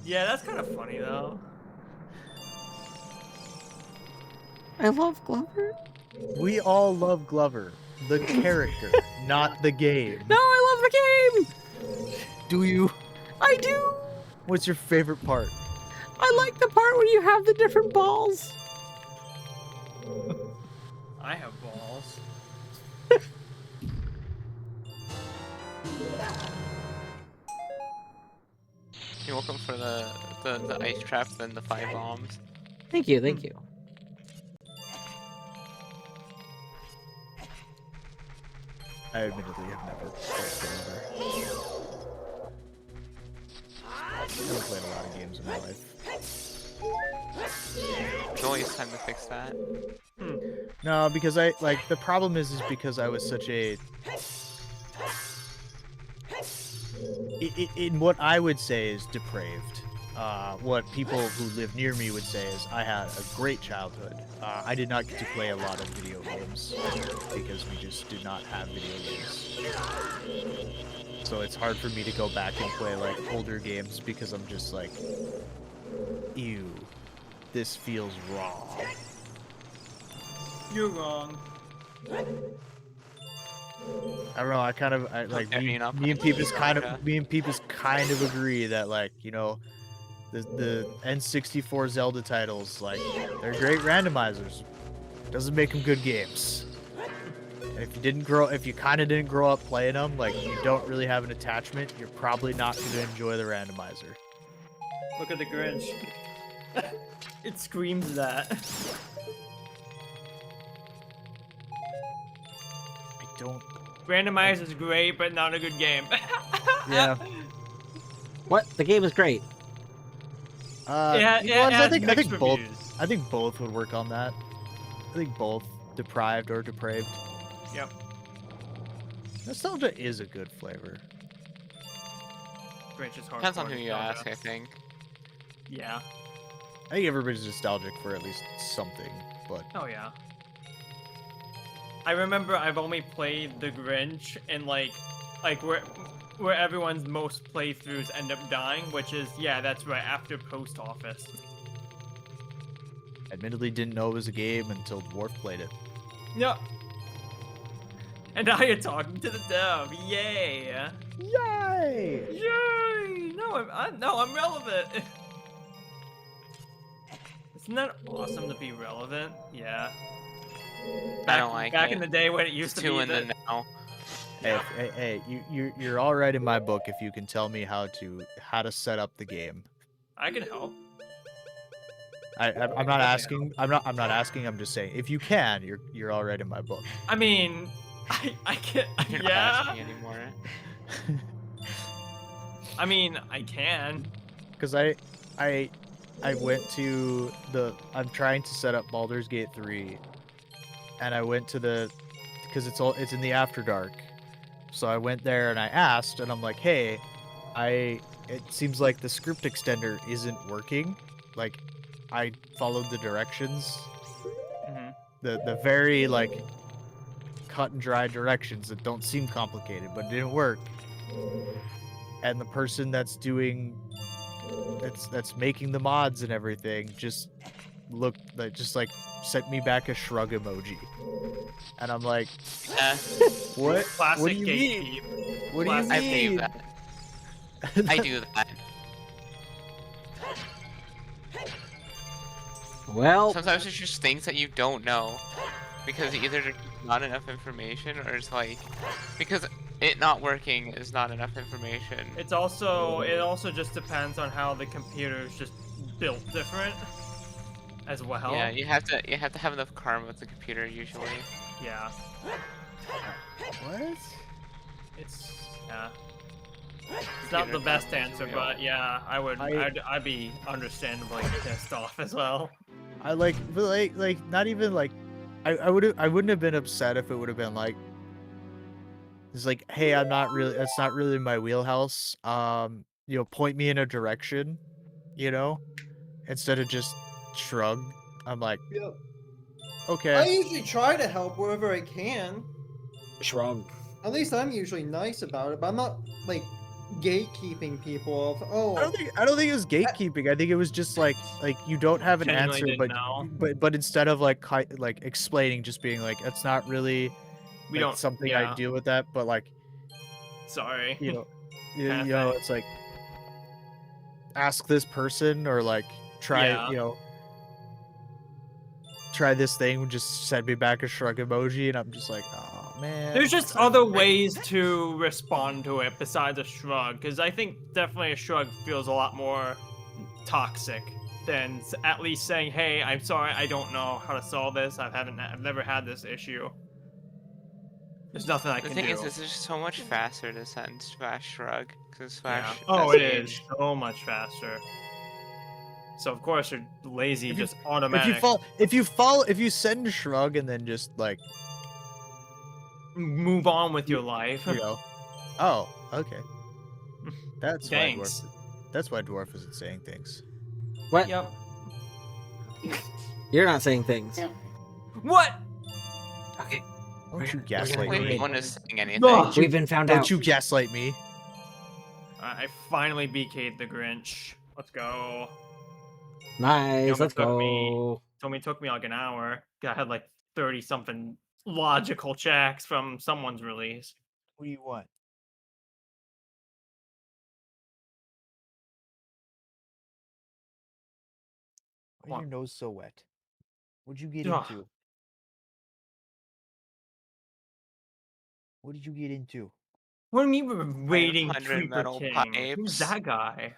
Yeah, that's kind of funny though. I love Glover. We all love Glover. The character, not the game. No, I love the game! Do you? I do! What's your favorite part? I like the part where you have the different balls. I have balls. you're welcome for the ice trap and the 5 bombs. Thank you, thank you. I admittedly have never played Glover. I've played a lot of games in my life. There's always time to fix that. No, because the problem is because I was such a... In what I would say is depraved. What people who live near me would say is I had a great childhood. I did not get to play a lot of video games because we just did not have video games. So it's hard for me to go back and play like older games because I'm just like, ew, this feels wrong. You're wrong. I don't know. I like me and Peepus kind of agree that, like, you know, the N64 Zelda titles, like, they're great randomizers. Doesn't make them good games. And if you kind of didn't grow up playing them, like, you don't really have an attachment, you're probably not going to enjoy the randomizer. Look at the Grinch. It screams that. I don't. Randomizer is great, but not a good game. Yeah. What? The game is great. Yeah, I think both. I think both would work on that. I think both deprived or depraved. Yep. Nostalgia is a good flavor. Grinch is hard. Depends on who you ask, I think. Yeah. I think everybody's nostalgic for at least something, but Oh yeah. I remember I've only played the Grinch and like where where everyone's most playthroughs end up dying, which is, yeah, that's right, after Post Office. Admittedly, didn't know it was a game until Dwarf played it. Yep. And now you're talking to the dev. Yay! Yay! Yay! No, I'm relevant. Isn't that awesome to be relevant? Yeah. I don't like back it. in the day when it used It's to too be in the now. Hey, you're all right in my book if you can tell me how to set up the game. I can help. I'm not asking. I'm not asking. I'm just saying. If you can, you're all right in my book. I mean, I can. You're not Yeah. asking anymore. I mean, I can. Because I went to I'm trying to set up Baldur's Gate 3, and I went to because it's in the After Dark, so I went there and I asked, and I'm like, hey, it seems like the script extender isn't working. Like, I followed the directions, the very like cut and dry directions that don't seem complicated, but it didn't work. And the person that's making the mods and everything just sent me back a shrug emoji, and I'm like, what? Classic What do you mean? gatekeep. What do you mean? I believe that. I do that. Well, Sometimes it's just things that you don't know, because either there's not enough information, or it's like, because it not working is not enough information. It also just depends on how the computer is just built different, as well. Yeah, you have to have enough karma with the computer usually. Yeah. What? It's not the best answer, but yeah, I'd be understandably pissed off as well. But not even like, I wouldn't have been upset if it would have been like, it's like, hey, that's not really my wheelhouse. Point me in a direction, instead of just shrug. I'm like, Yep. okay. I usually try to help wherever I can. shrug. At least I'm usually nice about it, but I'm not like gatekeeping people of I don't think it was gatekeeping. I think it was just like you don't have an Genuinely answer, didn't know. but instead of like explaining, just being like, it's not really We don't. something Yeah. I deal with that, but like, Sorry. It's like, ask this person, or like try Yeah. try this thing, just send me back a shrug emoji, and I'm just like, oh man. There's just other ways to respond to it besides a shrug, because I think definitely a shrug feels a lot more toxic than at least saying, "Hey, I'm sorry, I don't know how to solve this. I've never had this issue. There's nothing I The can thing do." is, it's just so much faster to send Smash Shrug, because Smash. Oh, it SH is so much faster. So of course you're lazy, If you- just automatic. If you send a shrug and then just like, Move on with your life. oh, okay. That's Thanks. why Dwarf isn't saying things. What? Yep. You're not saying things. Yeah. What? Okay. Don't you We're gaslight gonna- me. No one is saying anything. No. We've been found Don't out. you gaslight me. I finally BK'd the Grinch. Let's go. Nice. Let's took me- go. Told me it took me like an hour. I had like 30 something logical checks from someone's release. What do you want? Why is your nose so wet? What'd you get Ugh. into? What did you get into? What do you mean we're raiding 500 Creeper metal King? pipes. Who's that guy?